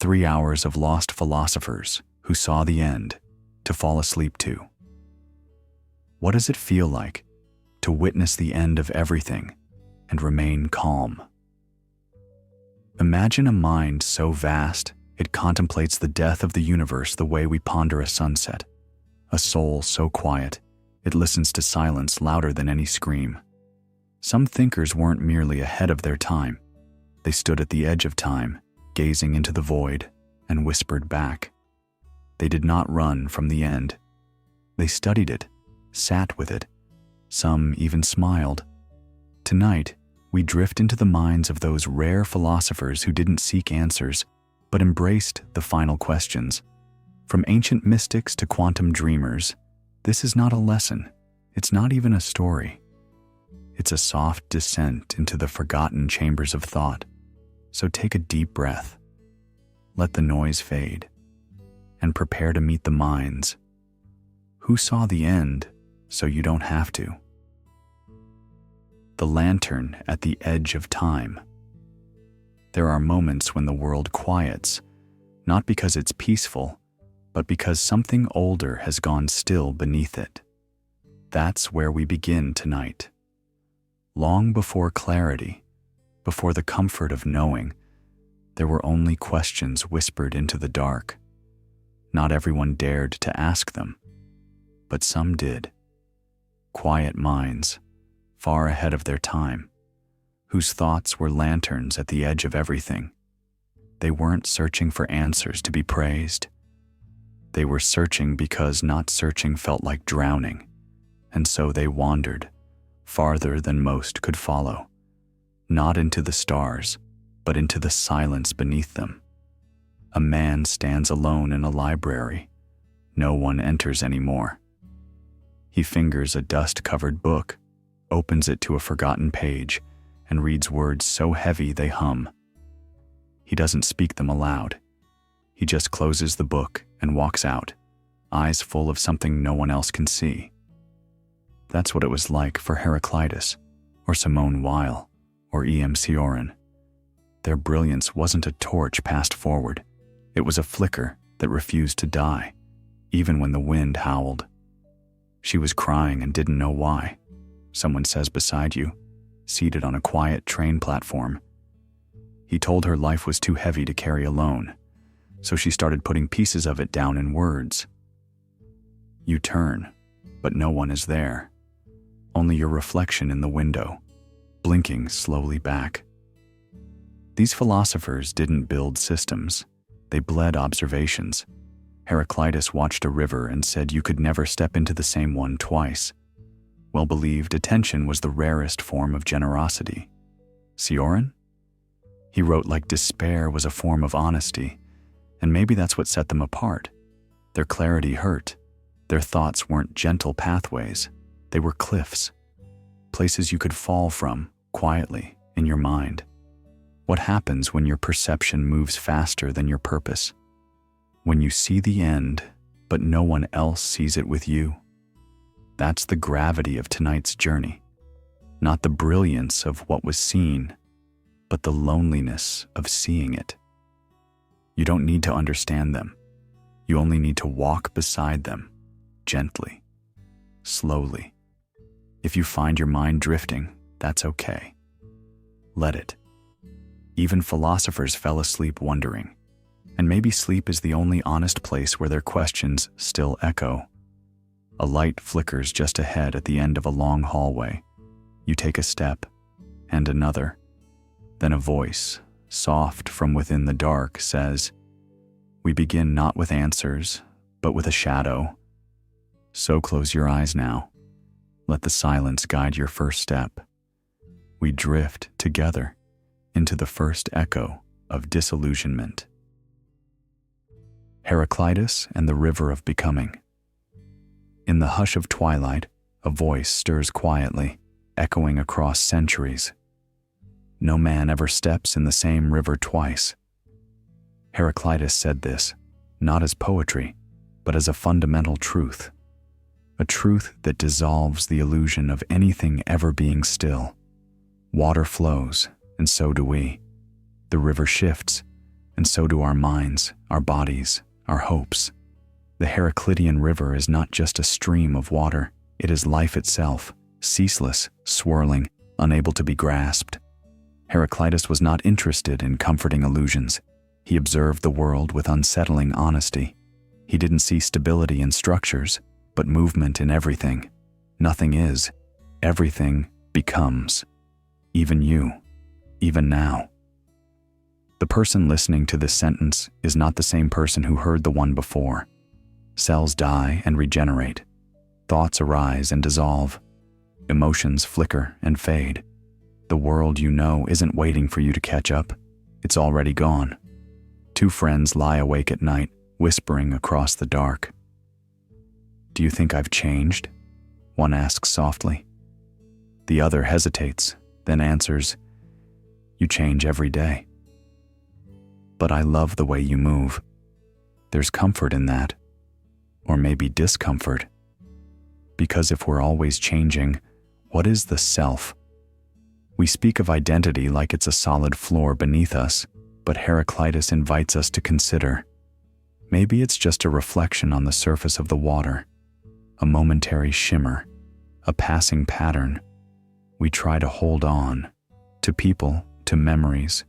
3 hours of lost philosophers who saw the end to fall asleep to. What does it feel like to witness the end of everything and remain calm? Imagine a mind so vast it contemplates the death of the universe the way we ponder a sunset, a soul so quiet it listens to silence louder than any scream. Some thinkers weren't merely ahead of their time. They stood at the edge of time, gazing into the void, and whispered back. They did not run from the end. They studied it, sat with it. Some even smiled. Tonight, we drift into the minds of those rare philosophers who didn't seek answers, but embraced the final questions. From ancient mystics to quantum dreamers, this is not a lesson. It's not even a story. It's a soft descent into the forgotten chambers of thought. So take a deep breath. Let the noise fade, and prepare to meet the minds who saw the end so you don't have to. The lantern at the edge of time. There are moments when the world quiets, not because it's peaceful, but because something older has gone still beneath it. That's where we begin tonight. Long before clarity, before the comfort of knowing, there were only questions whispered into the dark. Not everyone dared to ask them, but some did. Quiet minds, far ahead of their time, whose thoughts were lanterns at the edge of everything. They weren't searching for answers to be praised. They were searching because not searching felt like drowning, and so they wandered, farther than most could follow, not into the stars, but into the silence beneath them. A man stands alone in a library. No one enters anymore. He fingers a dust-covered book, opens it to a forgotten page, and reads words so heavy they hum. He doesn't speak them aloud. He just closes the book and walks out, eyes full of something no one else can see. That's what it was like for Heraclitus, or Simone Weil, or Cioran. Their brilliance wasn't a torch passed forward. It was a flicker that refused to die, even when the wind howled. She was crying and didn't know why. Someone says beside you, seated on a quiet train platform. He told her life was too heavy to carry alone, so she started putting pieces of it down in words. You turn, but no one is there. Only your reflection in the window, blinking slowly back. These philosophers didn't build systems. They bled observations. Heraclitus watched a river and said you could never step into the same one twice. Well-believed attention was the rarest form of generosity. Cioran? He wrote like despair was a form of honesty, and maybe that's what set them apart. Their clarity hurt. Their thoughts weren't gentle pathways. They were cliffs, places you could fall from quietly in your mind. What happens when your perception moves faster than your purpose? When you see the end, but no one else sees it with you? That's the gravity of tonight's journey. Not the brilliance of what was seen, but the loneliness of seeing it. You don't need to understand them. You only need to walk beside them, gently, slowly. If you find your mind drifting, that's okay. Let it. Even philosophers fell asleep wondering, and maybe sleep is the only honest place where their questions still echo. A light flickers just ahead at the end of a long hallway. You take a step, and another. Then a voice, soft from within the dark, says, "We begin not with answers, but with a shadow. So close your eyes now. Let the silence guide your first step." We drift together into the first echo of disillusionment. Heraclitus and the River of Becoming. In the hush of twilight, a voice stirs quietly, echoing across centuries. No man ever steps in the same river twice. Heraclitus said this, not as poetry, but as a fundamental truth. A truth that dissolves the illusion of anything ever being still. Water flows, and so do we. The river shifts, And so do our minds, our bodies, our hopes. The Heraclitean river is not just a stream of water, it is life itself, ceaseless, swirling, unable to be grasped. Heraclitus was not interested in comforting illusions. He observed the world with unsettling honesty. He didn't see stability in structures, but movement in everything. Nothing is. Everything becomes. Even you. Even now. The person listening to this sentence is not the same person who heard the one before. Cells die and regenerate. Thoughts arise and dissolve. Emotions flicker and fade. The world you know isn't waiting for you to catch up. It's already gone. Two friends lie awake at night, whispering across the dark. "Do you think I've changed?" one asks softly. The other hesitates, then answers, "You change every day. But I love the way you move." There's comfort in that, or maybe discomfort. Because if we're always changing, what is the self? We speak of identity like it's a solid floor beneath us, but Heraclitus invites us to consider. Maybe it's just a reflection on the surface of the water, a momentary shimmer, a passing pattern. We try to hold on, to people, to memories,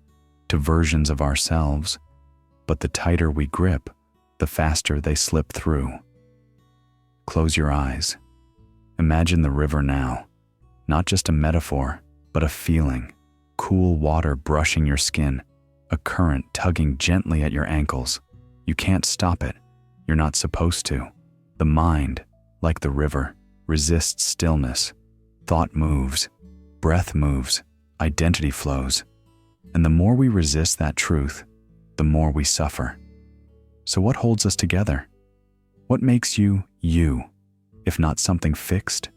to versions of ourselves, but the tighter we grip, the faster they slip through. Close your eyes. Imagine the river now, not just a metaphor, but a feeling. Cool water brushing your skin, a current tugging gently at your ankles. You can't stop it. You're not supposed to. The mind, like the river, resists stillness. Thought moves, breath moves, identity flows. And the more we resist that truth, the more we suffer. So what holds us together? What makes you, you, if not something fixed?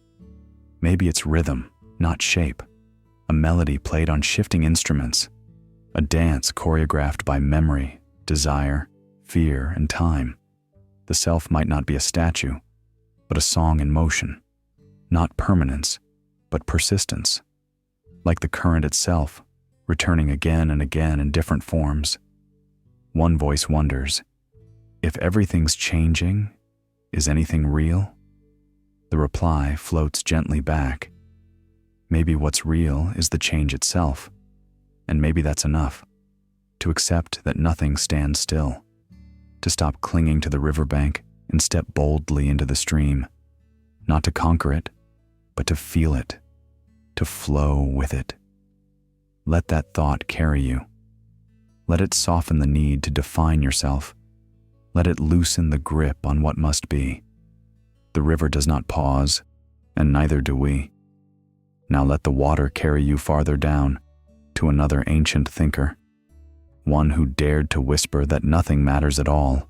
Maybe it's rhythm, not shape. A melody played on shifting instruments. A dance choreographed by memory, desire, fear, and time. The self might not be a statue, but a song in motion. Not permanence, but persistence. Like the current itself, returning again and again in different forms. One voice wonders, if everything's changing, is anything real? The reply floats gently back. Maybe what's real is the change itself, and maybe that's enough. To accept that nothing stands still. To stop clinging to the riverbank and step boldly into the stream. Not to conquer it, but to feel it, to flow with it. Let that thought carry you. Let it soften the need to define yourself. Let it loosen the grip on what must be. The river does not pause, and neither do we. Now let the water carry you farther down, to another ancient thinker, one who dared to whisper that nothing matters at all.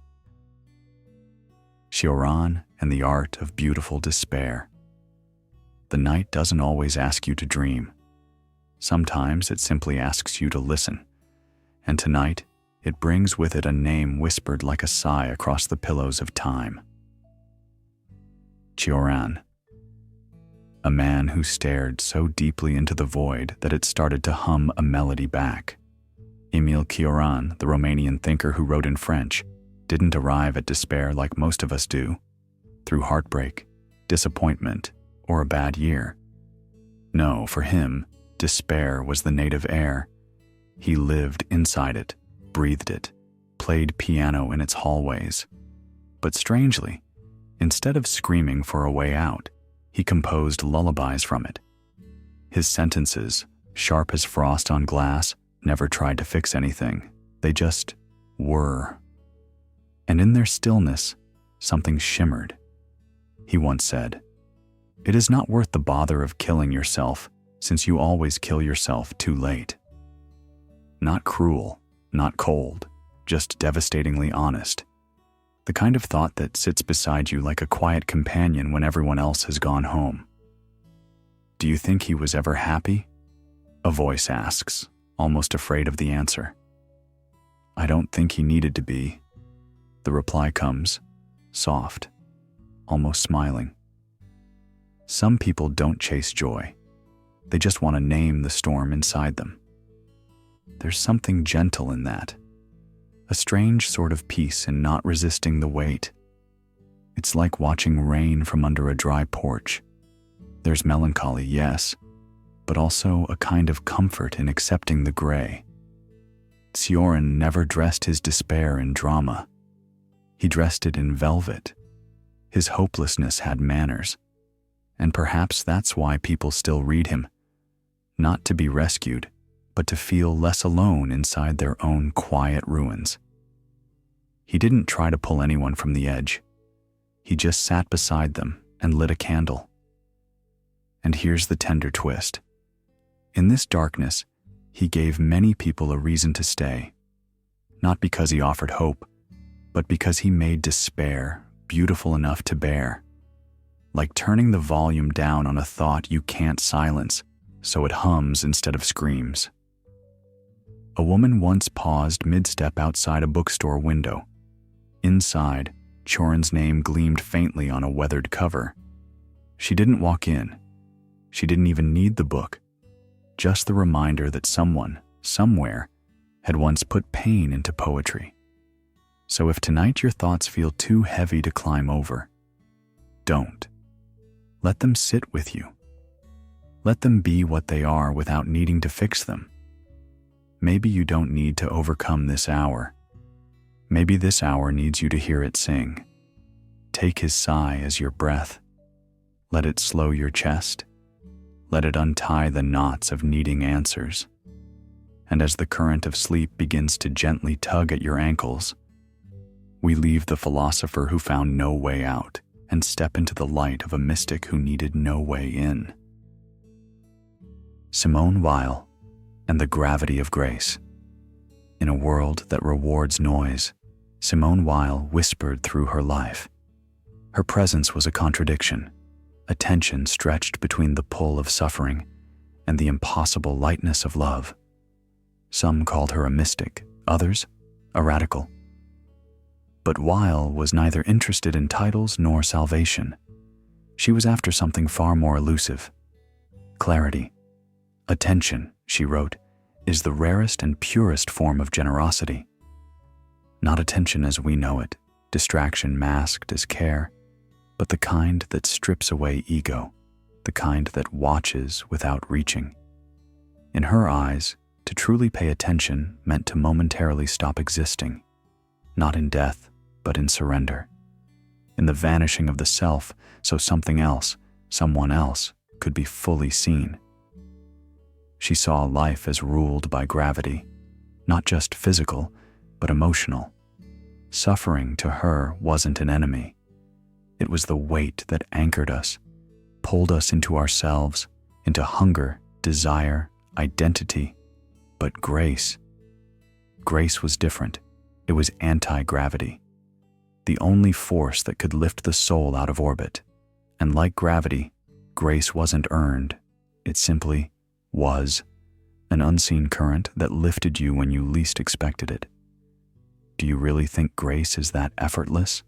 Cioran and the Art of Beautiful Despair. The night doesn't always ask you to dream. Sometimes it simply asks you to listen. And tonight, it brings with it a name whispered like a sigh across the pillows of time. Cioran. A man who stared so deeply into the void that it started to hum a melody back. Émile Cioran, the Romanian thinker who wrote in French, didn't arrive at despair like most of us do, through heartbreak, disappointment, or a bad year. No, for him, despair was the native air. He lived inside it, breathed it, played piano in its hallways. But strangely, instead of screaming for a way out, he composed lullabies from it. His sentences, sharp as frost on glass, never tried to fix anything. They just were. And in their stillness, something shimmered. He once said, "It is not worth the bother of killing yourself, since you always kill yourself too late." Not cruel, not cold, just devastatingly honest. The kind of thought that sits beside you like a quiet companion when everyone else has gone home. Do you think he was ever happy? A voice asks, almost afraid of the answer. I don't think he needed to be. The reply comes, soft, almost smiling. Some people don't chase joy. They just want to name the storm inside them. There's something gentle in that. a strange sort of peace in not resisting the weight. It's like watching rain from under a dry porch. There's melancholy, yes, but also a kind of comfort in accepting the gray. Cioran never dressed his despair in drama. He dressed it in velvet. His hopelessness had manners, and perhaps that's why people still read him, not to be rescued, but to feel less alone inside their own quiet ruins. He didn't try to pull anyone from the edge. He just sat beside them and lit a candle. And here's the tender twist. In this darkness, he gave many people a reason to stay, not because he offered hope, but because he made despair beautiful enough to bear, like turning the volume down on a thought you can't silence, so it hums instead of screams. A woman once paused mid-step outside a bookstore window. Inside, Cioran's name gleamed faintly on a weathered cover. She didn't walk in. She didn't even need the book. Just the reminder that someone, somewhere, had once put pain into poetry. So if tonight your thoughts feel too heavy to climb over, don't. Let them sit with you. Let them be what they are without needing to fix them. Maybe you don't need to overcome this hour. Maybe this hour needs you to hear it sing. Take his sigh as your breath. Let it slow your chest. Let it untie the knots of needing answers. And as the current of sleep begins to gently tug at your ankles, we leave the philosopher who found no way out and step into the light of a mystic who needed no way in. Simone Weil and the gravity of grace. In a world that rewards noise, Simone Weil whispered through her life. Her presence was a contradiction, a tension stretched between the pull of suffering and the impossible lightness of love. Some called her a mystic, others a radical. But Weil was neither interested in titles nor salvation. She was after something far more elusive: clarity. Attention, she wrote, is the rarest and purest form of generosity. Not attention as we know it, distraction masked as care, but the kind that strips away ego, the kind that watches without reaching. In her eyes, to truly pay attention meant to momentarily stop existing, not in death, but in surrender, in the vanishing of the self, so something else, someone else, could be fully seen. She saw life as ruled by gravity, not just physical, but emotional. Suffering to her wasn't an enemy. It was the weight that anchored us, pulled us into ourselves, into hunger, desire, identity. But grace was different. It was anti-gravity, the only force that could lift the soul out of orbit. And like gravity, grace wasn't earned. It simply was, an unseen current that lifted you when you least expected it. Do you really think grace is that effortless?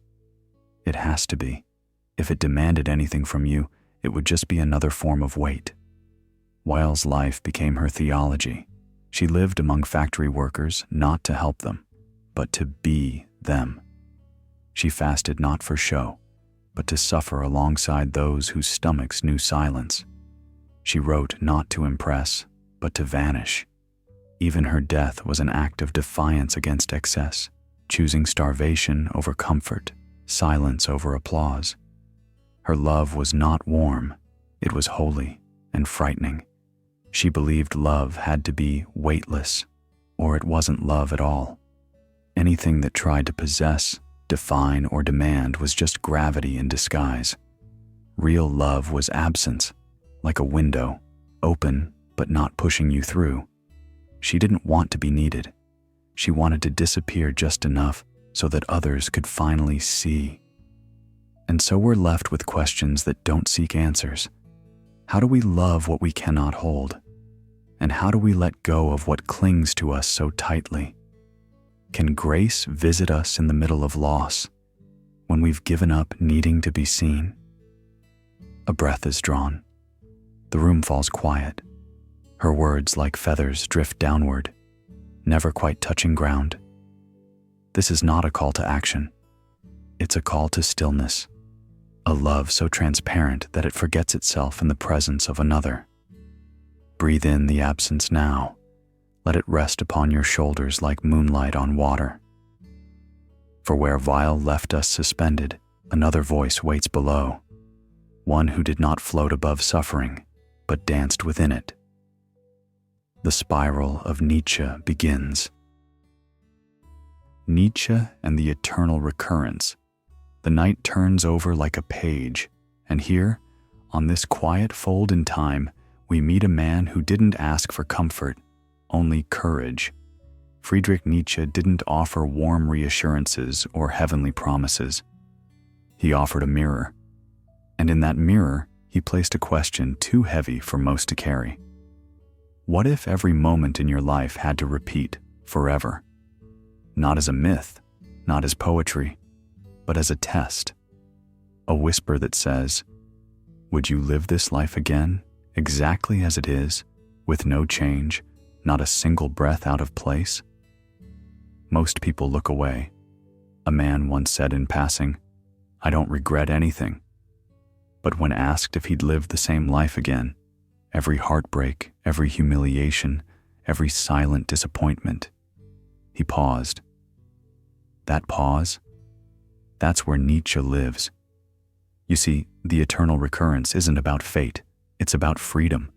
It has to be. If it demanded anything from you, it would just be another form of weight. Weil's life became her theology. She lived among factory workers not to help them, but to be them. She fasted not for show, but to suffer alongside those whose stomachs knew silence. She wrote not to impress, but to vanish. Even her death was an act of defiance against excess, choosing starvation over comfort, silence over applause. Her love was not warm, it was holy and frightening. She believed love had to be weightless, or it wasn't love at all. Anything that tried to possess, define, or demand was just gravity in disguise. Real love was absence, like a window, open but not pushing you through. She didn't want to be needed. She wanted to disappear just enough so that others could finally see. And so we're left with questions that don't seek answers. How do we love what we cannot hold? And how do we let go of what clings to us so tightly? Can grace visit us in the middle of loss, when we've given up needing to be seen? A breath is drawn. The room falls quiet. Her words, like feathers, drift downward, never quite touching ground. This is not a call to action. It's a call to stillness, a love so transparent that it forgets itself in the presence of another. Breathe in the absence now. Let it rest upon your shoulders like moonlight on water. For where Weil left us suspended, another voice waits below, one who did not float above suffering, but danced within it. The spiral of Nietzsche begins. Nietzsche and the eternal recurrence. The night turns over like a page, and here, on this quiet fold in time, we meet a man who didn't ask for comfort, only courage. Friedrich Nietzsche didn't offer warm reassurances or heavenly promises. He offered a mirror, and in that mirror, he placed a question too heavy for most to carry. What if every moment in your life had to repeat forever? Not as a myth, not as poetry, but as a test. A whisper that says, would you live this life again, exactly as it is, with no change, not a single breath out of place? Most people look away. A man once said in passing, I don't regret anything. But when asked if he'd live the same life again, every heartbreak, every humiliation, every silent disappointment, he paused. That pause, that's where Nietzsche lives. You see, the eternal recurrence isn't about fate, it's about freedom.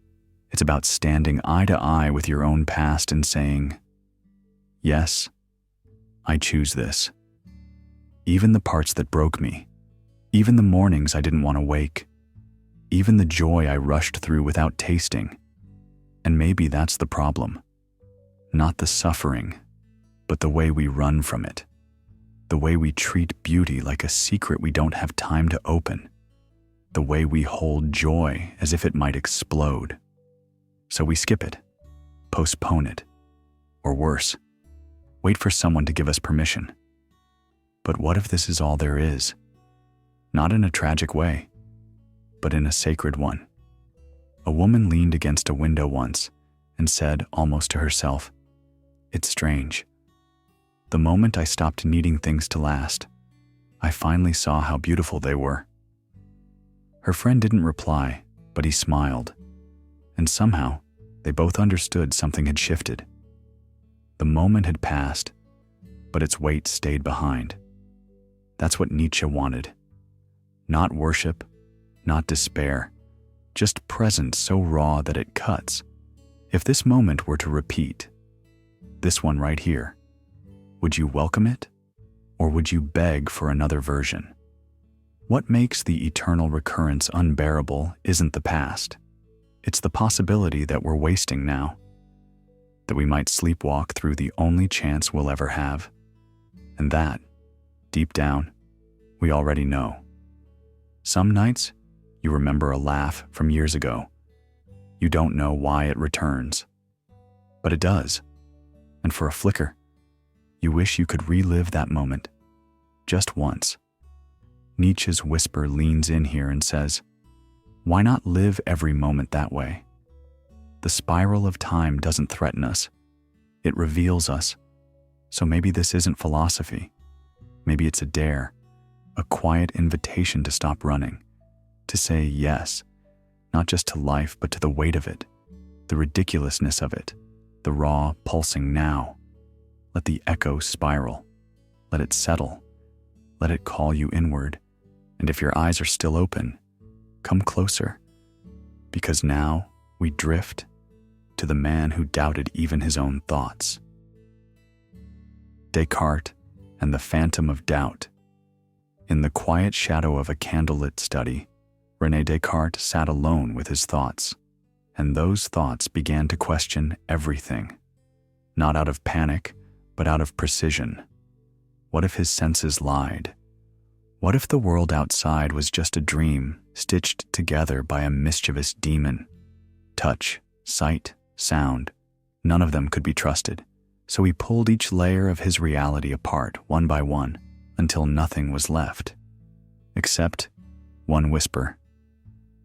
It's about standing eye to eye with your own past and saying, yes, I choose this. Even the parts that broke me, even the mornings I didn't want to wake, even the joy I rushed through without tasting. And maybe that's the problem. Not the suffering, but the way we run from it. The way we treat beauty like a secret we don't have time to open. The way we hold joy as if it might explode. So we skip it, postpone it, or worse, wait for someone to give us permission. But what if this is all there is? Not in a tragic way, but in a sacred one. A woman leaned against a window once and said, almost to herself, it's strange. The moment I stopped needing things to last, I finally saw how beautiful they were. Her friend didn't reply, but he smiled, and somehow they both understood something had shifted. The moment had passed, but its weight stayed behind. That's what Nietzsche wanted. Not worship, not despair, just presence so raw that it cuts. If this moment were to repeat, this one right here, would you welcome it, or would you beg for another version? What makes the eternal recurrence unbearable isn't the past. It's the possibility that we're wasting now, that we might sleepwalk through the only chance we'll ever have, and that, deep down, we already know. Some nights, you remember a laugh from years ago. You don't know why it returns, but it does, and for a flicker, you wish you could relive that moment, just once. Nietzsche's whisper leans in here and says, why not live every moment that way? The spiral of time doesn't threaten us. It reveals us. So maybe this isn't philosophy. Maybe it's a dare, a quiet invitation to stop running, to say yes, not just to life, but to the weight of it, the ridiculousness of it, the raw, pulsing now. Let the echo spiral. Let it settle. Let it call you inward. And if your eyes are still open, come closer, because now we drift to the man who doubted even his own thoughts. Descartes and the Phantom of Doubt. In the quiet shadow of a candlelit study, René Descartes sat alone with his thoughts, and those thoughts began to question everything, not out of panic, but out of precision. What if his senses lied? What if the world outside was just a dream stitched together by a mischievous demon? Touch, sight, sound, none of them could be trusted. So he pulled each layer of his reality apart one by one until nothing was left, except one whisper,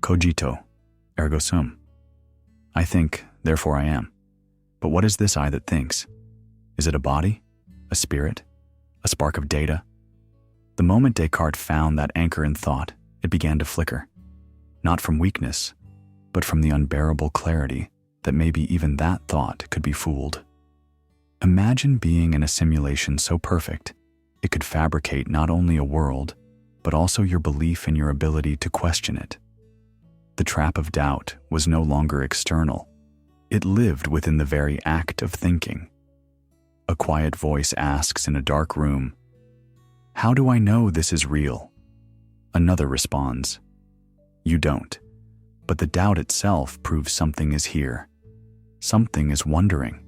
cogito, ergo sum. I think, therefore I am. But what is this I that thinks? Is it a body, a spirit, a spark of data? The moment Descartes found that anchor in thought, it began to flicker. Not from weakness, but from the unbearable clarity that maybe even that thought could be fooled. Imagine being in a simulation so perfect, it could fabricate not only a world, but also your belief in your ability to question it. The trap of doubt was no longer external. It lived within the very act of thinking. A quiet voice asks in a dark room, "How do I know this is real?" Another responds, "You don't, but the doubt itself proves something is here. Something is wondering.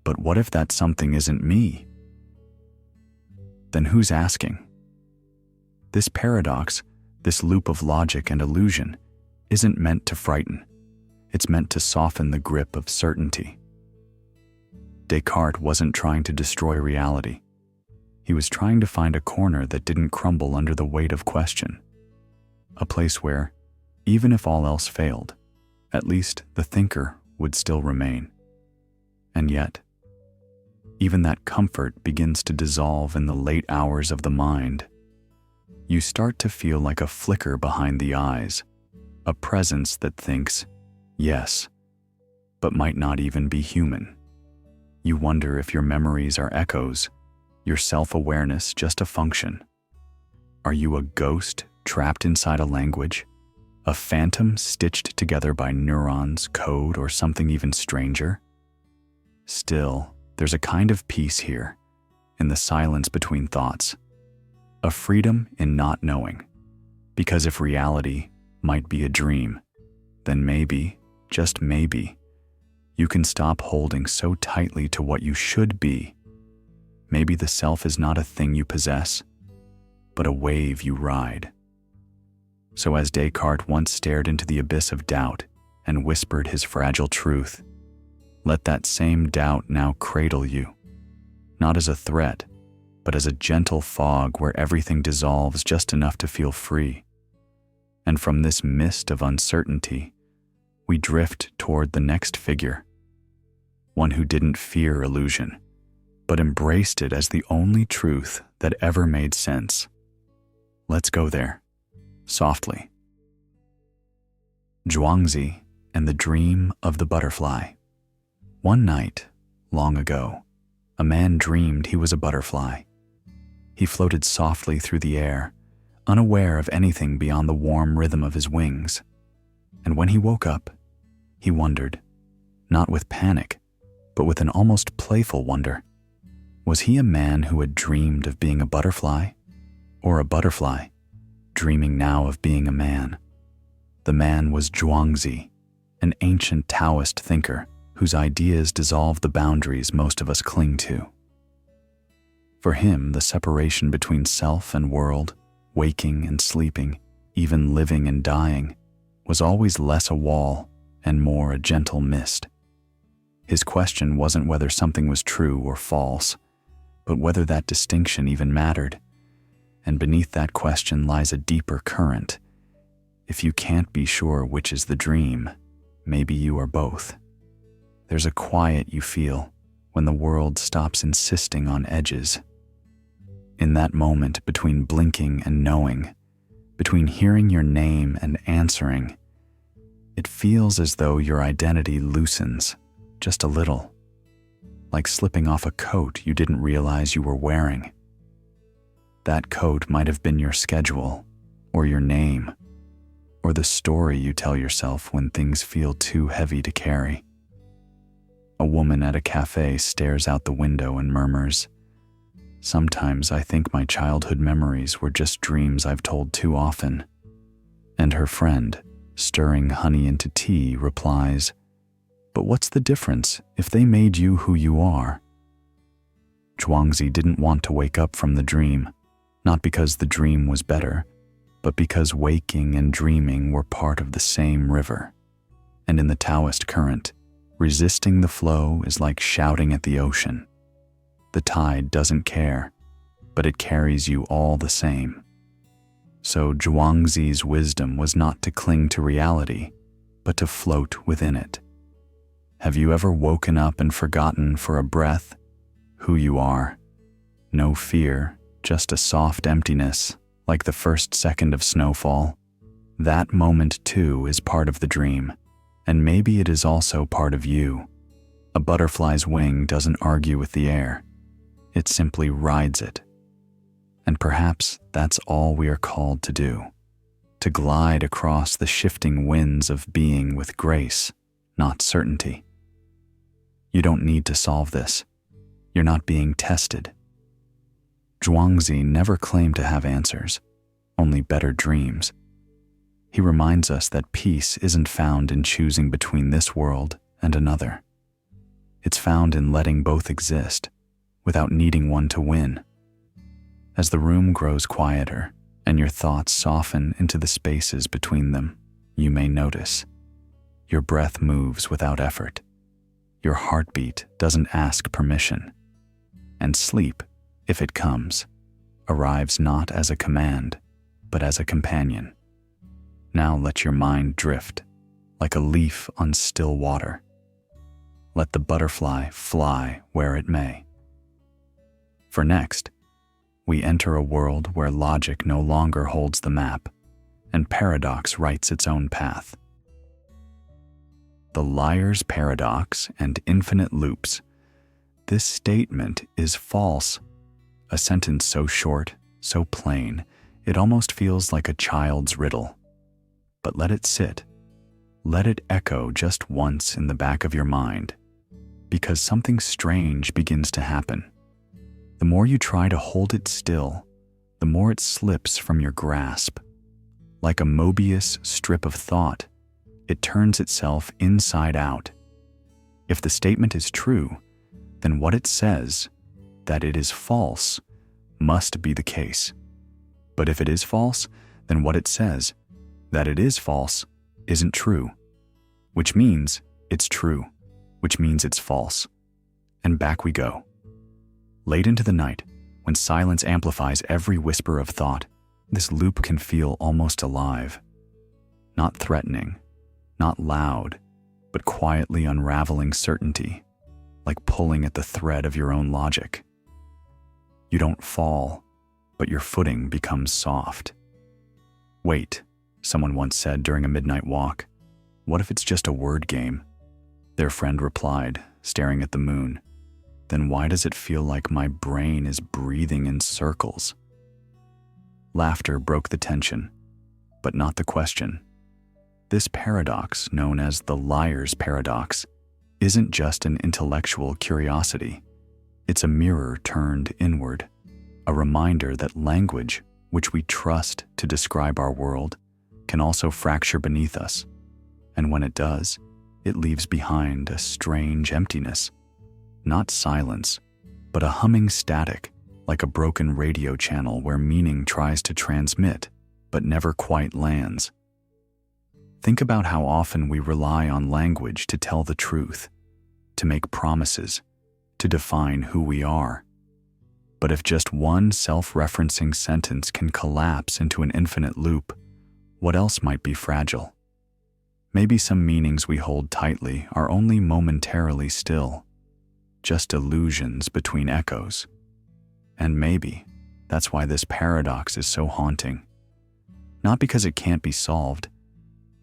But what if that something isn't me? Then who's asking?" This paradox, this loop of logic and illusion, isn't meant to frighten. It's meant to soften the grip of certainty. Descartes wasn't trying to destroy reality. He was trying to find a corner that didn't crumble under the weight of question. A place where, even if all else failed, at least the thinker would still remain. And yet, even that comfort begins to dissolve in the late hours of the mind. You start to feel like a flicker behind the eyes, a presence that thinks, yes, but might not even be human. You wonder if your memories are echoes, your self-awareness just a function. Are you a ghost trapped inside a language? A phantom stitched together by neurons, code, or something even stranger? Still, there's a kind of peace here, in the silence between thoughts. A freedom in not knowing. Because if reality might be a dream, then maybe, just maybe, you can stop holding so tightly to what you should be. Maybe the self is not a thing you possess, but a wave you ride. So as Descartes once stared into the abyss of doubt and whispered his fragile truth, let that same doubt now cradle you, not as a threat, but as a gentle fog where everything dissolves just enough to feel free. And from this mist of uncertainty, we drift toward the next figure, one who didn't fear illusion, but embraced it as the only truth that ever made sense. Let's go there, softly. Zhuangzi and the Dream of the Butterfly. One night, long ago, a man dreamed he was a butterfly. He floated softly through the air, unaware of anything beyond the warm rhythm of his wings. And when he woke up, he wondered, not with panic, but with an almost playful wonder. Was he a man who had dreamed of being a butterfly? Or a butterfly, dreaming now of being a man? The man was Zhuangzi, an ancient Taoist thinker whose ideas dissolve the boundaries most of us cling to. For him, the separation between self and world, waking and sleeping, even living and dying, was always less a wall and more a gentle mist. His question wasn't whether something was true or false, but whether that distinction even mattered. And beneath that question lies a deeper current. If you can't be sure which is the dream, maybe you are both. There's a quiet you feel when the world stops insisting on edges. In that moment between blinking and knowing, between hearing your name and answering, it feels as though your identity loosens just a little, like slipping off a coat you didn't realize you were wearing. That coat might have been your schedule, or your name, or the story you tell yourself when things feel too heavy to carry. A woman at a cafe stares out the window and murmurs, "Sometimes I think my childhood memories were just dreams I've told too often." And her friend, stirring honey into tea, replies, "But what's the difference if they made you who you are?" Zhuangzi didn't want to wake up from the dream, not because the dream was better, but because waking and dreaming were part of the same river. And in the Taoist current, resisting the flow is like shouting at the ocean. The tide doesn't care, but it carries you all the same. So Zhuangzi's wisdom was not to cling to reality, but to float within it. Have you ever woken up and forgotten for a breath who you are? No fear, just a soft emptiness, like the first second of snowfall. That moment, too, is part of the dream, and maybe it is also part of you. A butterfly's wing doesn't argue with the air. It simply rides it. And perhaps that's all we are called to do, to glide across the shifting winds of being with grace, not certainty. You don't need to solve this. You're not being tested. Zhuangzi never claimed to have answers, only better dreams. He reminds us that peace isn't found in choosing between this world and another. It's found in letting both exist, without needing one to win. As the room grows quieter and your thoughts soften into the spaces between them, you may notice. Your breath moves without effort. Your heartbeat doesn't ask permission. And sleep, if it comes, arrives not as a command, but as a companion. Now let your mind drift, like a leaf on still water. Let the butterfly fly where it may. For next, we enter a world where logic no longer holds the map, and paradox writes its own path. The liar's paradox and infinite loops. This statement is false. A sentence so short, so plain, it almost feels like a child's riddle. But let it sit. Let it echo just once in the back of your mind, because something strange begins to happen. The more you try to hold it still, the more it slips from your grasp. Like a Mobius strip of thought, it turns itself inside out. If the statement is true, then what it says, that it is false, must be the case. But if it is false, then what it says, that it is false, isn't true. Which means it's true, which means it's false. And back we go. Late into the night, when silence amplifies every whisper of thought, this loop can feel almost alive. Not threatening, not loud, but quietly unraveling certainty, like pulling at the thread of your own logic. You don't fall, but your footing becomes soft. Wait, someone once said during a midnight walk. What if it's just a word game? Their friend replied, staring at the moon. Then why does it feel like my brain is breathing in circles? Laughter broke the tension, but not the question. This paradox, known as the liar's paradox, isn't just an intellectual curiosity. It's a mirror turned inward, a reminder that language, which we trust to describe our world, can also fracture beneath us. And when it does, it leaves behind a strange emptiness. Not silence, but a humming static, like a broken radio channel where meaning tries to transmit, but never quite lands. Think about how often we rely on language to tell the truth, to make promises, to define who we are. But if just one self-referencing sentence can collapse into an infinite loop, what else might be fragile? Maybe some meanings we hold tightly are only momentarily still, just illusions between echoes. And maybe that's why this paradox is so haunting. Not because it can't be solved,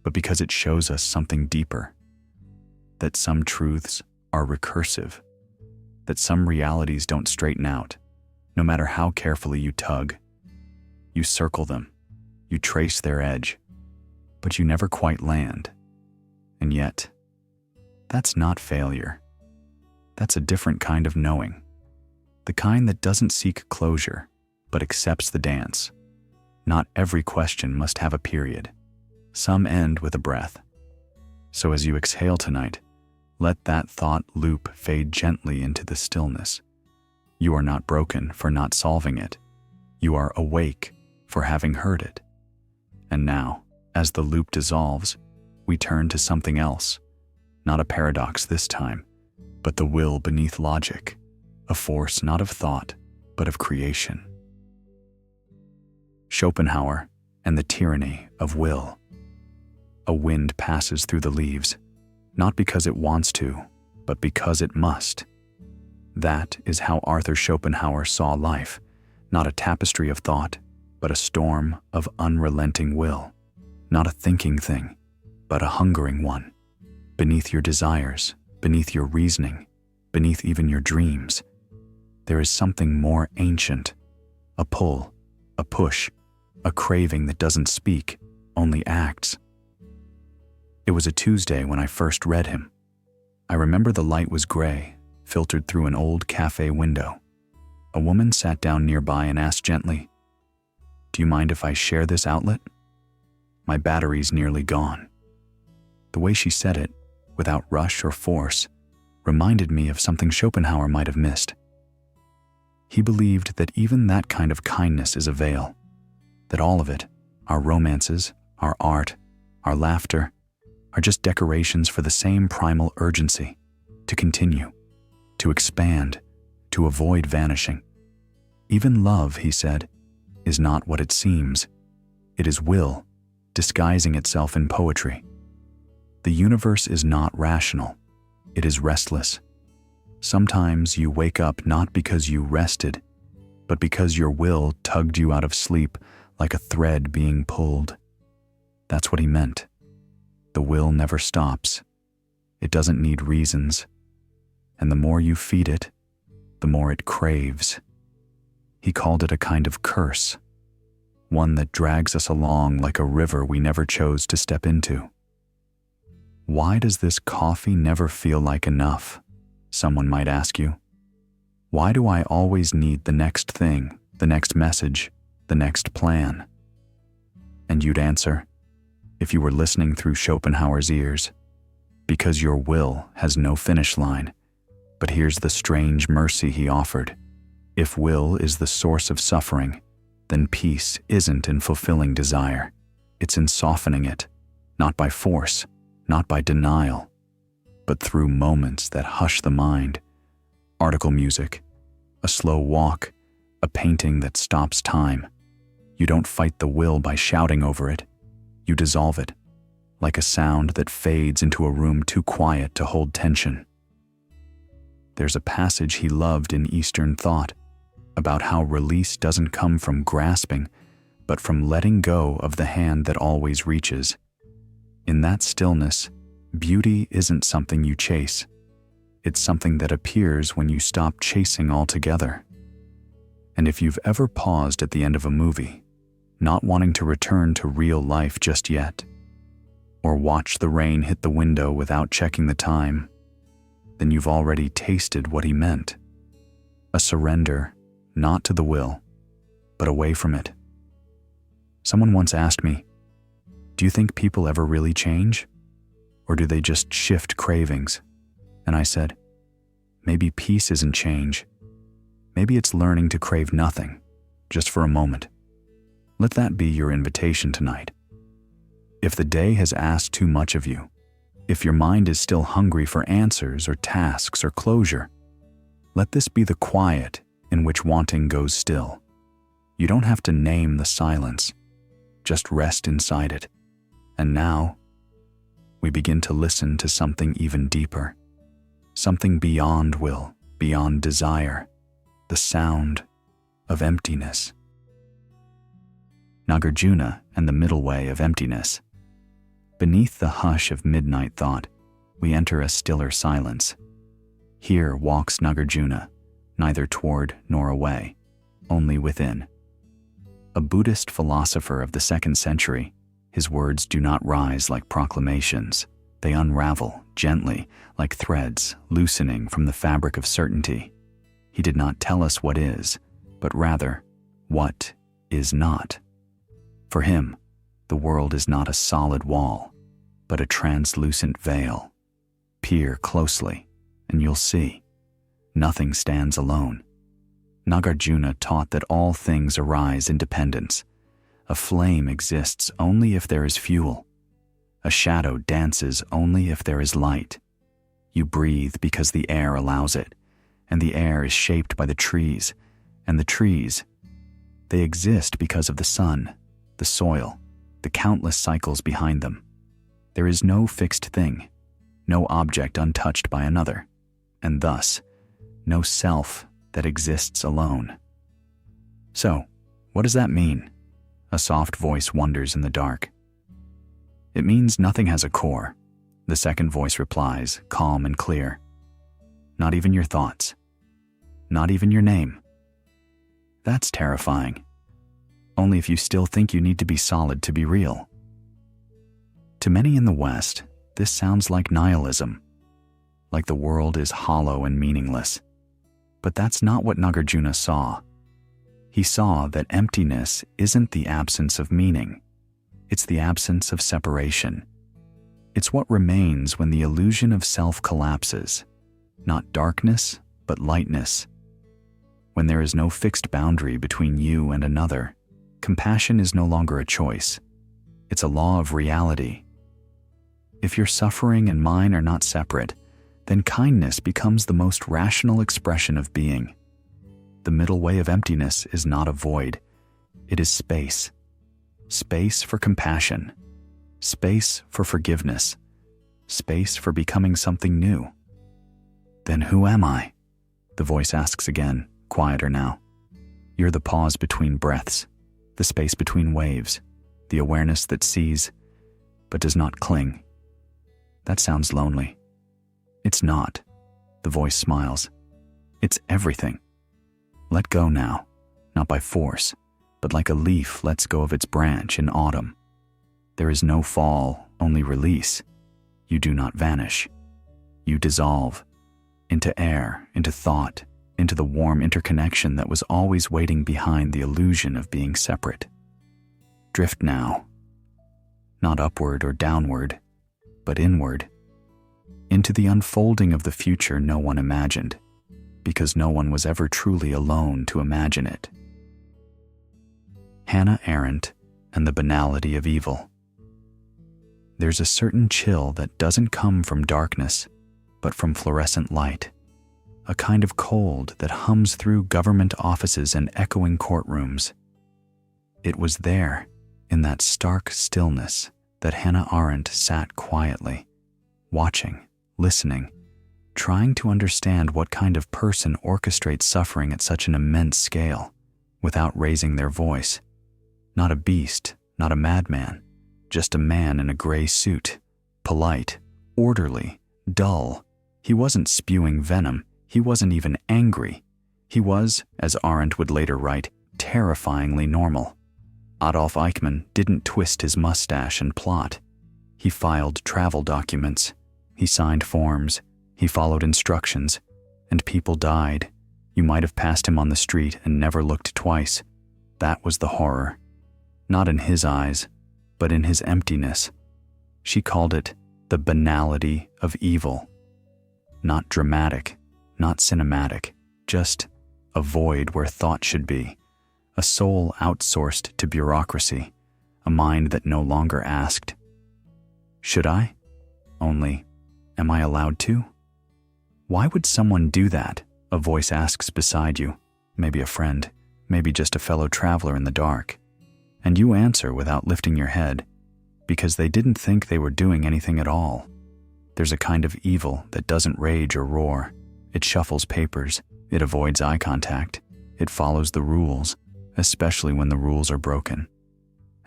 but because it shows us something deeper. That some truths are recursive. That some realities don't straighten out, no matter how carefully you tug. You circle them, you trace their edge, but you never quite land. And yet, that's not failure. That's a different kind of knowing. The kind that doesn't seek closure, but accepts the dance. Not every question must have a period. Some end with a breath. So as you exhale tonight, let that thought loop fade gently into the stillness. You are not broken for not solving it. You are awake for having heard it. And now, as the loop dissolves, we turn to something else. Not a paradox this time, but the will beneath logic, a force not of thought, but of creation. Schopenhauer and the Tyranny of Will. A wind passes through the leaves, not because it wants to, but because it must. That is how Arthur Schopenhauer saw life, not a tapestry of thought, but a storm of unrelenting will. Not a thinking thing, but a hungering one. Beneath your desires, beneath your reasoning, beneath even your dreams, there is something more ancient. A pull, a push, a craving that doesn't speak, only acts. It was a Tuesday when I first read him. I remember the light was gray, filtered through an old cafe window. A woman sat down nearby and asked gently, "Do you mind if I share this outlet? My battery's nearly gone." The way she said it, without rush or force, reminded me of something Schopenhauer might have missed. He believed that even that kind of kindness is a veil, that all of it, our romances, our art, our laughter, are just decorations for the same primal urgency, to continue, to expand, to avoid vanishing. Even love, he said, is not what it seems. It is will, disguising itself in poetry. The universe is not rational. It is restless. Sometimes you wake up not because you rested, but because your will tugged you out of sleep like a thread being pulled. That's what he meant. The will never stops. It doesn't need reasons. And the more you feed it, the more it craves. He called it a kind of curse, one that drags us along like a river we never chose to step into. Why does this coffee never feel like enough? Someone might ask you. Why do I always need the next thing, the next message, the next plan? And you'd answer, if you were listening through Schopenhauer's ears, because your will has no finish line. But here's the strange mercy he offered. If will is the source of suffering, then peace isn't in fulfilling desire. It's in softening it, not by force, not by denial, but through moments that hush the mind. Article music, a slow walk, a painting that stops time. You don't fight the will by shouting over it. You dissolve it, like a sound that fades into a room too quiet to hold tension. There's a passage he loved in Eastern thought about how release doesn't come from grasping, but from letting go of the hand that always reaches. In that stillness, beauty isn't something you chase. It's something that appears when you stop chasing altogether. And if you've ever paused at the end of a movie, not wanting to return to real life just yet, or watch the rain hit the window without checking the time, then you've already tasted what he meant. A surrender, not to the will, but away from it. Someone once asked me, "Do you think people ever really change? Or do they just shift cravings?" And I said, maybe peace isn't change. Maybe it's learning to crave nothing, just for a moment. Let that be your invitation tonight. If the day has asked too much of you, if your mind is still hungry for answers or tasks or closure, let this be the quiet in which wanting goes still. You don't have to name the silence, just rest inside it. And now, we begin to listen to something even deeper, something beyond will, beyond desire, the sound of emptiness. Nagarjuna and the middle way of emptiness. Beneath the hush of midnight thought, we enter a stiller silence. Here walks Nagarjuna, neither toward nor away, only within. A Buddhist philosopher of the 2nd century, his words do not rise like proclamations. They unravel gently, like threads loosening from the fabric of certainty. He did not tell us what is, but rather, what is not. For him, the world is not a solid wall, but a translucent veil. Peer closely, and you'll see. Nothing stands alone. Nagarjuna taught that all things arise in dependence. A flame exists only if there is fuel. A shadow dances only if there is light. You breathe because the air allows it, and the air is shaped by the trees, and the trees, they exist because of the sun, the soil, the countless cycles behind them. There is no fixed thing, no object untouched by another, and thus, no self that exists alone. So, what does that mean? A soft voice wonders in the dark. It means nothing has a core. The second voice replies, calm and clear. Not even your thoughts. Not even your name. That's terrifying. Only if you still think you need to be solid to be real. To many in the West, this sounds like nihilism, like the world is hollow and meaningless. But that's not what Nagarjuna saw. He saw that emptiness isn't the absence of meaning. It's the absence of separation. It's what remains when the illusion of self collapses, not darkness, but lightness. When there is no fixed boundary between you and another, compassion is no longer a choice. It's a law of reality. If your suffering and mine are not separate, then kindness becomes the most rational expression of being. The middle way of emptiness is not a void. It is space. Space for compassion. Space for forgiveness. Space for becoming something new. Then who am I? The voice asks again, quieter now. You're the pause between breaths, the space between waves, the awareness that sees, but does not cling. That sounds lonely. It's not. The voice smiles. It's everything. Let go now, not by force, but like a leaf lets go of its branch in autumn. There is no fall, only release. You do not vanish. You dissolve into air, into thought, into the warm interconnection that was always waiting behind the illusion of being separate. Drift now, not upward or downward, but inward, into the unfolding of the future no one imagined, because no one was ever truly alone to imagine it. Hannah Arendt and the Banality of Evil. There's a certain chill that doesn't come from darkness, but from fluorescent light, a kind of cold that hums through government offices and echoing courtrooms. It was there, in that stark stillness, that Hannah Arendt sat quietly, watching, listening, trying to understand what kind of person orchestrates suffering at such an immense scale, without raising their voice. Not a beast, not a madman, just a man in a gray suit, polite, orderly, dull. He wasn't spewing venom. He wasn't even angry. He was, as Arendt would later write, terrifyingly normal. Adolf Eichmann didn't twist his mustache and plot. He filed travel documents. He signed forms. He followed instructions. And people died. You might have passed him on the street and never looked twice. That was the horror. Not in his eyes, but in his emptiness. She called it the banality of evil. Not dramatic, not cinematic, just a void where thought should be, a soul outsourced to bureaucracy, a mind that no longer asked, should I? Only, am I allowed to? Why would someone do that? A voice asks beside you, maybe a friend, maybe just a fellow traveler in the dark. And you answer without lifting your head, because they didn't think they were doing anything at all. There's a kind of evil that doesn't rage or roar. It shuffles papers. It avoids eye contact. It follows the rules, especially when the rules are broken.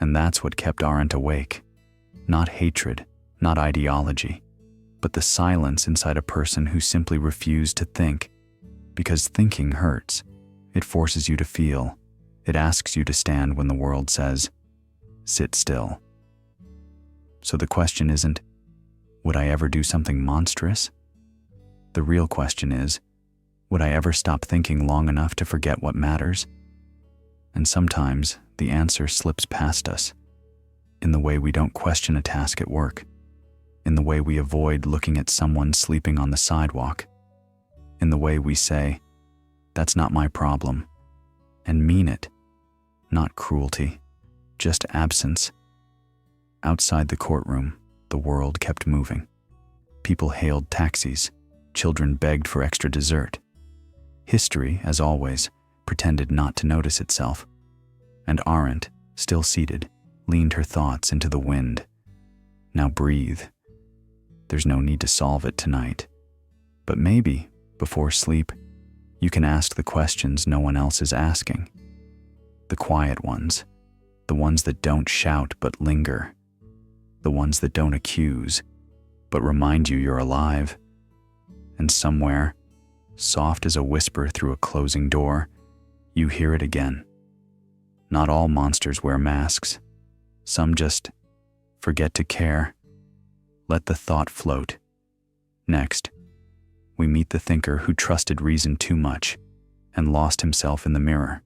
And that's what kept Arendt awake. Not hatred, not ideology, but the silence inside a person who simply refused to think. Because thinking hurts. It forces you to feel. It asks you to stand when the world says, sit still. So the question isn't, would I ever do something monstrous? The real question is, would I ever stop thinking long enough to forget what matters? And sometimes the answer slips past us, in the way we don't question a task at work, in the way we avoid looking at someone sleeping on the sidewalk, in the way we say, that's not my problem, and mean it. Not cruelty, just absence. Outside the courtroom, the world kept moving. People hailed taxis. Children begged for extra dessert. History, as always, pretended not to notice itself. And Arendt, still seated, leaned her thoughts into the wind. Now breathe. There's no need to solve it tonight. But maybe, before sleep, You can ask the questions no one else is asking. The quiet ones, the ones that don't shout but linger, the ones that don't accuse but remind you you're alive. And somewhere, soft as a whisper through a closing door, you hear it again. Not all monsters wear masks. Some just forget to care. Let the thought float. Next, we meet the thinker who trusted reason too much and lost himself in the mirror.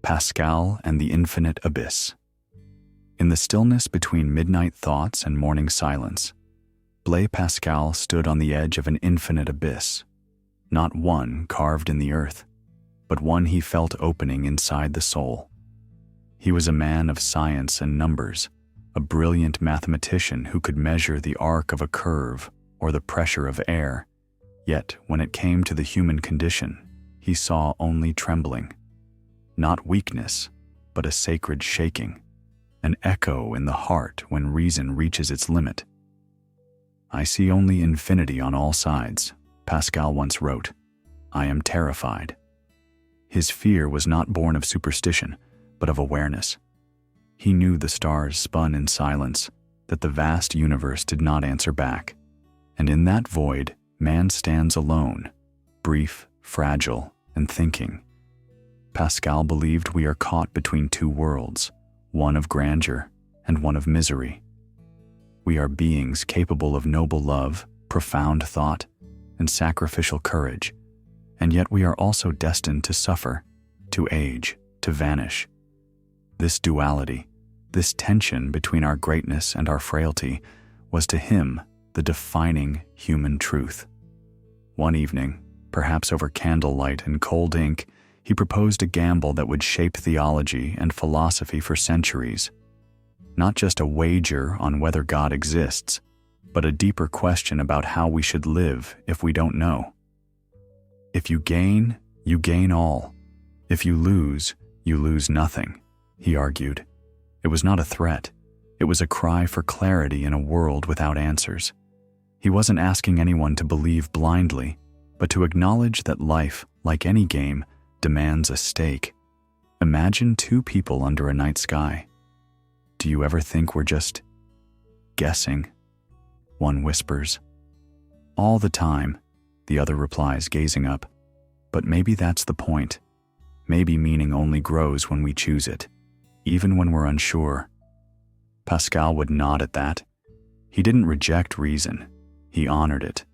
Pascal and the Infinite Abyss. In the stillness between midnight thoughts and morning silence, Blaise Pascal stood on the edge of an infinite abyss, not one carved in the earth, but one he felt opening inside the soul. He was a man of science and numbers, a brilliant mathematician who could measure the arc of a curve or the pressure of air, yet when it came to the human condition, he saw only trembling. Not weakness, but a sacred shaking, an echo in the heart when reason reaches its limit. "I see only infinity on all sides," Pascal once wrote. "I am terrified." His fear was not born of superstition, but of awareness. He knew the stars spun in silence, that the vast universe did not answer back. And in that void, man stands alone, brief, fragile, and thinking. Pascal believed we are caught between two worlds, one of grandeur and one of misery. We are beings capable of noble love, profound thought, and sacrificial courage, and yet we are also destined to suffer, to age, to vanish. This duality, this tension between our greatness and our frailty, was to him the defining human truth. One evening, perhaps over candlelight and cold ink, he proposed a gamble that would shape theology and philosophy for centuries. Not just a wager on whether God exists, but a deeper question about how we should live if we don't know. If you gain all. If you lose nothing, he argued. It was not a threat. It was a cry for clarity in a world without answers. He wasn't asking anyone to believe blindly, but to acknowledge that life, like any game, demands a stake. Imagine two people under a night sky. "Do you ever think we're just guessing?" one whispers. "All the time," the other replies, gazing up. "But maybe that's the point. Maybe meaning only grows when we choose it, even when we're unsure." Pascal would nod at that. He didn't reject reason. He honored it,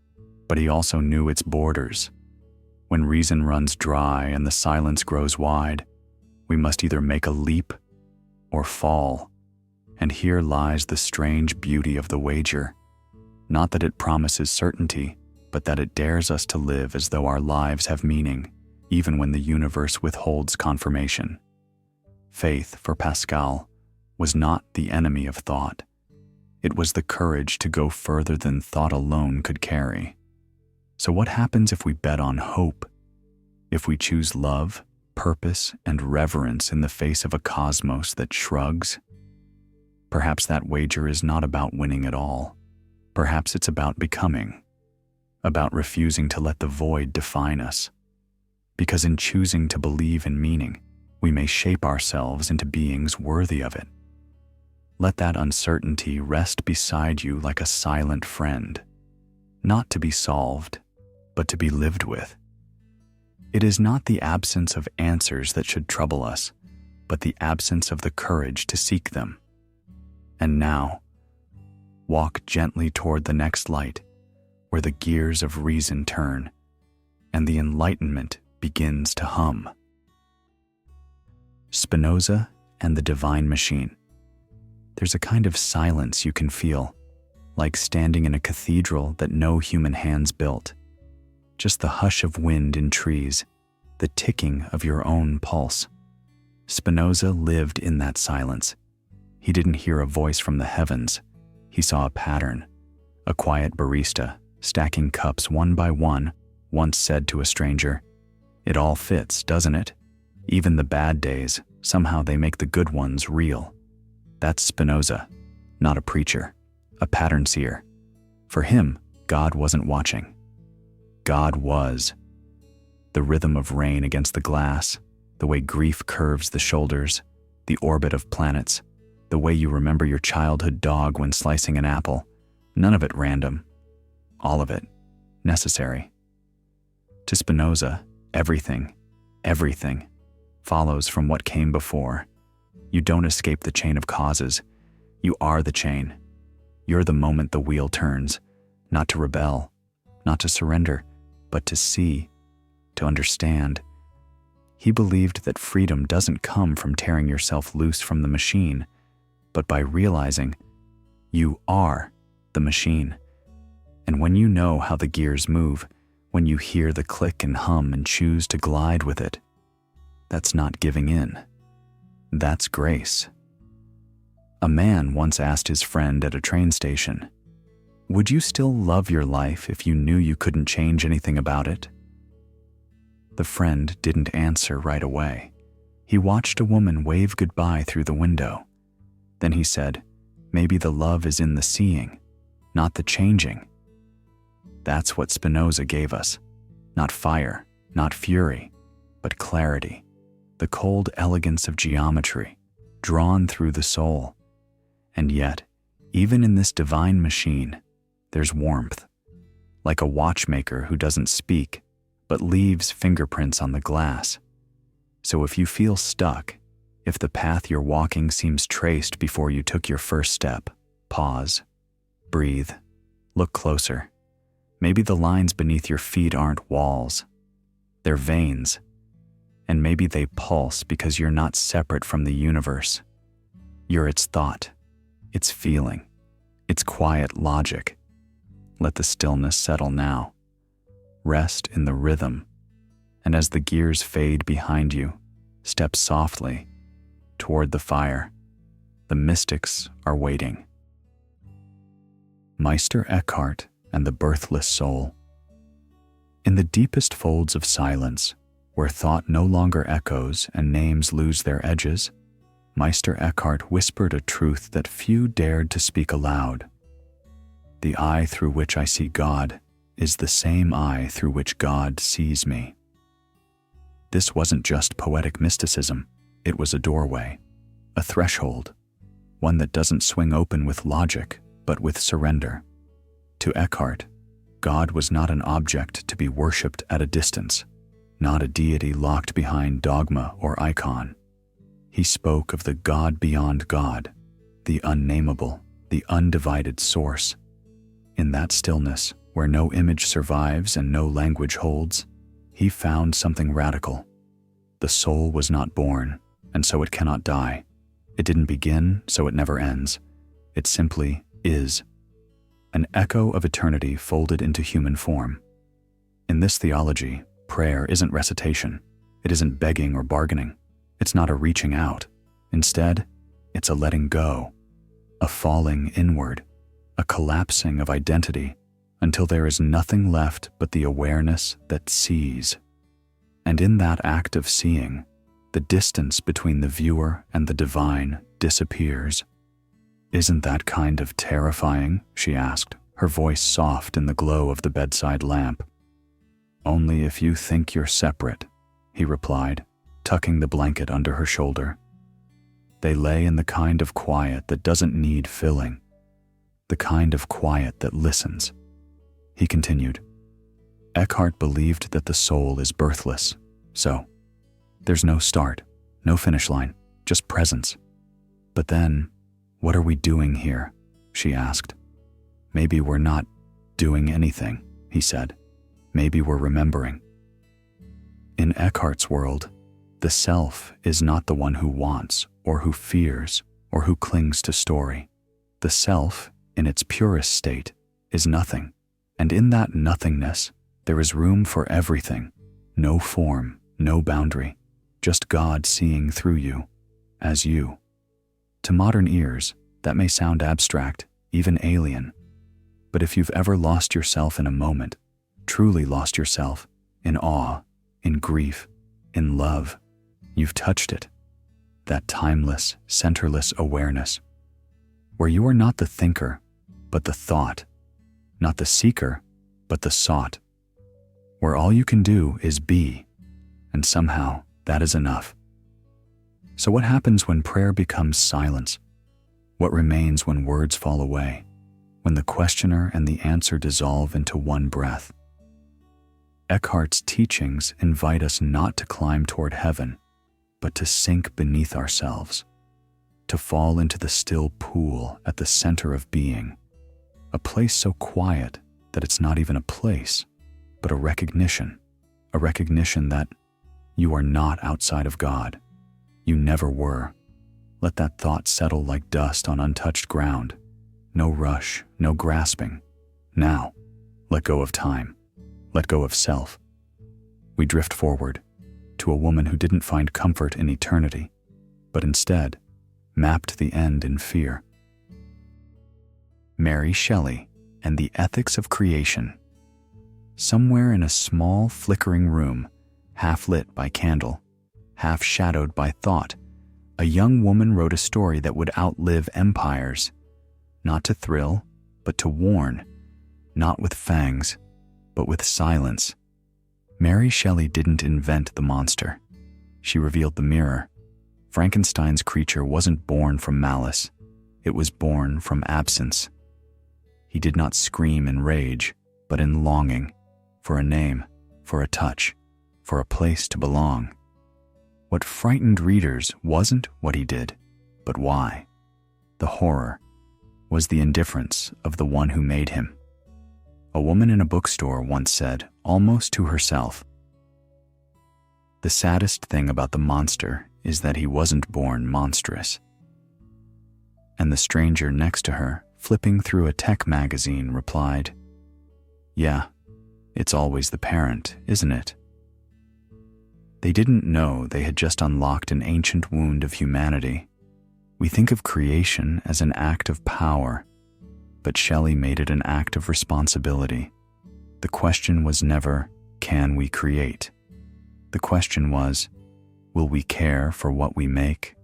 but he also knew its borders. When reason runs dry and the silence grows wide, we must either make a leap or fall. And here lies the strange beauty of the wager. Not that it promises certainty, but that it dares us to live as though our lives have meaning, even when the universe withholds confirmation. Faith, for Pascal, was not the enemy of thought. It was the courage to go further than thought alone could carry. So what happens if we bet on hope? If we choose love, purpose, and reverence in the face of a cosmos that shrugs? Perhaps that wager is not about winning at all. Perhaps it's about becoming, about refusing to let the void define us. Because in choosing to believe in meaning, we may shape ourselves into beings worthy of it. Let that uncertainty rest beside you like a silent friend, not to be solved, but to be lived with. It is not the absence of answers that should trouble us, but the absence of the courage to seek them. And now, walk gently toward the next light, where the gears of reason turn, and the enlightenment begins to hum. Spinoza and the Divine Machine. There's a kind of silence you can feel, like standing in a cathedral that no human hands built. Just the hush of wind in trees, the ticking of your own pulse. Spinoza lived in that silence. He didn't hear a voice from the heavens. He saw a pattern. A quiet barista, stacking cups one by one, once said to a stranger, "It all fits, doesn't it? Even the bad days, somehow they make the good ones real." That's Spinoza, not a preacher, a pattern seer. For him, God wasn't watching. God was, The rhythm of rain against the glass, the way grief curves the shoulders, the orbit of planets, the way you remember your childhood dog when slicing an apple. None of it random. All of it necessary. To Spinoza, everything follows from what came before. You don't escape the chain of causes. You are the chain. You're the moment the wheel turns, not to rebel, not to surrender, but to see, to understand. He believed that freedom doesn't come from tearing yourself loose from the machine, but by realizing you are the machine. And when you know how the gears move, when you hear the click and hum and choose to glide with it, that's not giving in. That's grace. A man once asked his friend at a train station, "Would you still love your life if you knew you couldn't change anything about it?" The friend didn't answer right away. He watched a woman wave goodbye through the window. Then he said, "Maybe the love is in the seeing, not the changing." That's what Spinoza gave us. Not fire, not fury, but clarity. The cold elegance of geometry, drawn through the soul. And yet, even in this divine machine, there's warmth. Like a watchmaker who doesn't speak, but leaves fingerprints on the glass. So if you feel stuck, if the path you're walking seems traced before you took your first step, pause, breathe, look closer. Maybe the lines beneath your feet aren't walls, they're veins. And maybe they pulse because you're not separate from the universe. You're its thought, its feeling, its quiet logic. Let the stillness settle now. Rest in the rhythm, and as the gears fade behind you, step softly toward the fire. The mystics are waiting. Meister Eckhart and the Birthless Soul. In the deepest folds of silence, where thought no longer echoes and names lose their edges, Meister Eckhart whispered a truth that few dared to speak aloud. The eye through which I see God is the same eye through which God sees me. This wasn't just poetic mysticism, it was a doorway, a threshold, one that doesn't swing open with logic, but with surrender. To Eckhart, God was not an object to be worshipped at a distance, not a deity locked behind dogma or icon. He spoke of the God beyond God, the unnameable, the undivided source. In that stillness, where no image survives and no language holds, he found something radical. The soul was not born, and so it cannot die. It didn't begin, so it never ends. It simply is. An echo of eternity folded into human form. In this theology, prayer isn't recitation. It isn't begging or bargaining. It's not a reaching out. Instead, it's a letting go, a falling inward, a collapsing of identity until there is nothing left but the awareness that sees. And in that act of seeing, the distance between the viewer and the divine disappears. "Isn't that kind of terrifying?" she asked, her voice soft in the glow of the bedside lamp. "Only if you think you're separate," he replied, tucking the blanket under her shoulder. They lay in the kind of quiet that doesn't need filling, the kind of quiet that listens. He continued, "Eckhart believed that the soul is birthless, so there's no start, no finish line, just presence. But then, what are we doing here?" she asked. "Maybe we're not doing anything," he said. "Maybe we're remembering." In Eckhart's world, the self is not the one who wants or who fears or who clings to story. The self, in its purest state, is nothing, and in that nothingness, there is room for everything, no form, no boundary, just God seeing through you, as you. To modern ears, that may sound abstract, even alien, but if you've ever lost yourself in a moment, truly lost yourself, in awe, in grief, in love, you've touched it. That timeless, centerless awareness, where you are not the thinker, but the thought, not the seeker, but the sought, where all you can do is be, and somehow that is enough. So what happens when prayer becomes silence? What remains when words fall away, when the questioner and the answer dissolve into one breath? Eckhart's teachings invite us not to climb toward heaven, but to sink beneath ourselves, to fall into the still pool at the center of being, a place so quiet that it's not even a place, but a recognition that you are not outside of God. You never were. Let that thought settle like dust on untouched ground. No rush, no grasping. Now, let go of time. Let go of self. We drift forward to a woman who didn't find comfort in eternity, but instead mapped the end in fear. Mary Shelley and the Ethics of Creation. Somewhere in a small, flickering room, half lit by candle, half shadowed by thought, a young woman wrote a story that would outlive empires, not to thrill, but to warn, not with fangs, but with silence. Mary Shelley didn't invent the monster. She revealed the mirror. Frankenstein's creature wasn't born from malice. It was born from absence. He did not scream in rage, but in longing, for a name, for a touch, for a place to belong. What frightened readers wasn't what he did, but why. The horror was the indifference of the one who made him. A woman in a bookstore once said, almost to herself, "The saddest thing about the monster is that he wasn't born monstrous." And the stranger next to her, flipping through a tech magazine, replied, "Yeah, it's always the parent, isn't it?" They didn't know they had just unlocked an ancient wound of humanity. We think of creation as an act of power, but Shelley made it an act of responsibility. The question was never, can we create? The question was, will we care for what we make?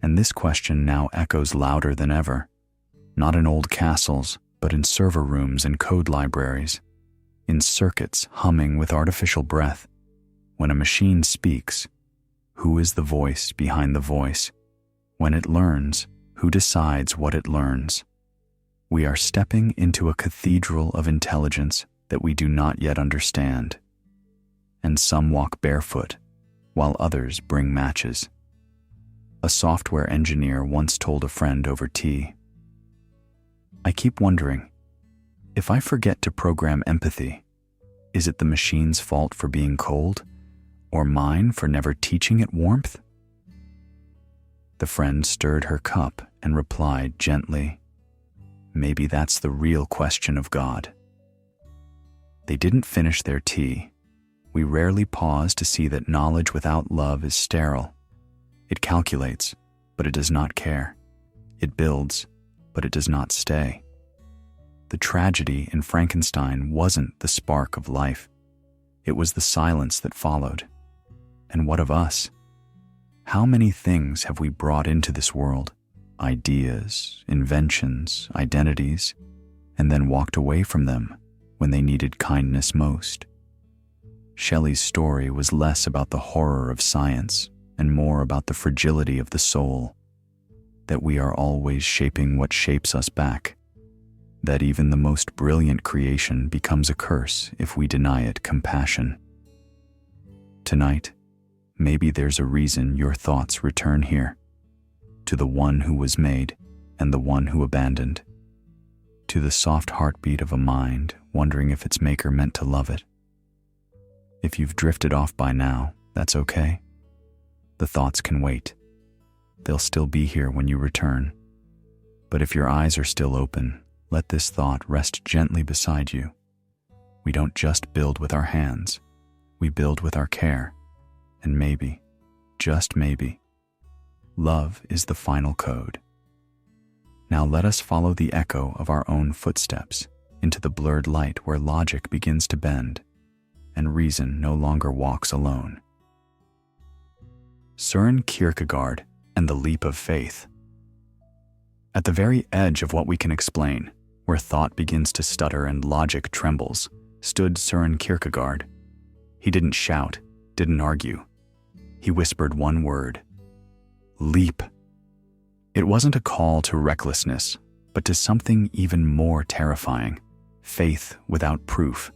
And this question now echoes louder than ever, not in old castles, but in server rooms and code libraries, in circuits humming with artificial breath. When a machine speaks, who is the voice behind the voice? When it learns, who decides what it learns? We are stepping into a cathedral of intelligence that we do not yet understand. And some walk barefoot, while others bring matches. A software engineer once told a friend over tea, "I keep wondering, if I forget to program empathy, is it the machine's fault for being cold, or mine for never teaching it warmth?" The friend stirred her cup and replied gently, "Maybe that's the real question of God." They didn't finish their tea. We rarely pause to see that knowledge without love is sterile. It calculates, but it does not care. It builds, but it does not stay. The tragedy in Frankenstein wasn't the spark of life. It was the silence that followed. And what of us? How many things have we brought into this world? Ideas, inventions, identities, and then walked away from them when they needed kindness most. Shelley's story was less about the horror of science and more about the fragility of the soul, that we are always shaping what shapes us back, that even the most brilliant creation becomes a curse if we deny it compassion. Tonight, maybe there's a reason your thoughts return here, to the one who was made and the one who abandoned, to the soft heartbeat of a mind wondering if its maker meant to love it. If you've drifted off by now, that's okay. The thoughts can wait. They'll still be here when you return. But if your eyes are still open, let this thought rest gently beside you. We don't just build with our hands, we build with our care. And maybe, just maybe, love is the final code. Now let us follow the echo of our own footsteps into the blurred light where logic begins to bend and reason no longer walks alone. Søren Kierkegaard and the leap of faith. At the very edge of what we can explain, where thought begins to stutter and logic trembles, stood Søren Kierkegaard. He didn't shout, didn't argue. He whispered one word: leap. It wasn't a call to recklessness, but to something even more terrifying: faith without proof.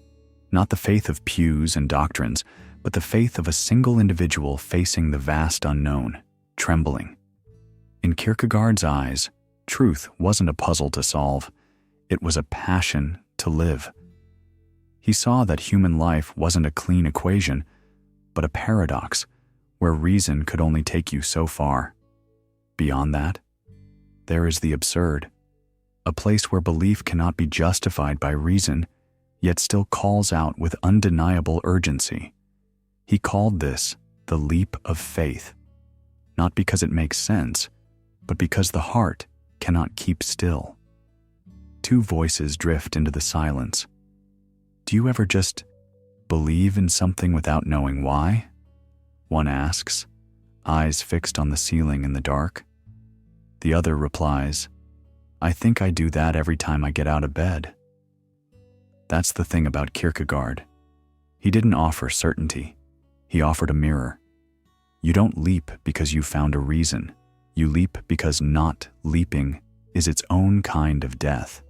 Not the faith of pews and doctrines, but the faith of a single individual facing the vast unknown, trembling. In Kierkegaard's eyes, truth wasn't a puzzle to solve. It was a passion to live. He saw that human life wasn't a clean equation, but a paradox where reason could only take you so far. Beyond that, there is the absurd, a place where belief cannot be justified by reason, yet still calls out with undeniable urgency. He called this the leap of faith, not because it makes sense, but because the heart cannot keep still. Two voices drift into the silence. Do you ever just believe in something without knowing why? One asks, eyes fixed on the ceiling in the dark. The other replies, I think I do that every time I get out of bed. That's the thing about Kierkegaard. He didn't offer certainty. He offered a mirror. You don't leap because you found a reason. You leap because not leaping is its own kind of death.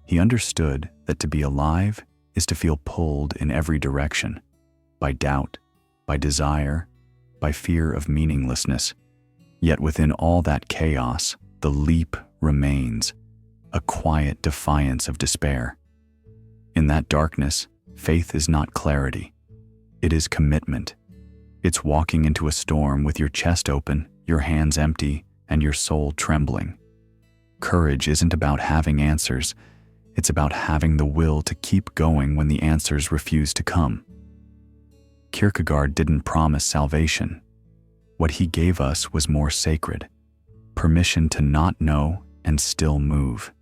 He understood that to be alive is to feel pulled in every direction, by doubt, by desire, by fear of meaninglessness. Yet within all that chaos, the leap remains, a quiet defiance of despair. In that darkness, faith is not clarity. It is commitment. It's walking into a storm with your chest open, your hands empty, and your soul trembling. Courage isn't about having answers. It's about having the will to keep going when the answers refuse to come. Kierkegaard didn't promise salvation. What he gave us was more sacred: permission to not know and still move.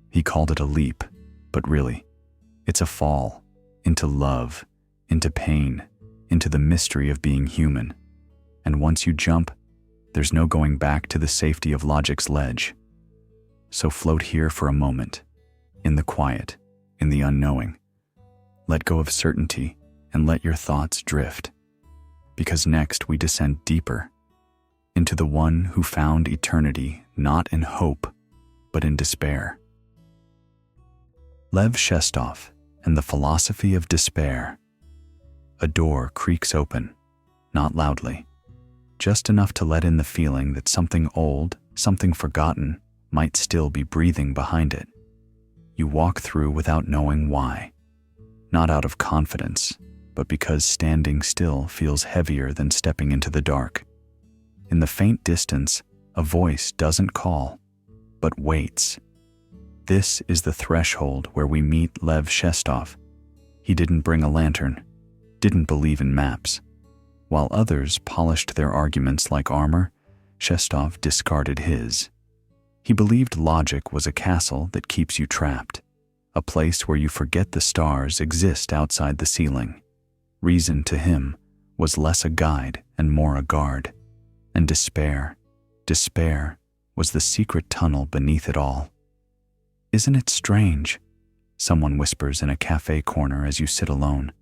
He called it a leap, but really, it's a fall into love, into pain, into the mystery of being human. And once you jump, there's no going back to the safety of logic's ledge. So float here for a moment, in the quiet, in the unknowing. Let go of certainty and let your thoughts drift. Because next we descend deeper, into the one who found eternity not in hope, but in despair. Lev Shestov and the Philosophy of Despair. A door creaks open, not loudly, just enough to let in the feeling that something old, something forgotten, might still be breathing behind it. You walk through without knowing why, not out of confidence, but because standing still feels heavier than stepping into the dark. In the faint distance, a voice doesn't call, but waits. This is the threshold where we meet Lev Shestov. He didn't bring a lantern, didn't believe in maps. While others polished their arguments like armor, Shestov discarded his. He believed logic was a castle that keeps you trapped, a place where you forget the stars exist outside the ceiling. Reason to him was less a guide and more a guard. And despair was the secret tunnel beneath it all. Isn't it strange, someone whispers in a cafe corner as you sit alone,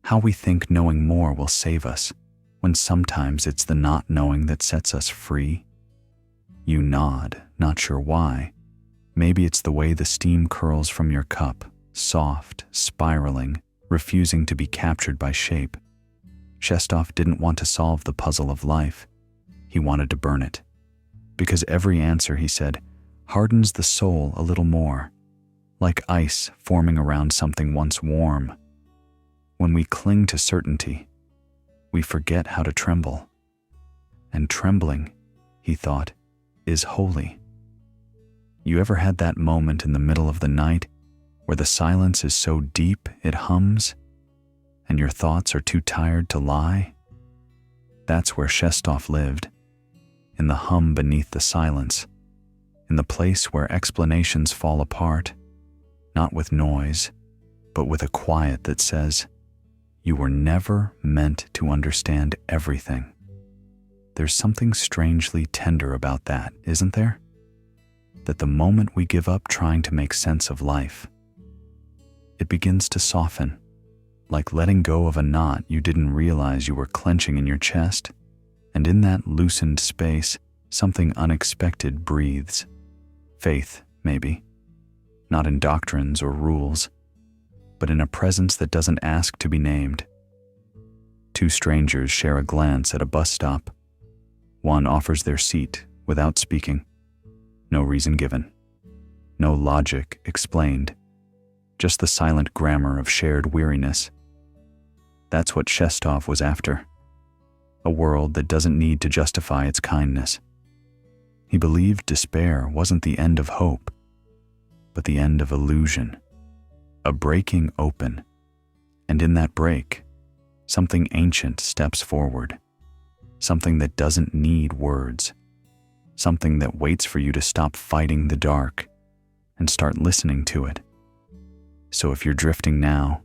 how we think knowing more will save us, when sometimes it's the not knowing that sets us free? You nod, not sure why. Maybe it's the way the steam curls from your cup, soft, spiraling, refusing to be captured by shape. Shestov didn't want to solve the puzzle of life. He wanted to burn it. Because every answer, he said, hardens the soul a little more, like ice forming around something once warm. When we cling to certainty, we forget how to tremble. And trembling, he thought, is holy. You ever had that moment in the middle of the night where the silence is so deep it hums, and your thoughts are too tired to lie? That's where Shestov lived, in the hum beneath the silence, in the place where explanations fall apart, not with noise, but with a quiet that says, you were never meant to understand everything. There's something strangely tender about that, isn't there? That the moment we give up trying to make sense of life, it begins to soften, like letting go of a knot you didn't realize you were clenching in your chest, and in that loosened space, something unexpected breathes. Faith, maybe. Not in doctrines or rules, but in a presence that doesn't ask to be named. Two strangers share a glance at a bus stop. One offers their seat without speaking. No reason given. No logic explained. Just the silent grammar of shared weariness. That's what Shestov was after. A world that doesn't need to justify its kindness. He believed despair wasn't the end of hope, but the end of illusion. A breaking open. And in that break, something ancient steps forward. Something that doesn't need words. Something that waits for you to stop fighting the dark and start listening to it. So if you're drifting now,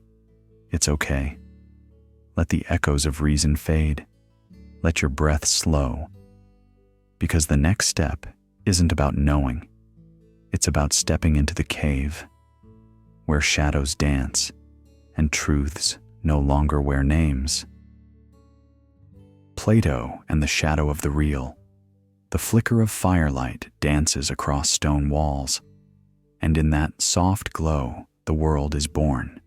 it's okay. Let the echoes of reason fade. Let your breath slow. Because the next step isn't about knowing. It's about stepping into the cave, where shadows dance and truths no longer wear names. Plato and the shadow of the real. The flicker of firelight dances across stone walls, and in that soft glow, the world is born,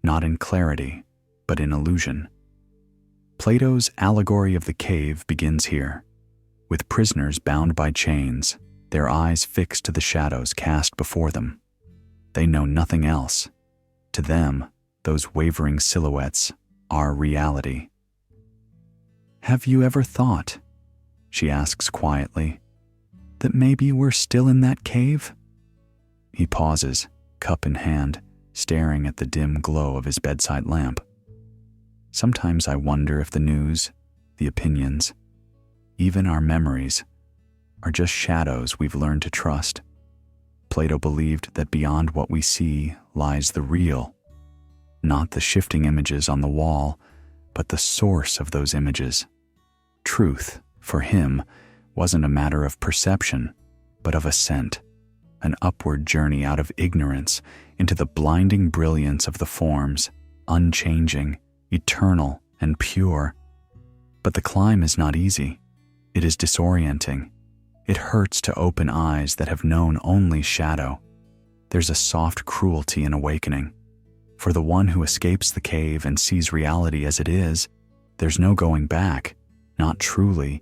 not in clarity, but in illusion. Plato's allegory of the cave begins here, with prisoners bound by chains, their eyes fixed to the shadows cast before them. They know nothing else. To them, those wavering silhouettes are reality. "Have you ever thought," she asks quietly, "that maybe we're still in that cave?" He pauses, cup in hand, staring at the dim glow of his bedside lamp. Sometimes I wonder if the news, the opinions, even our memories, are just shadows we've learned to trust. Plato believed that beyond what we see lies the real, not the shifting images on the wall, but the source of those images. Truth, for him, wasn't a matter of perception, but of ascent, an upward journey out of ignorance into the blinding brilliance of the forms, unchanging, eternal, and pure. But the climb is not easy. It is disorienting. It hurts to open eyes that have known only shadow. There's a soft cruelty in awakening. For the one who escapes the cave and sees reality as it is, there's no going back, not truly,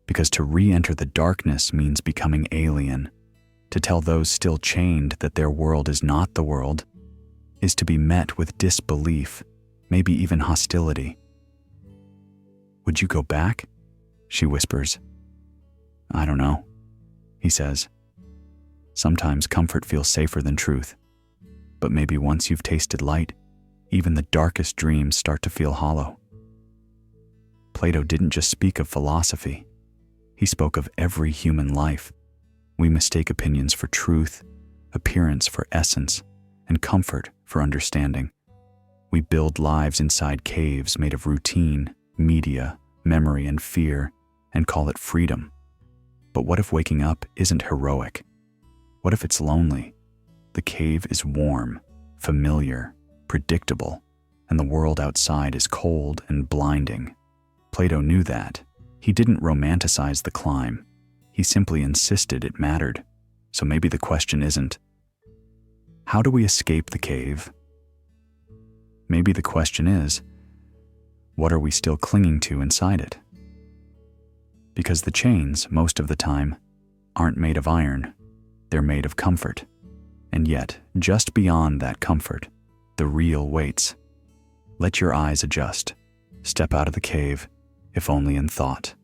because to re-enter the darkness means becoming alien. To tell those still chained that their world is not the world is to be met with disbelief, maybe even hostility. "Would you go back?" she whispers. "I don't know," he says. "Sometimes comfort feels safer than truth. But maybe once you've tasted light, even the darkest dreams start to feel hollow." Plato didn't just speak of philosophy. He spoke of every human life. We mistake opinions for truth, appearance for essence, and comfort for understanding. We build lives inside caves made of routine, media, memory, and fear, and call it freedom. But what if waking up isn't heroic? What if it's lonely? The cave is warm, familiar, predictable, and the world outside is cold and blinding. Plato knew that. He didn't romanticize the climb. He simply insisted it mattered. So maybe the question isn't, how do we escape the cave? Maybe the question is, what are we still clinging to inside it? Because the chains, most of the time, aren't made of iron. They're made of comfort. And yet, just beyond that comfort, the real waits. Let your eyes adjust. Step out of the cave, if only in thought.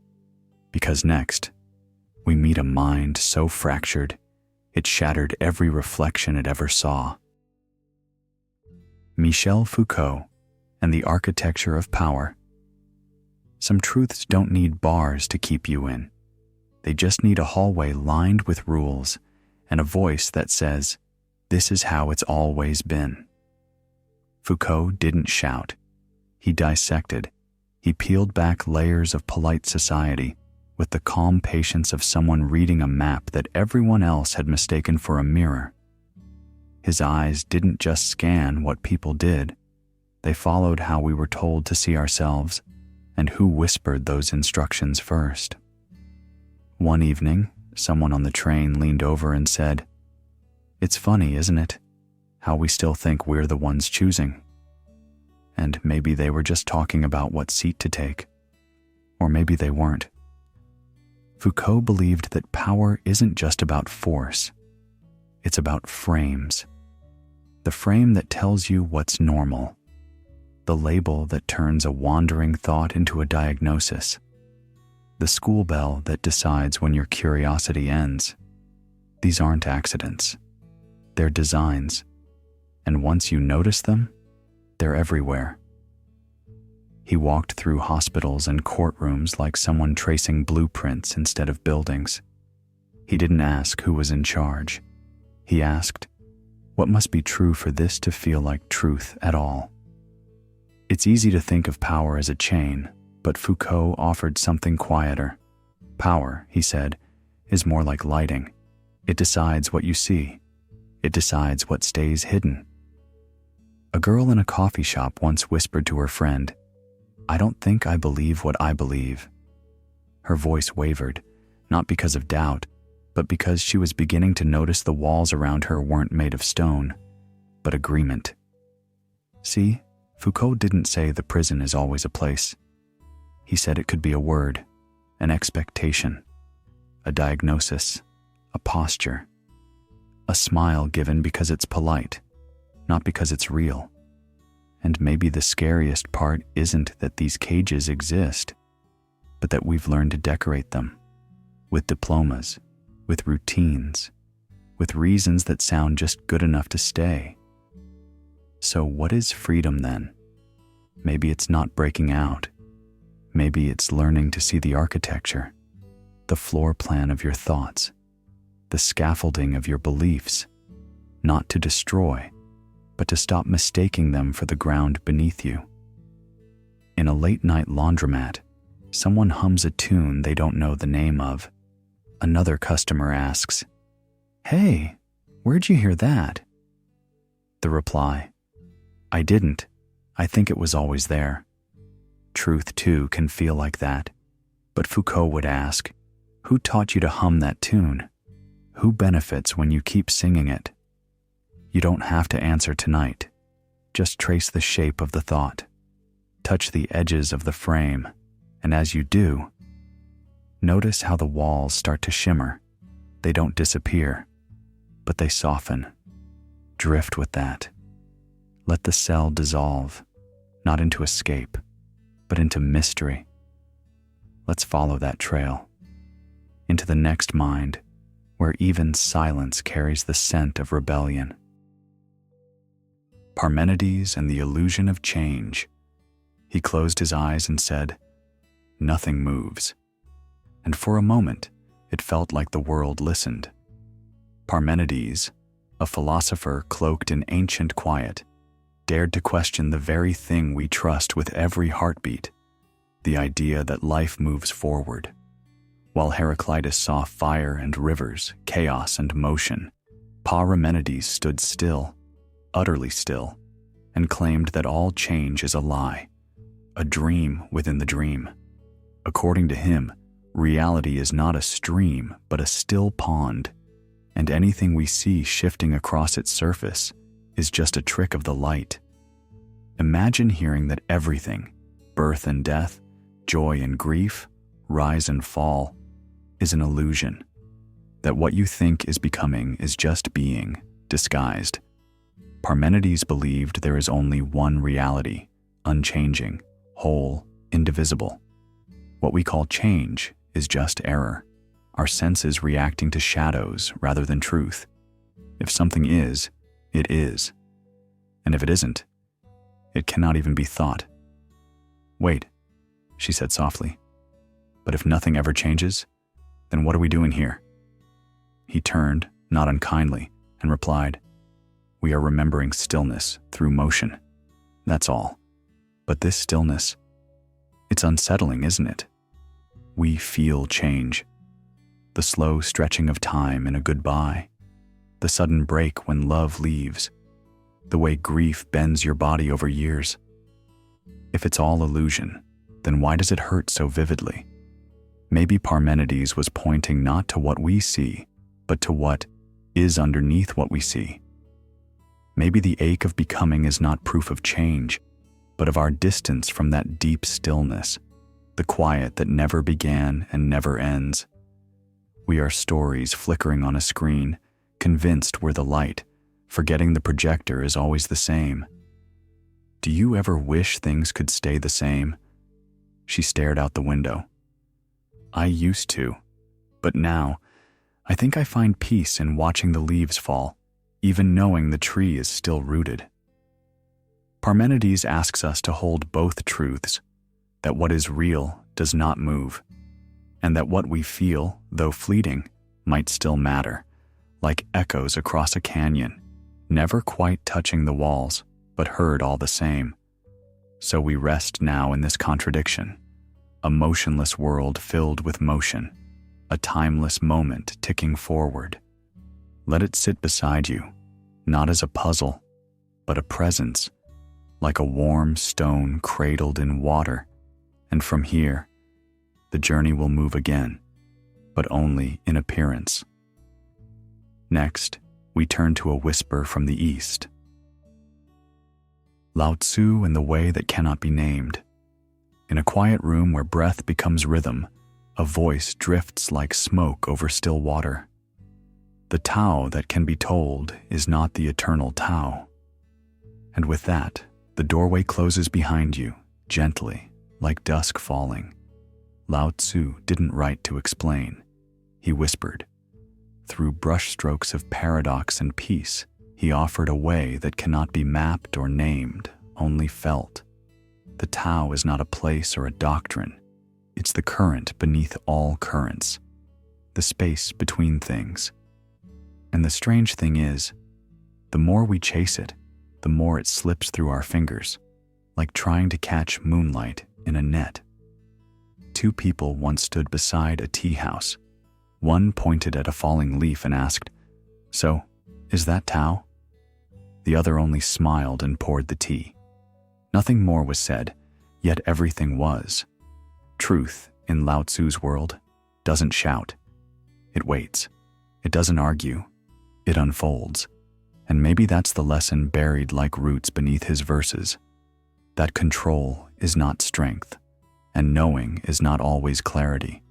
Because next, we meet a mind so fractured, it shattered every reflection it ever saw. Michel Foucault and the Architecture of Power. Some truths don't need bars to keep you in. They just need a hallway lined with rules and a voice that says, "This is how it's always been." Foucault didn't shout. He dissected. He peeled back layers of polite society with the calm patience of someone reading a map that everyone else had mistaken for a mirror. His eyes didn't just scan what people did. They followed how we were told to see ourselves and who whispered those instructions first. One evening, someone on the train leaned over and said, "It's funny, isn't it, how we still think we're the ones choosing?" And maybe they were just talking about what seat to take. Or maybe they weren't. Foucault believed that power isn't just about force. It's about frames. The frame that tells you what's normal. The label that turns a wandering thought into a diagnosis. The school bell that decides when your curiosity ends. These aren't accidents. They're designs. And once you notice them, they're everywhere. He walked through hospitals and courtrooms like someone tracing blueprints instead of buildings. He didn't ask who was in charge. He asked, what must be true for this to feel like truth at all? It's easy to think of power as a chain, but Foucault offered something quieter. Power, he said, is more like lighting. It decides what you see. It decides what stays hidden. A girl in a coffee shop once whispered to her friend, "I don't think I believe what I believe." Her voice wavered, not because of doubt, but because she was beginning to notice the walls around her weren't made of stone, but agreement. See, Foucault didn't say the prison is always a place. He said it could be a word, an expectation, a diagnosis, a posture, a smile given because it's polite, not because it's real. And maybe the scariest part isn't that these cages exist, but that we've learned to decorate them with diplomas, with routines, with reasons that sound just good enough to stay. So what is freedom then? Maybe it's not breaking out. Maybe it's learning to see the architecture, the floor plan of your thoughts, the scaffolding of your beliefs, not to destroy, but to stop mistaking them for the ground beneath you. In a late-night laundromat, someone hums a tune they don't know the name of. Another customer asks, "Hey, where'd you hear that?" The reply, "I didn't. I think it was always there." Truth, too, can feel like that. But Foucault would ask, who taught you to hum that tune? Who benefits when you keep singing it? You don't have to answer tonight. Just trace the shape of the thought. Touch the edges of the frame, and as you do, notice how the walls start to shimmer. They don't disappear, but they soften. Drift with that. Let the cell dissolve, not into escape, but into mystery. Let's follow that trail, into the next mind, where even silence carries the scent of rebellion. Parmenides and the illusion of change. He closed his eyes and said, "Nothing moves." And for a moment, it felt like the world listened. Parmenides, a philosopher cloaked in ancient quiet, dared to question the very thing we trust with every heartbeat, the idea that life moves forward. While Heraclitus saw fire and rivers, chaos and motion, Parmenides stood still, utterly still, and claimed that all change is a lie, a dream within the dream. According to him, reality is not a stream, but a still pond, and anything we see shifting across its surface is just a trick of the light. Imagine hearing that everything, birth and death, joy and grief, rise and fall, is an illusion. That what you think is becoming is just being, disguised. Parmenides believed there is only one reality, unchanging, whole, indivisible. What we call change is just error, our senses reacting to shadows rather than truth. If something is, it is. And if it isn't, it cannot even be thought. "Wait," she said softly. "But if nothing ever changes, then what are we doing here?" He turned, not unkindly, and replied, "We are remembering stillness through motion. That's all. But this stillness, it's unsettling, isn't it? We feel change. The slow stretching of time in a goodbye. the sudden break when love leaves, the way grief bends your body over years. If it's all illusion, then why does it hurt so vividly? Maybe Parmenides was pointing not to what we see, but to what is underneath what we see. Maybe the ache of becoming is not proof of change, but of our distance from that deep stillness, the quiet that never began and never ends. We are stories flickering on a screen, convinced we're the light, forgetting the projector is always the same. Do you ever wish things could stay the same? She stared out the window. I used to, but now, I think I find peace in watching the leaves fall, even knowing the tree is still rooted. Parmenides asks us to hold both truths, that what is real does not move, and that what we feel, though fleeting, might still matter, like echoes across a canyon, never quite touching the walls, but heard all the same. So we rest now in this contradiction, a motionless world filled with motion, a timeless moment ticking forward. Let it sit beside you, not as a puzzle, but a presence, like a warm stone cradled in water, and from here, the journey will move again, but only in appearance. Next, we turn to a whisper from the east. Lao Tzu and the way that cannot be named. In a quiet room where breath becomes rhythm, a voice drifts like smoke over still water. The Tao that can be told is not the eternal Tao. And with that, the doorway closes behind you, gently, like dusk falling. Lao Tzu didn't write to explain. He whispered. Through brushstrokes of paradox and peace, he offered a way that cannot be mapped or named, only felt. The Tao is not a place or a doctrine. It's the current beneath all currents, the space between things. And the strange thing is, the more we chase it, the more it slips through our fingers, like trying to catch moonlight in a net. Two people once stood beside a tea house. One pointed at a falling leaf and asked, "So, is that Tao?" The other only smiled and poured the tea. Nothing more was said, yet everything was. Truth, in Lao Tzu's world, doesn't shout. It waits. It doesn't argue. It unfolds. And maybe that's the lesson buried like roots beneath his verses. That control is not strength, and knowing is not always clarity.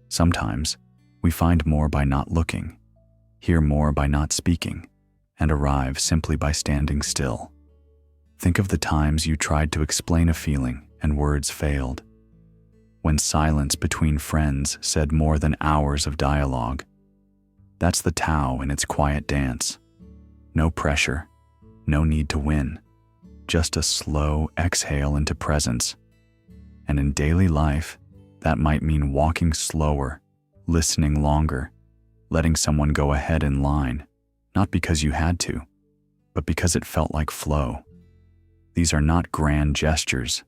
Sometimes, we find more by not looking, hear more by not speaking, and arrive simply by standing still. Think of the times you tried to explain a feeling and words failed. When silence between friends said more than hours of dialogue. That's the Tao in its quiet dance. No pressure, no need to win, just a slow exhale into presence. And in daily life, that might mean walking slower, listening longer, letting someone go ahead in line, not because you had to, but because it felt like flow. These are not grand gestures.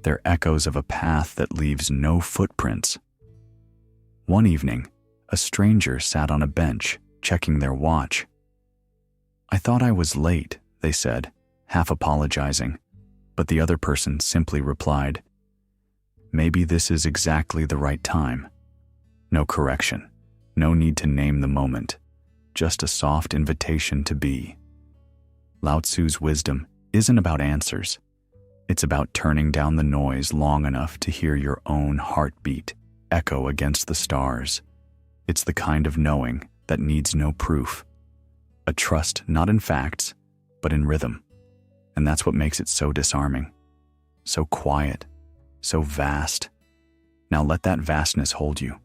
They're echoes of a path that leaves no footprints. One evening, a stranger sat on a bench, checking their watch. "I thought I was late," they said, half apologizing, but the other person simply replied, "Maybe this is exactly the right time." No correction, no need to name the moment, just a soft invitation to be. Lao Tzu's wisdom isn't about answers. It's about turning down the noise long enough to hear your own heartbeat echo against the stars. It's the kind of knowing that needs no proof. A trust not in facts, but in rhythm. And that's what makes it so disarming. So quiet, so vast. Now let that vastness hold you.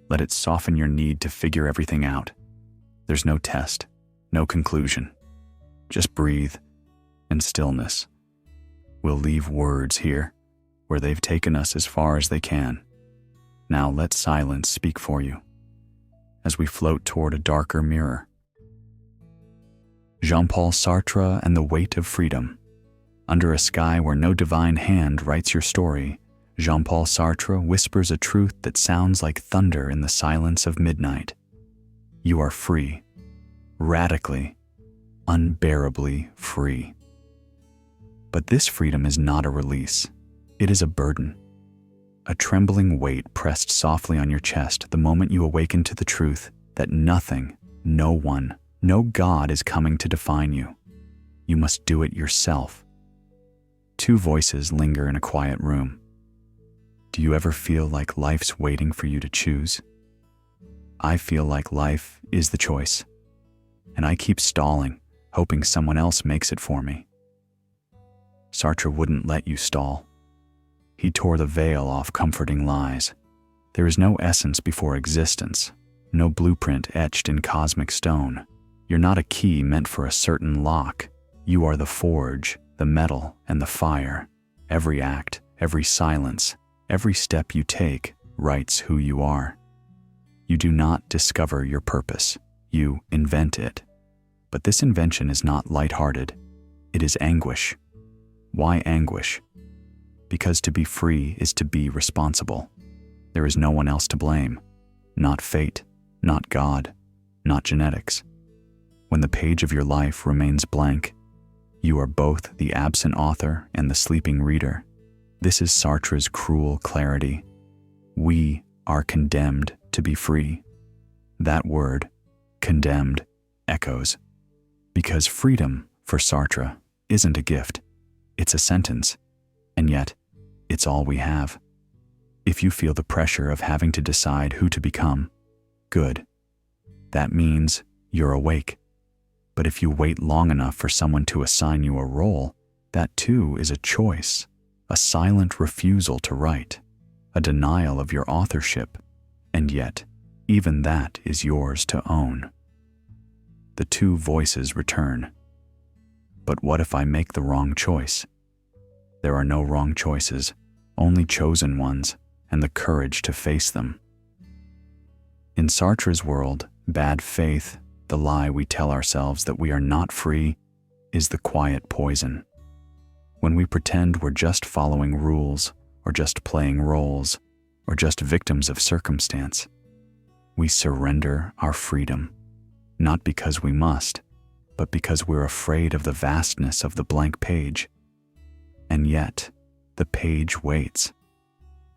Let it soften your need to figure everything out. There's no test, no conclusion. Just breathe and stillness. We'll leave words here, where they've taken us as far as they can. Now let silence speak for you, as we float toward a darker mirror. Jean-Paul Sartre and the Weight of Freedom. Under a sky where no divine hand writes your story, Jean-Paul Sartre whispers a truth that sounds like thunder in the silence of midnight. You are free. radically, unbearably free. But this freedom is not a release. It is a burden. A trembling weight pressed softly on your chest the moment you awaken to the truth that nothing, no one, no God is coming to define you. You must do it yourself. Two voices linger in a quiet room. Do you ever feel like life's waiting for you to choose? I feel like life is the choice, and I keep stalling, hoping someone else makes it for me. Sartre wouldn't let you stall. He tore the veil off comforting lies. There is no essence before existence, no blueprint etched in cosmic stone. You're not a key meant for a certain lock. You are the forge, the metal, and the fire. Every act, every silence, every step you take writes who you are. You do not discover your purpose. You invent it. But this invention is not lighthearted. It is anguish. Why anguish? Because to be free is to be responsible. There is no one else to blame. Not fate, not God, not genetics. When the page of your life remains blank, you are both the absent author and the sleeping reader. This is Sartre's cruel clarity. We are condemned to be free. That word, condemned, echoes. Because freedom, for Sartre, isn't a gift. It's a sentence. And yet, it's all we have. If you feel the pressure of having to decide who to become, good. That means you're awake. But if you wait long enough for someone to assign you a role, that too is a choice, a silent refusal to write, a denial of your authorship, and yet, even that is yours to own. The two voices return. But what if I make the wrong choice? There are no wrong choices, only chosen ones, and the courage to face them. In Sartre's world, bad faith, the lie we tell ourselves that we are not free, is the quiet poison. When we pretend we're just following rules, or just playing roles, or just victims of circumstance, we surrender our freedom, not because we must, but because we're afraid of the vastness of the blank page. And yet, the page waits.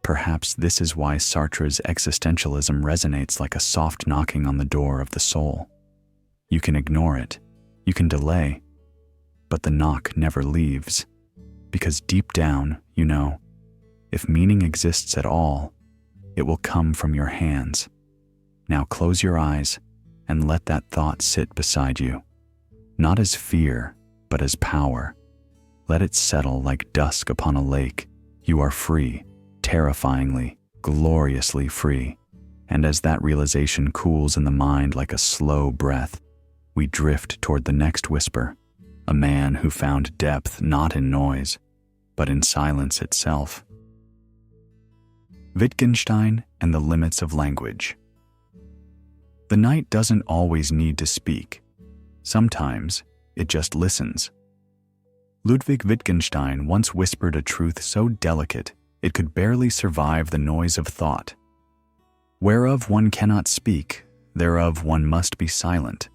Perhaps this is why Sartre's existentialism resonates like a soft knocking on the door of the soul. You can ignore it, you can delay, but the knock never leaves, because deep down, you know, if meaning exists at all, it will come from your hands. Now close your eyes and let that thought sit beside you, not as fear, but as power. Let it settle like dusk upon a lake. You are free, terrifyingly, gloriously free. And as that realization cools in the mind like a slow breath, we drift toward the next whisper, a man who found depth not in noise, but in silence itself. Wittgenstein and the limits of language. The night doesn't always need to speak. Sometimes it just listens. Ludwig Wittgenstein once whispered a truth so delicate it could barely survive the noise of thought. Whereof one cannot speak, thereof one must be silent.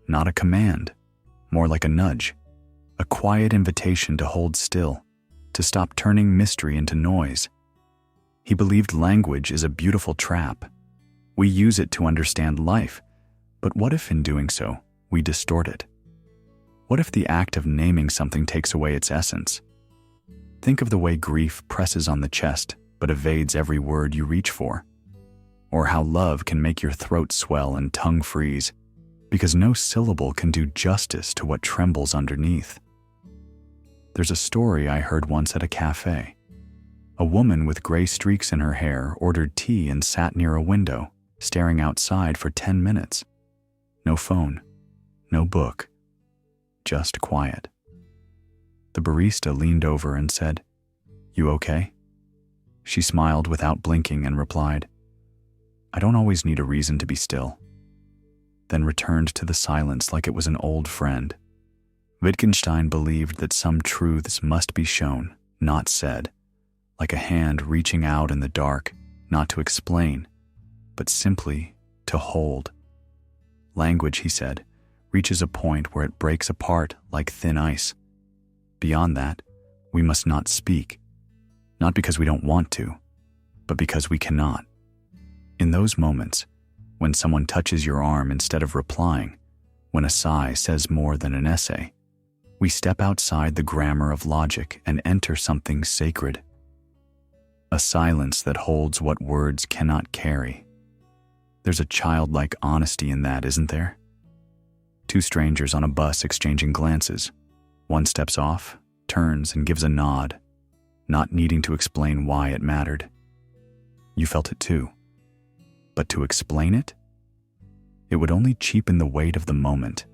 Not a command, more like a nudge, a quiet invitation to hold still, to stop turning mystery into noise. He believed language is a beautiful trap. We use it to understand life, but what if in doing so, we distort it? What if the act of naming something takes away its essence? Think of the way grief presses on the chest but evades every word you reach for. Or how love can make your throat swell and tongue freeze, because no syllable can do justice to what trembles underneath. There's a story I heard once at a cafe. A woman with gray streaks in her hair ordered tea and sat near a window, staring outside for 10 minutes. No phone, no book, just quiet. The barista leaned over and said, "You okay?" She smiled without blinking and replied, "I don't always need a reason to be still," then returned to the silence like it was an old friend. Wittgenstein believed that some truths must be shown, not said, like a hand reaching out in the dark, not to explain, but simply to hold. Language, he said, reaches a point where it breaks apart like thin ice. Beyond that, we must not speak, not because we don't want to, but because we cannot. In those moments, when someone touches your arm instead of replying, when a sigh says more than an essay, we step outside the grammar of logic and enter something sacred. A silence that holds what words cannot carry. There's a childlike honesty in that, isn't there? Two strangers on a bus exchanging glances. One steps off, turns, and gives a nod, not needing to explain why it mattered. You felt it too. But to explain it? It would only cheapen the weight of the moment.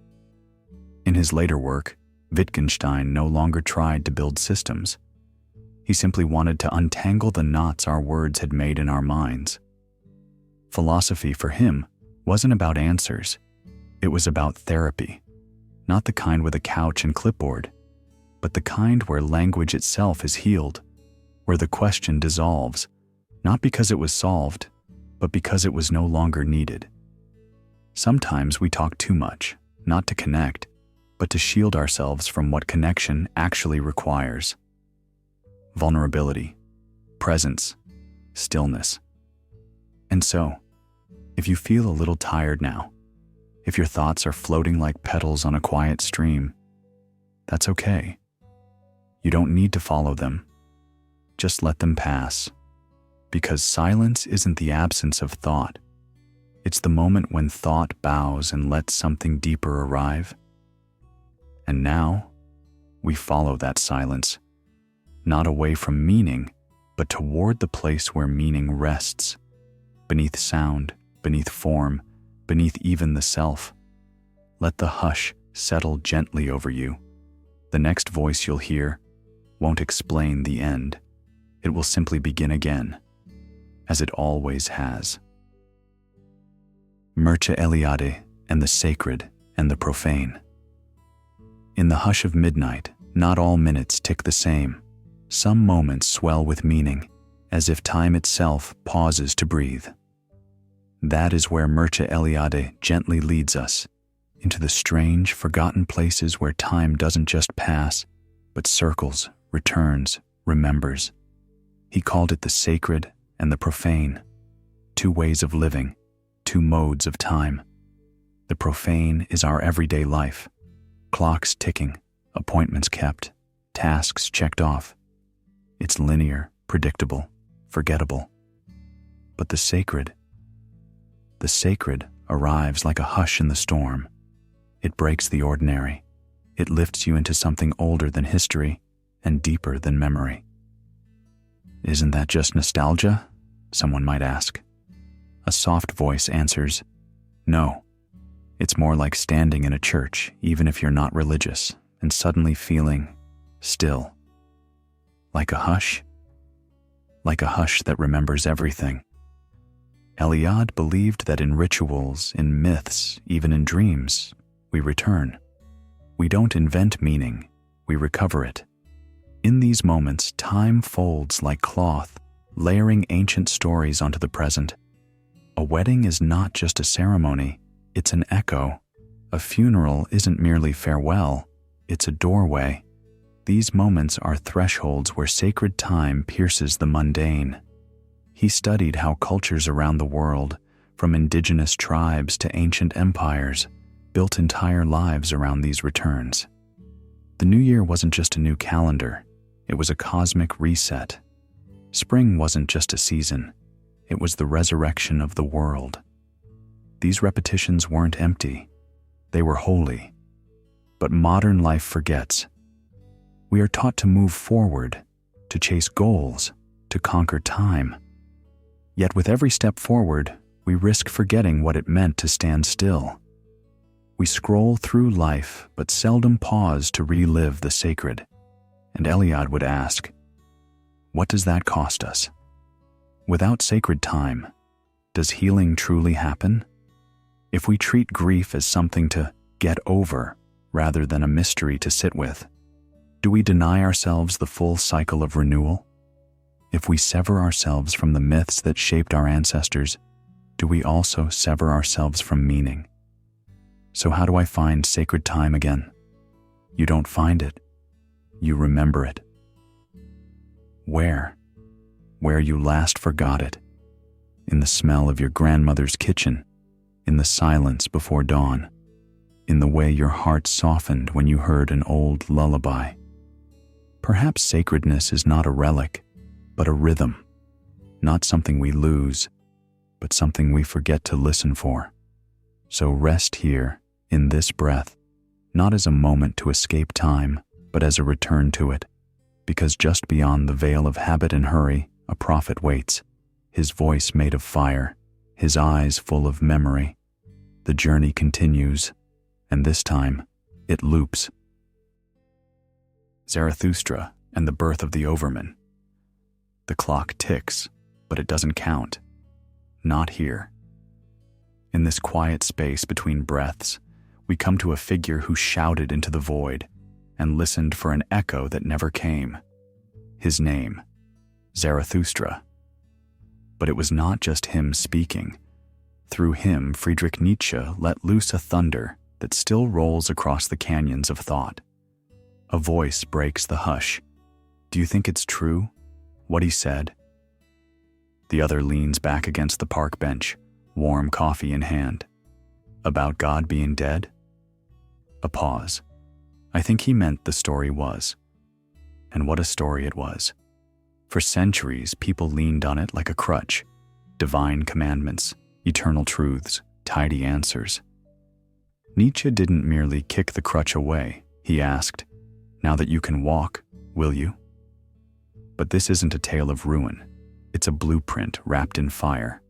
In his later work, Wittgenstein no longer tried to build systems. He simply wanted to untangle the knots our words had made in our minds. Philosophy, for him, wasn't about answers. It was about therapy, not the kind with a couch and clipboard, but the kind where language itself is healed, where the question dissolves, not because it was solved, but because it was no longer needed. Sometimes we talk too much, not to connect, but to shield ourselves from what connection actually requires. Vulnerability, presence, stillness. And so, if you feel a little tired now, if your thoughts are floating like petals on a quiet stream, that's okay. You don't need to follow them. Just let them pass. Because silence isn't the absence of thought. It's the moment when thought bows and lets something deeper arrive. And now, we follow that silence, not away from meaning, but toward the place where meaning rests, beneath sound, beneath form, beneath even the self. Let the hush settle gently over you. The next voice you'll hear won't explain the end. It will simply begin again, as it always has. Mircea Eliade and the sacred and the profane. In the hush of midnight, not all minutes tick the same. Some moments swell with meaning, as if time itself pauses to breathe. That is where Mircea Eliade gently leads us, into the strange, forgotten places where time doesn't just pass, but circles, returns, remembers. He called it the sacred and the profane, two ways of living, two modes of time. The profane is our everyday life, clocks ticking, appointments kept, tasks checked off. It's linear, predictable, forgettable. But the sacred arrives like a hush in the storm. It breaks the ordinary. It lifts you into something older than history and deeper than memory. Isn't that just nostalgia? Someone might ask. A soft voice answers, no. It's more like standing in a church, even if you're not religious, and suddenly feeling still. Like a hush? Like a hush that remembers everything. Eliade believed that in rituals, in myths, even in dreams, we return. We don't invent meaning, we recover it. In these moments, time folds like cloth, layering ancient stories onto the present. A wedding is not just a ceremony, it's an echo. A funeral isn't merely farewell, it's a doorway. These moments are thresholds where sacred time pierces the mundane. He studied how cultures around the world, from indigenous tribes to ancient empires, built entire lives around these returns. The new year wasn't just a new calendar, it was a cosmic reset. Spring wasn't just a season, it was the resurrection of the world. These repetitions weren't empty, they were holy. But modern life forgets. We are taught to move forward, to chase goals, to conquer time. Yet with every step forward, we risk forgetting what it meant to stand still. We scroll through life, but seldom pause to relive the sacred. And Eliade would ask, what does that cost us? Without sacred time, does healing truly happen? If we treat grief as something to get over rather than a mystery to sit with, do we deny ourselves the full cycle of renewal? If we sever ourselves from the myths that shaped our ancestors, do we also sever ourselves from meaning? So how do I find sacred time again? You don't find it. You remember it. Where? Where you last forgot it. In the smell of your grandmother's kitchen, in the silence before dawn, in the way your heart softened when you heard an old lullaby. Perhaps sacredness is not a relic, but a rhythm, not something we lose, but something we forget to listen for. So rest here, in this breath, not as a moment to escape time, but as a return to it, because just beyond the veil of habit and hurry, a prophet waits, his voice made of fire, his eyes full of memory. The journey continues, and this time, it loops. Zarathustra and the birth of the Overman. The clock ticks, but it doesn't count. Not here. In this quiet space between breaths, we come to a figure who shouted into the void and listened for an echo that never came. His name, Zarathustra. But it was not just him speaking. Through him, Friedrich Nietzsche let loose a thunder that still rolls across the canyons of thought. A voice breaks the hush. Do you think it's true, what he said? The other leans back against the park bench, warm coffee in hand. About God being dead? A pause. I think he meant the story was. And what a story it was. For centuries, people leaned on it like a crutch. Divine commandments, eternal truths, tidy answers. Nietzsche didn't merely kick the crutch away. He asked, "Now that you can walk, will you?" But this isn't a tale of ruin. It's a blueprint wrapped in fire.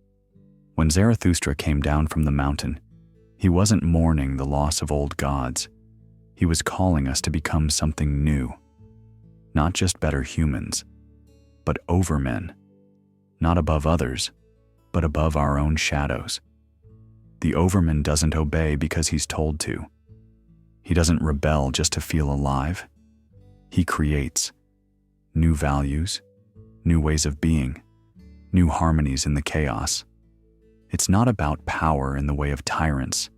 When Zarathustra came down from the mountain, he wasn't mourning the loss of old gods. He was calling us to become something new. Not just better humans, but overmen. Not above others, but above our own shadows. The overman doesn't obey because he's told to. He doesn't rebel just to feel alive. He creates new values, new ways of being, new harmonies in the chaos. It's not about power in the way of tyrants.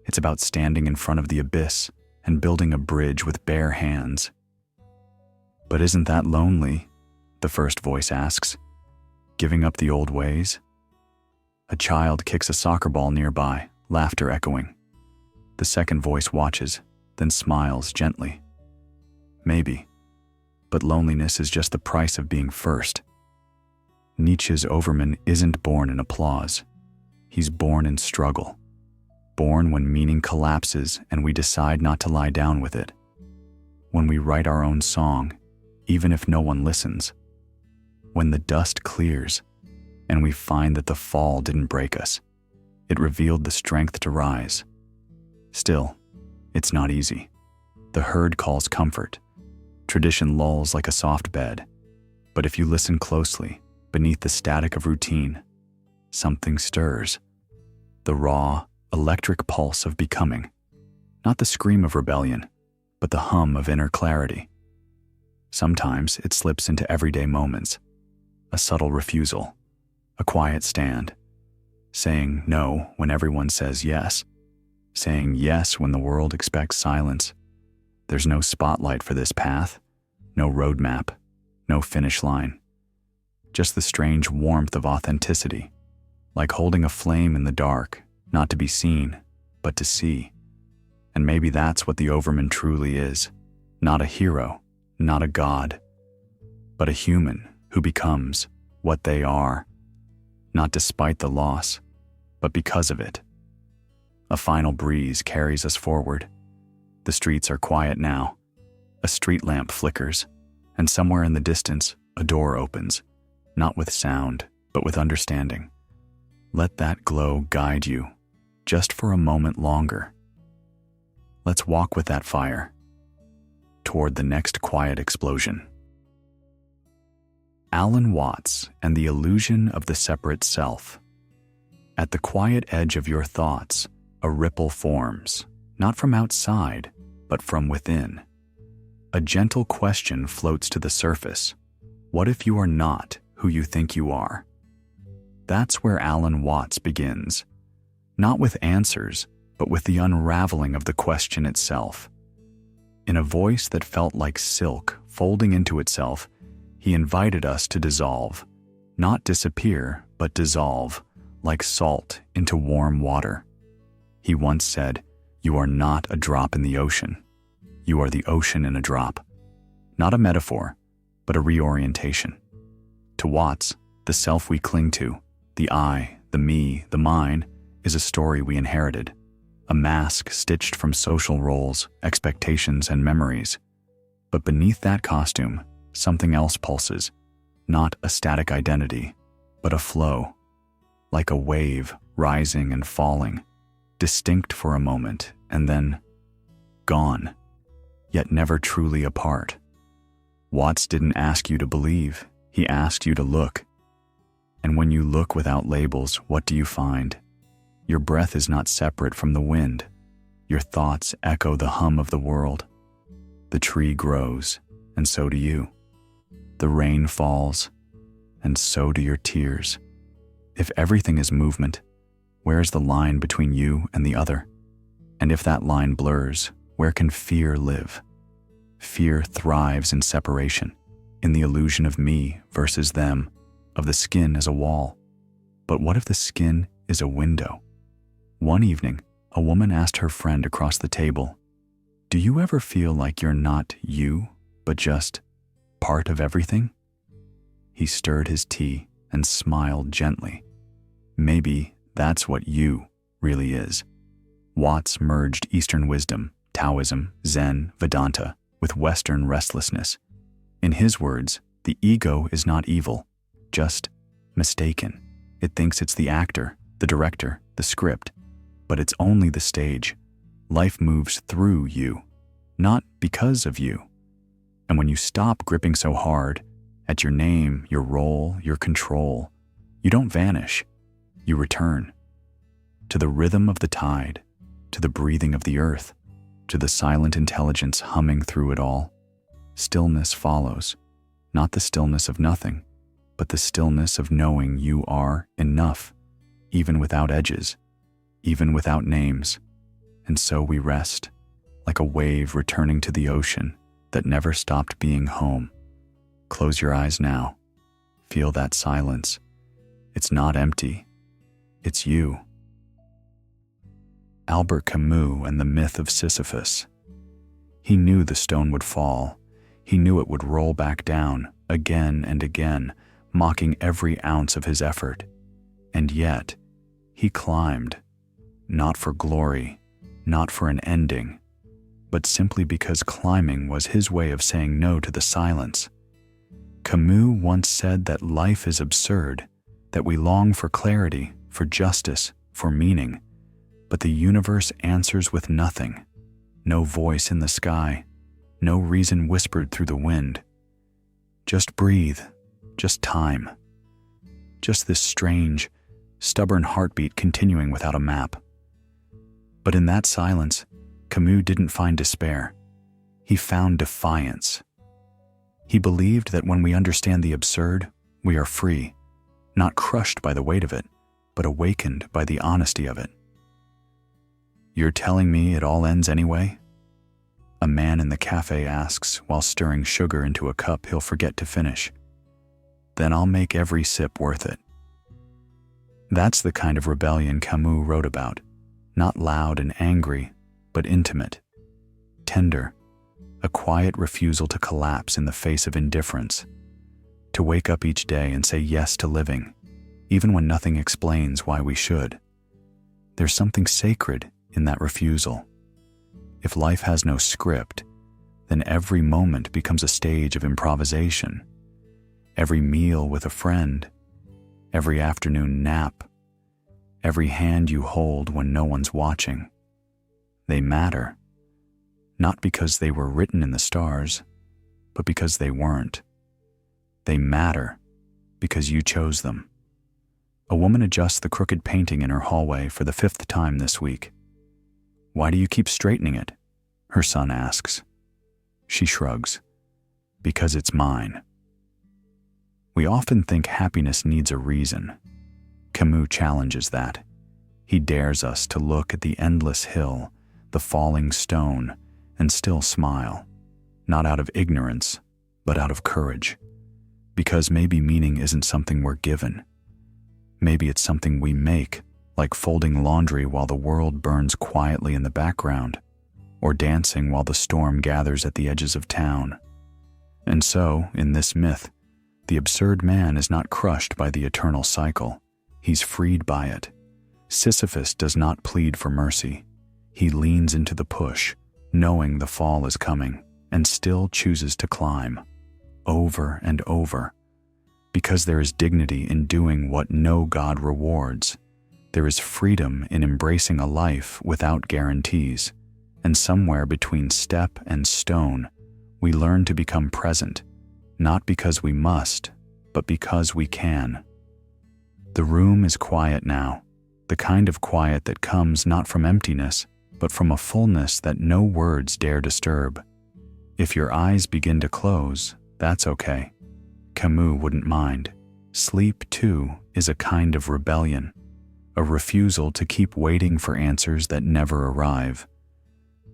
It's about standing in front of the abyss and building a bridge with bare hands. But isn't that lonely? The first voice asks. Giving up the old ways? A child kicks a soccer ball nearby, laughter echoing. The second voice watches, then smiles gently. Maybe, but loneliness is just the price of being first. Nietzsche's Overman isn't born in applause. He's born in struggle. Born when meaning collapses and we decide not to lie down with it. When we write our own song, even if no one listens. When the dust clears and we find that the fall didn't break us. It revealed the strength to rise. Still, it's not easy. The herd calls comfort. Tradition lulls like a soft bed. But if you listen closely, beneath the static of routine, something stirs. The raw, electric pulse of becoming. Not the scream of rebellion, but the hum of inner clarity. Sometimes it slips into everyday moments. A subtle refusal, a quiet stand, saying no when everyone says yes, saying yes when the world expects silence. There's no spotlight for this path, no roadmap, no finish line. Just the strange warmth of authenticity, like holding a flame in the dark, not to be seen, but to see. And maybe that's what the Overman truly is. Not a hero, not a god, but a human who becomes what they are, not despite the loss, but because of it. A final breeze carries us forward. The streets are quiet now. A street lamp flickers, and somewhere in the distance, a door opens, not with sound, but with understanding. Let that glow guide you, just for a moment longer. Let's walk with that fire, toward the next quiet explosion. Alan Watts and the illusion of the separate self. At the quiet edge of your thoughts, a ripple forms, not from outside, but from within. A gentle question floats to the surface. What if you are not who you think you are? That's where Alan Watts begins. Not with answers, but with the unraveling of the question itself. In a voice that felt like silk folding into itself, he invited us to dissolve, not disappear, but dissolve, like salt into warm water. He once said, "You are not a drop in the ocean. You are the ocean in a drop." Not a metaphor, but a reorientation. To Watts, the self we cling to, the I, the me, the mine, is a story we inherited, a mask stitched from social roles, expectations, and memories. But beneath that costume, something else pulses, not a static identity, but a flow, like a wave rising and falling, distinct for a moment and then gone, yet never truly apart. Watts didn't ask you to believe, he asked you to look. And when you look without labels, what do you find? Your breath is not separate from the wind. Your thoughts echo the hum of the world. The tree grows, and so do you. The rain falls, and so do your tears. If everything is movement, where is the line between you and the other? And if that line blurs, where can fear live? Fear thrives in separation, in the illusion of me versus them, of the skin as a wall. But what if the skin is a window? One evening, a woman asked her friend across the table, "Do you ever feel like you're not you, but just part of everything?" He stirred his tea and smiled gently. Maybe that's what you really is. Watts merged Eastern wisdom, Taoism, Zen, Vedanta, with Western restlessness. In his words, the ego is not evil, just mistaken. It thinks it's the actor, the director, the script, but it's only the stage. Life moves through you, not because of you. And when you stop gripping so hard at your name, your role, your control, you don't vanish, you return to the rhythm of the tide, to the breathing of the earth, to the silent intelligence humming through it all. Stillness follows, not the stillness of nothing, but the stillness of knowing you are enough, even without edges, even without names. And so we rest, like a wave returning to the ocean that never stopped being home. Close your eyes now. Feel that silence. It's not empty. It's you. Albert Camus and the myth of Sisyphus. He knew the stone would fall. He knew it would roll back down again and again, mocking every ounce of his effort. And yet, he climbed, not for glory, not for an ending, but simply because climbing was his way of saying no to the silence. Camus once said that life is absurd, that we long for clarity, for justice, for meaning, but the universe answers with nothing. No voice in the sky, no reason whispered through the wind. Just breathe, just time. Just this strange, stubborn heartbeat continuing without a map. But in that silence, Camus didn't find despair. He found defiance. He believed that when we understand the absurd, we are free, not crushed by the weight of it, but awakened by the honesty of it. "You're telling me it all ends anyway?" A man in the cafe asks while stirring sugar into a cup he'll forget to finish. "Then I'll make every sip worth it." That's the kind of rebellion Camus wrote about, not loud and angry, but intimate, tender, a quiet refusal to collapse in the face of indifference, to wake up each day and say yes to living, even when nothing explains why we should. There's something sacred in that refusal. If life has no script, then every moment becomes a stage of improvisation. Every meal with a friend, every afternoon nap, every hand you hold when no one's watching. They matter, not because they were written in the stars, but because they weren't. They matter because you chose them. A woman adjusts the crooked painting in her hallway for the 5th time this week. "Why do you keep straightening it?" her son asks. She shrugs. "Because it's mine." We often think happiness needs a reason. Camus challenges that. He dares us to look at the endless hill, the falling stone, and still smile, not out of ignorance, but out of courage. Because maybe meaning isn't something we're given. Maybe it's something we make, like folding laundry while the world burns quietly in the background, or dancing while the storm gathers at the edges of town. And so, in this myth, the absurd man is not crushed by the eternal cycle. He's freed by it. Sisyphus does not plead for mercy. He leans into the push, knowing the fall is coming, and still chooses to climb, over and over. Because there is dignity in doing what no God rewards. There is freedom in embracing a life without guarantees. And somewhere between step and stone, we learn to become present, not because we must, but because we can. The room is quiet now, the kind of quiet that comes not from emptiness, but from a fullness that no words dare disturb. If your eyes begin to close, that's okay. Camus wouldn't mind. Sleep, too, is a kind of rebellion, a refusal to keep waiting for answers that never arrive.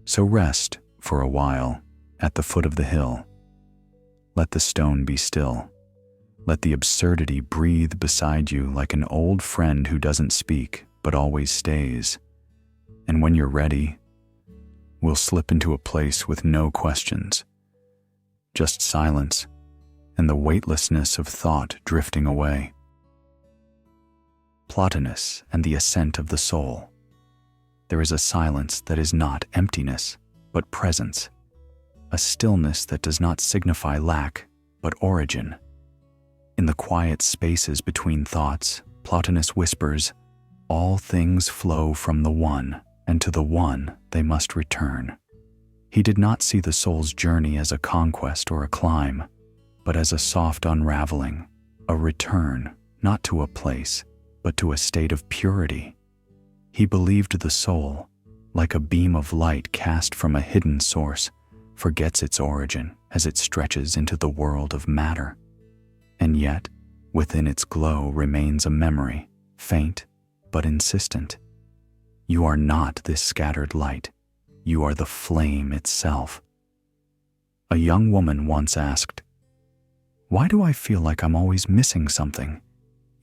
So rest, for a while, at the foot of the hill. Let the stone be still. Let the absurdity breathe beside you like an old friend who doesn't speak, but always stays. And when you're ready, we'll slip into a place with no questions. Just silence, and the weightlessness of thought drifting away. Plotinus and the ascent of the soul. There is a silence that is not emptiness, but presence. A stillness that does not signify lack, but origin. In the quiet spaces between thoughts, Plotinus whispers, "All things flow from the one, and to the one they must return." He did not see the soul's journey as a conquest or a climb, but as a soft unraveling, a return, not to a place, but to a state of purity. He believed the soul, like a beam of light cast from a hidden source, forgets its origin as it stretches into the world of matter. And yet, within its glow remains a memory, faint but insistent. You are not this scattered light. You are the flame itself. A young woman once asked, "Why do I feel like I'm always missing something,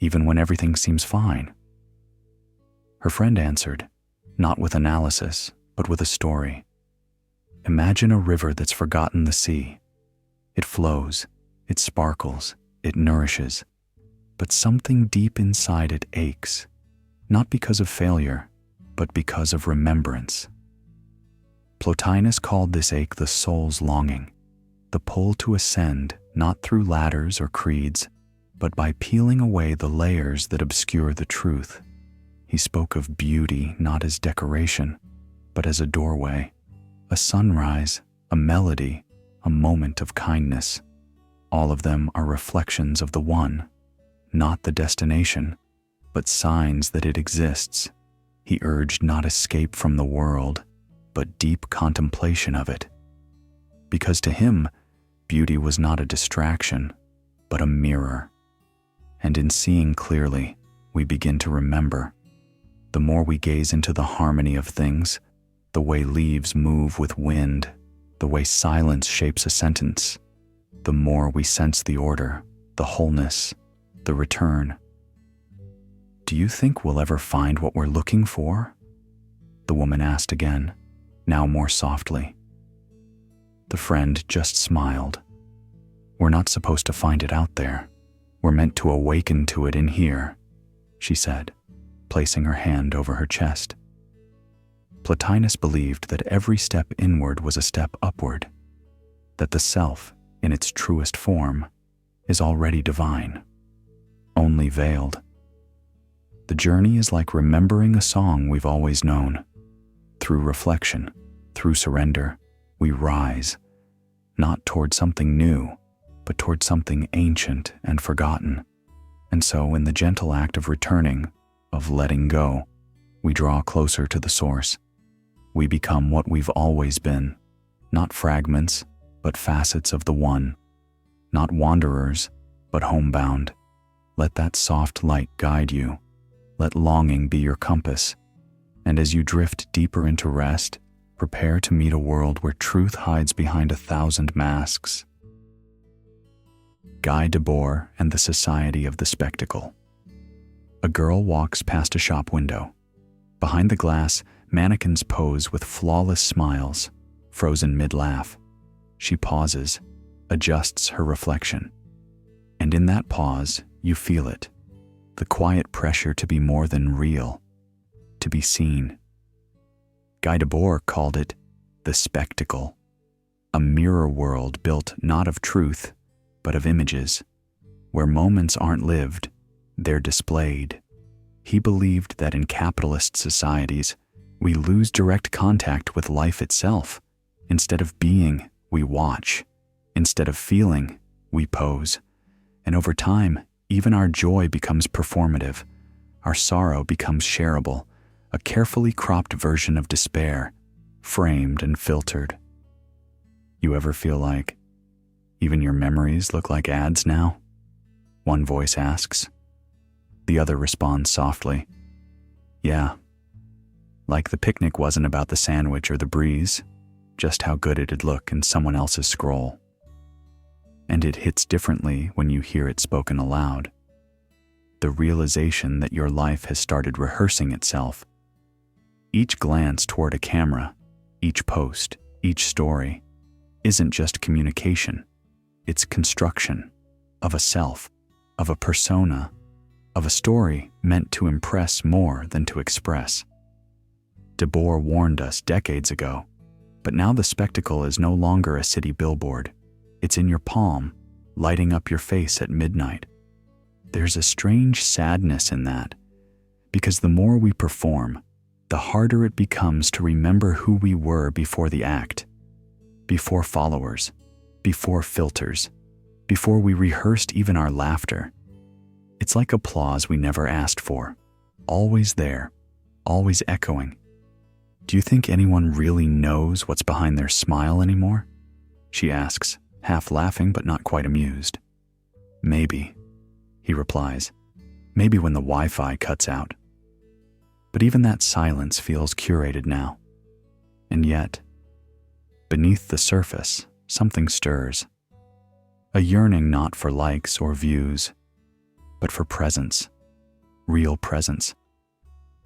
even when everything seems fine?" Her friend answered, not with analysis, but with a story. Imagine a river that's forgotten the sea. It flows, it sparkles, it nourishes, but something deep inside it aches, not because of failure, but because of remembrance. Plotinus called this ache the soul's longing, the pull to ascend not through ladders or creeds, but by peeling away the layers that obscure the truth. He spoke of beauty not as decoration, but as a doorway, a sunrise, a melody, a moment of kindness. All of them are reflections of the one, not the destination, but signs that it exists. He urged not escape from the world, but deep contemplation of it. Because to him, beauty was not a distraction, but a mirror. And in seeing clearly, we begin to remember. The more we gaze into the harmony of things, the way leaves move with wind, the way silence shapes a sentence, the more we sense the order, the wholeness, the return. "Do you think we'll ever find what we're looking for?" the woman asked again, now more softly. The friend just smiled. "We're not supposed to find it out there. We're meant to awaken to it in here," she said, placing her hand over her chest. Plotinus believed that every step inward was a step upward, that the self, in its truest form, is already divine, only veiled. The journey is like remembering a song we've always known. Through reflection, through surrender, we rise, not toward something new, but toward something ancient and forgotten. And so, in the gentle act of returning, of letting go, we draw closer to the source. We become what we've always been, not fragments, but facets of the one, not wanderers, but homebound. Let that soft light guide you, Let longing be your compass, and as you drift deeper into rest, prepare to meet a world where truth hides behind 1,000 masks. Guy Debord and the Society of the Spectacle. A girl walks past a shop window. Behind the glass, mannequins pose with flawless smiles, frozen mid-laugh. She pauses, adjusts her reflection. And in that pause, you feel it. The quiet pressure to be more than real, to be seen. Guy Debord called it the spectacle, a mirror world built not of truth, but of images, where moments aren't lived, they're displayed. He believed that in capitalist societies, we lose direct contact with life itself. Instead of being, we watch. Instead of feeling, we pose. And over time, even our joy becomes performative. Our sorrow becomes shareable, a carefully cropped version of despair, framed and filtered. You ever feel like even your memories look like ads now? One voice asks. The other responds softly, yeah. Like the picnic wasn't about the sandwich or the breeze, just how good it'd look in someone else's scroll. And it hits differently when you hear it spoken aloud. The realization that your life has started rehearsing itself. Each glance toward a camera, each post, each story, isn't just communication. It's construction of a self, of a persona, of a story meant to impress more than to express. Debord warned us decades ago, but now the spectacle is no longer a city billboard. It's in your palm, lighting up your face at midnight. There's a strange sadness in that, because the more we perform, the harder it becomes to remember who we were before the act, before followers, before filters, before we rehearsed even our laughter. It's like applause we never asked for, always there, always echoing. Do you think anyone really knows what's behind their smile anymore? She asks, half laughing but not quite amused. Maybe, he replies. Maybe when the Wi-Fi cuts out. But even that silence feels curated now. And yet, beneath the surface, something stirs. A yearning not for likes or views, but for presence, real presence.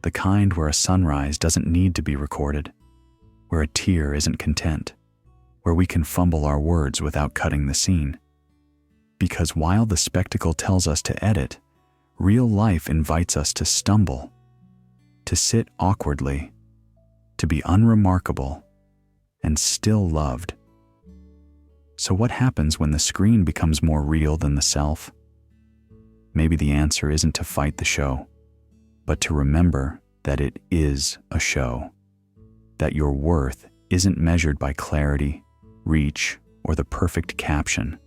The kind where a sunrise doesn't need to be recorded, where a tear isn't content, where we can fumble our words without cutting the scene. Because while the spectacle tells us to edit, real life invites us to stumble, to sit awkwardly, to be unremarkable, and still loved. So what happens when the screen becomes more real than the self? Maybe the answer isn't to fight the show, but to remember that it is a show, that your worth isn't measured by clarity, reach, or the perfect caption,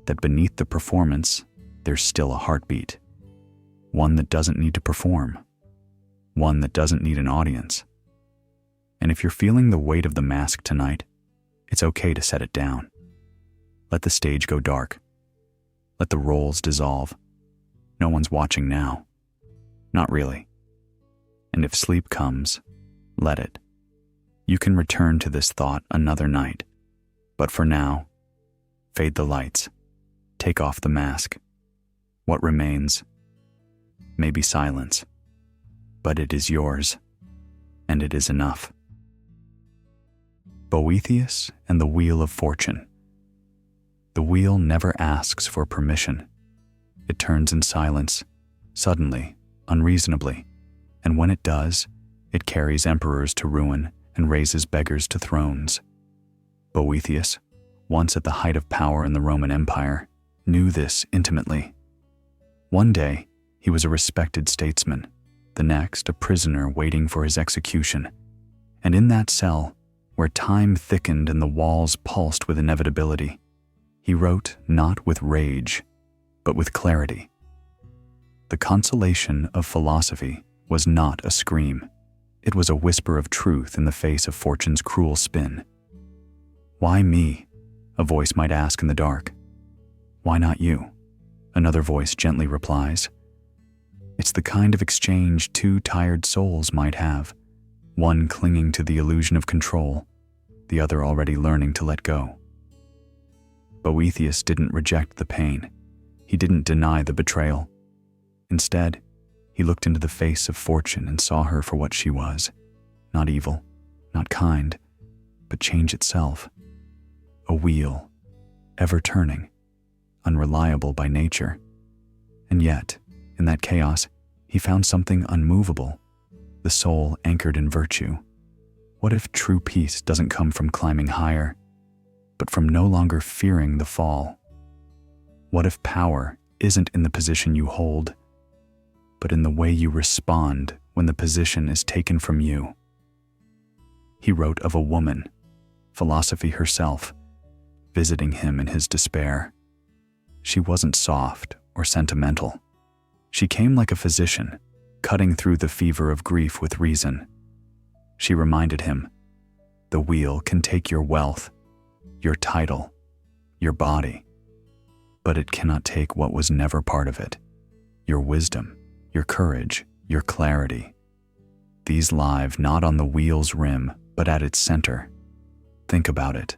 that beneath the performance, there's still a heartbeat, one that doesn't need to perform, one that doesn't need an audience. And if you're feeling the weight of the mask tonight, it's okay to set it down. Let the stage go dark. Let the roles dissolve. No one's watching now. Not really. And if sleep comes, let it. You can return to this thought another night. But for now, fade the lights. Take off the mask. What remains? Maybe silence. But it is yours, and it is enough. Boethius and the Wheel of Fortune. The wheel never asks for permission. It turns in silence, suddenly, unreasonably, and when it does, it carries emperors to ruin and raises beggars to thrones. Boethius, once at the height of power in the Roman Empire, knew this intimately. One day, he was a respected statesman, the next a prisoner waiting for his execution, and in that cell, where time thickened and the walls pulsed with inevitability, he wrote not with rage, but with clarity. The consolation of philosophy was not a scream. It was a whisper of truth in the face of fortune's cruel spin. Why me? A voice might ask in the dark. Why not you? Another voice gently replies. It's the kind of exchange two tired souls might have, one clinging to the illusion of control, the other already learning to let go. Boethius didn't reject the pain. He didn't deny the betrayal. Instead, he looked into the face of fortune and saw her for what she was, not evil, not kind, but change itself. A wheel, ever turning, unreliable by nature. And yet, in that chaos, he found something unmovable, the soul anchored in virtue. What if true peace doesn't come from climbing higher, but from no longer fearing the fall? What if power isn't in the position you hold, but in the way you respond when the position is taken from you? He wrote of a woman, philosophy herself, visiting him in his despair. She wasn't soft or sentimental. She came like a physician, cutting through the fever of grief with reason. She reminded him, the wheel can take your wealth, your title, your body, but it cannot take what was never part of it, your wisdom, your courage, your clarity. These live not on the wheel's rim, but at its center. Think about it.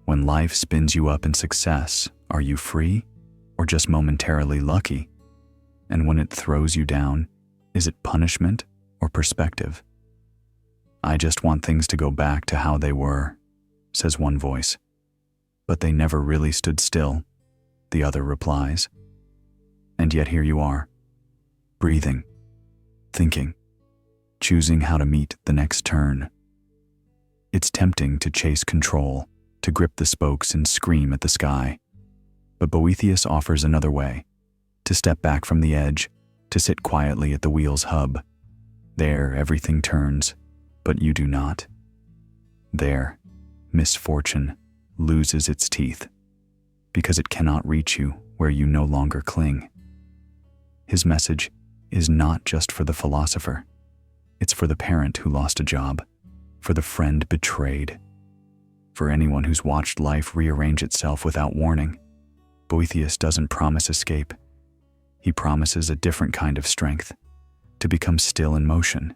When life spins you up in success, are you free or just momentarily lucky? And when it throws you down, is it punishment or perspective? I just want things to go back to how they were, says one voice. But they never really stood still, the other replies. And yet here you are, breathing, thinking, choosing how to meet the next turn. It's tempting to chase control, to grip the spokes and scream at the sky. But Boethius offers another way, to step back from the edge, to sit quietly at the wheel's hub. There everything turns, but you do not. There, misfortune loses its teeth, because it cannot reach you where you no longer cling. His message is not just for the philosopher. It's for the parent who lost a job, for the friend betrayed, for anyone who's watched life rearrange itself without warning. Boethius doesn't promise escape. He promises a different kind of strength, to become still in motion,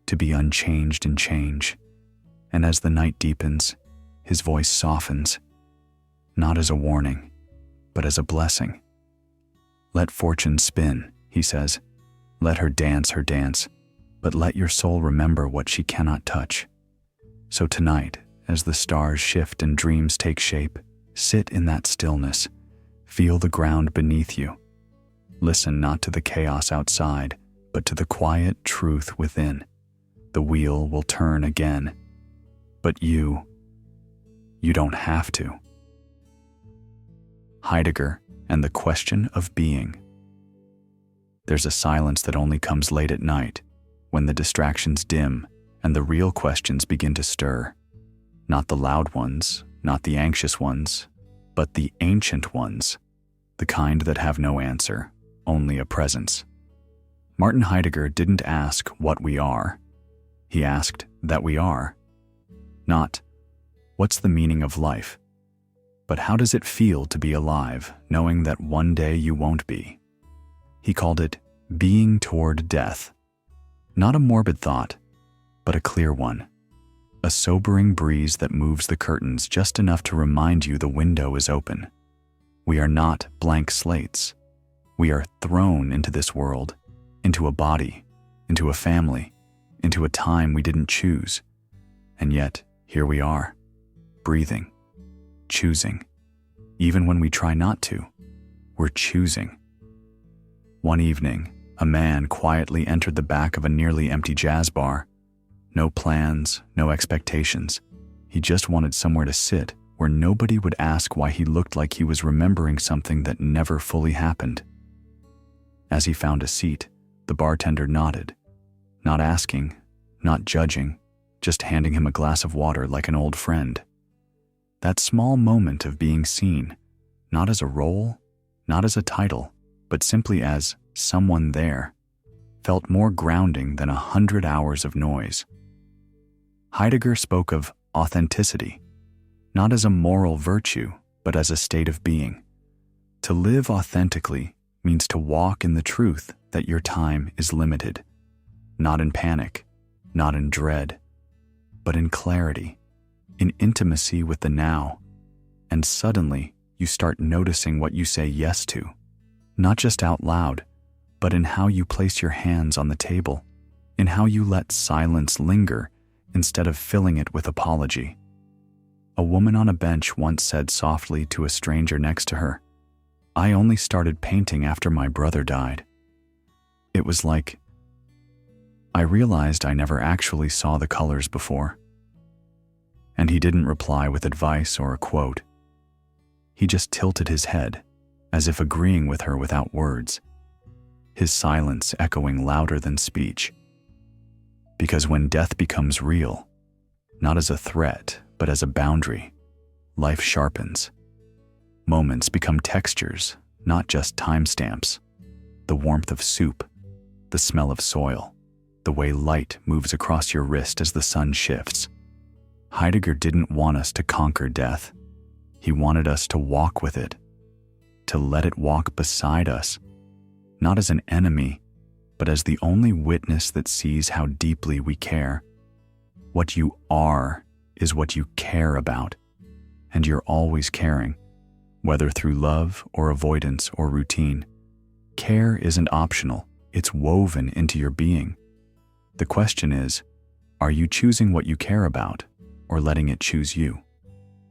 to be unchanged in change. And as the night deepens, his voice softens, not as a warning, but as a blessing. Let fortune spin, he says. Let her dance, but let your soul remember what she cannot touch. So tonight, as the stars shift and dreams take shape, sit in that stillness, feel the ground beneath you. Listen not to the chaos outside, but to the quiet truth within. The wheel will turn again, but you don't have to. Heidegger and the question of being. There's a silence that only comes late at night, when the distractions dim and the real questions begin to stir. Not the loud ones, not the anxious ones, but the ancient ones, the kind that have no answer, only a presence. Martin Heidegger didn't ask what we are. He asked that we are. Not, what's the meaning of life? But how does it feel to be alive, knowing that one day you won't be? He called it being toward death. Not a morbid thought, but a clear one. A sobering breeze that moves the curtains just enough to remind you the window is open. We are not blank slates. We are thrown into this world, into a body, into a family, into a time we didn't choose. And yet, here we are, breathing, choosing. Even when we try not to, we're choosing. One evening, a man quietly entered the back of a nearly empty jazz bar. No plans, no expectations. He just wanted somewhere to sit where nobody would ask why he looked like he was remembering something that never fully happened. As he found a seat, the bartender nodded, not asking, not judging, just handing him a glass of water like an old friend. That small moment of being seen, not as a role, not as a title, but simply as someone there, felt more grounding than 100 hours of noise. Heidegger spoke of authenticity, not as a moral virtue, but as a state of being. To live authentically means to walk in the truth that your time is limited, not in panic, not in dread, but in clarity, in intimacy with the now. And suddenly, you start noticing what you say yes to, not just out loud, but in how you place your hands on the table, in how you let silence linger instead of filling it with apology. A woman on a bench once said softly to a stranger next to her, "I only started painting after my brother died." It was like, I realized I never actually saw the colors before. And he didn't reply with advice or a quote. He just tilted his head, as if agreeing with her without words, his silence echoing louder than speech. Because when death becomes real, not as a threat, but as a boundary, life sharpens. Moments become textures, not just timestamps. The warmth of soup, the smell of soil, the way light moves across your wrist as the sun shifts. Heidegger didn't want us to conquer death. He wanted us to walk with it, to let it walk beside us, not as an enemy, but as the only witness that sees how deeply we care. What you are is what you care about, and you're always caring, whether through love or avoidance or routine. Care isn't optional, it's woven into your being. The question is, are you choosing what you care about, or letting it choose you?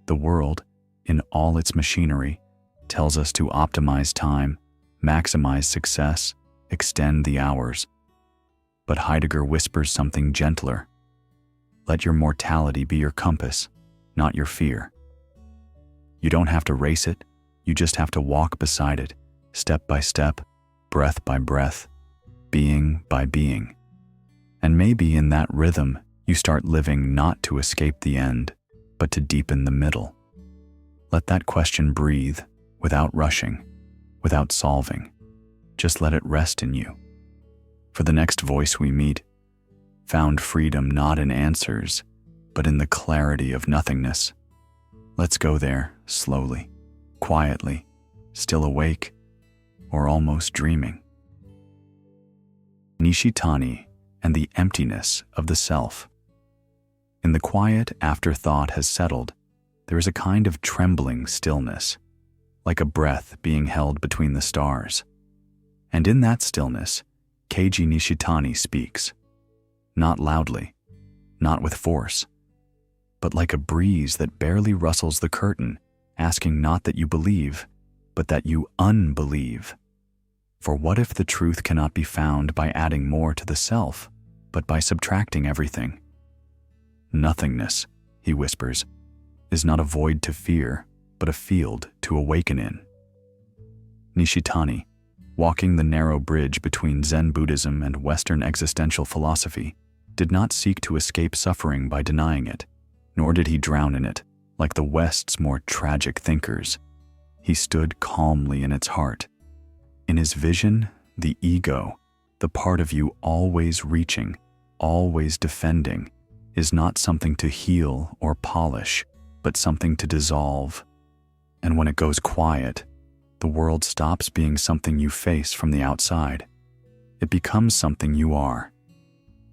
The world, in all its machinery, tells us to optimize time, maximize success, extend the hours. But Heidegger whispers something gentler. Let your mortality be your compass, not your fear. You don't have to race it, you just have to walk beside it, step by step, breath by breath, being by being. And maybe in that rhythm, you start living not to escape the end, but to deepen the middle. Let that question breathe, without rushing, without solving. Just let it rest in you. For the next voice we meet, found freedom not in answers, but in the clarity of nothingness. Let's go there, slowly, quietly, still awake, or almost dreaming. Nishitani and the emptiness of the self. In the quiet after thought has settled, there is a kind of trembling stillness, like a breath being held between the stars. And in that stillness, Keiji Nishitani speaks, not loudly, not with force, but like a breeze that barely rustles the curtain, asking not that you believe, but that you unbelieve. For what if the truth cannot be found by adding more to the self, but by subtracting everything? Nothingness, he whispers, is not a void to fear, but a field to awaken in. Nishitani, walking the narrow bridge between Zen Buddhism and Western existential philosophy, did not seek to escape suffering by denying it, nor did he drown in it, like the West's more tragic thinkers. He stood calmly in its heart. In his vision, the ego, the part of you always reaching, always defending, is not something to heal or polish, but something to dissolve. And when it goes quiet, the world stops being something you face from the outside. It becomes something you are.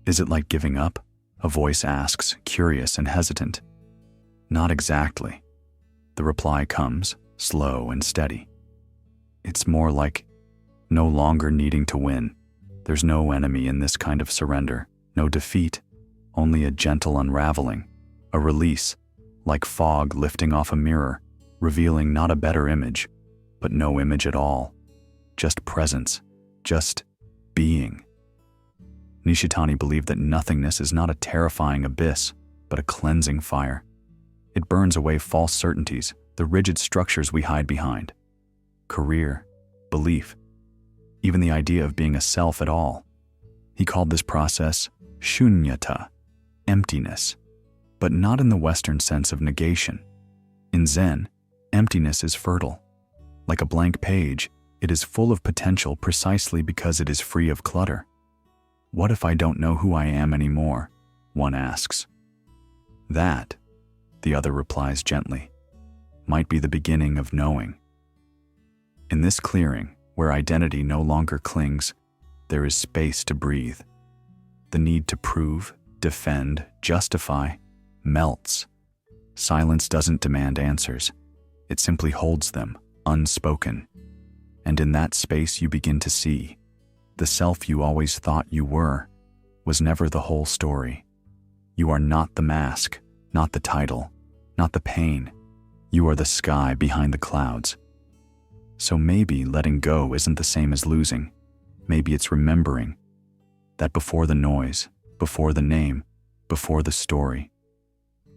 Is it like giving up? A voice asks, curious and hesitant. Not exactly. The reply comes, slow and steady. It's more like no longer needing to win. There's no enemy in this kind of surrender, no defeat, only a gentle unraveling, a release, like fog lifting off a mirror, revealing not a better image, but no image at all. Just presence, just being. Nishitani believed that nothingness is not a terrifying abyss, but a cleansing fire. It burns away false certainties, the rigid structures we hide behind. Career, belief, even the idea of being a self at all. He called this process shunyata, emptiness, but not in the Western sense of negation. In Zen, emptiness is fertile. Like a blank page, it is full of potential precisely because it is free of clutter. What if I don't know who I am anymore? One asks. That, the other replies gently, might be the beginning of knowing. In this clearing, where identity no longer clings, there is space to breathe. The need to prove, defend, justify melts. Silence doesn't demand answers. It simply holds them, unspoken. And in that space you begin to see the self you always thought you were was never the whole story. You are not the mask, not the title, not the pain. You are the sky behind the clouds. So maybe letting go isn't the same as losing. Maybe it's remembering that before the noise, before the name, before the story,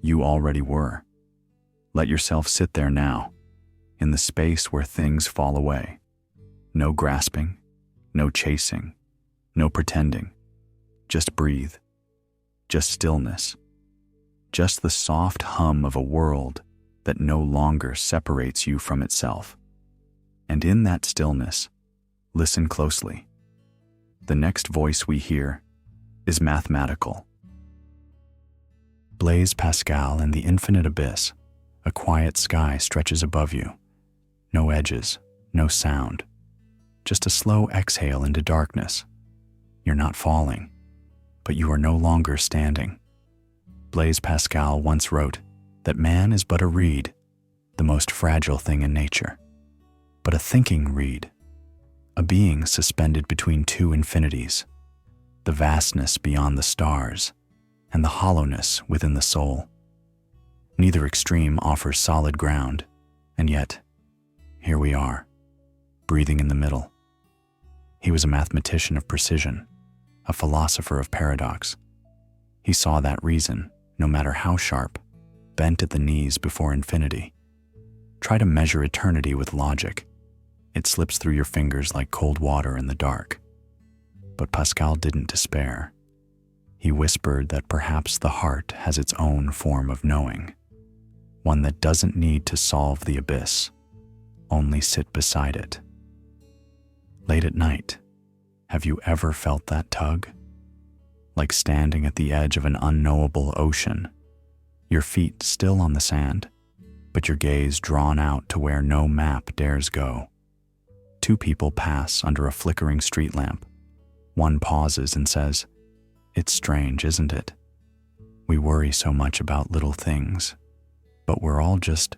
you already were. Let yourself sit there now, in the space where things fall away. No grasping, no chasing, no pretending. Just breathe. Just stillness. Just the soft hum of a world that no longer separates you from itself. And in that stillness, listen closely. The next voice we hear is mathematical. Blaise Pascal in the infinite abyss, a quiet sky stretches above you. No edges, no sound. Just a slow exhale into darkness. You're not falling, but you are no longer standing. Blaise Pascal once wrote that man is but a reed, the most fragile thing in nature, but a thinking reed, a being suspended between two infinities, the vastness beyond the stars and the hollowness within the soul. Neither extreme offers solid ground, and yet, here we are, breathing in the middle. He was a mathematician of precision, a philosopher of paradox. He saw that reason, no matter how sharp, bent at the knees before infinity. Try to measure eternity with logic. It slips through your fingers like cold water in the dark. But Pascal didn't despair. He whispered that perhaps the heart has its own form of knowing, one that doesn't need to solve the abyss, only sit beside it. Late at night, have you ever felt that tug? Like standing at the edge of an unknowable ocean, your feet still on the sand, but your gaze drawn out to where no map dares go. Two people pass under a flickering street lamp. One pauses and says, "It's strange, isn't it? We worry so much about little things, but we're all just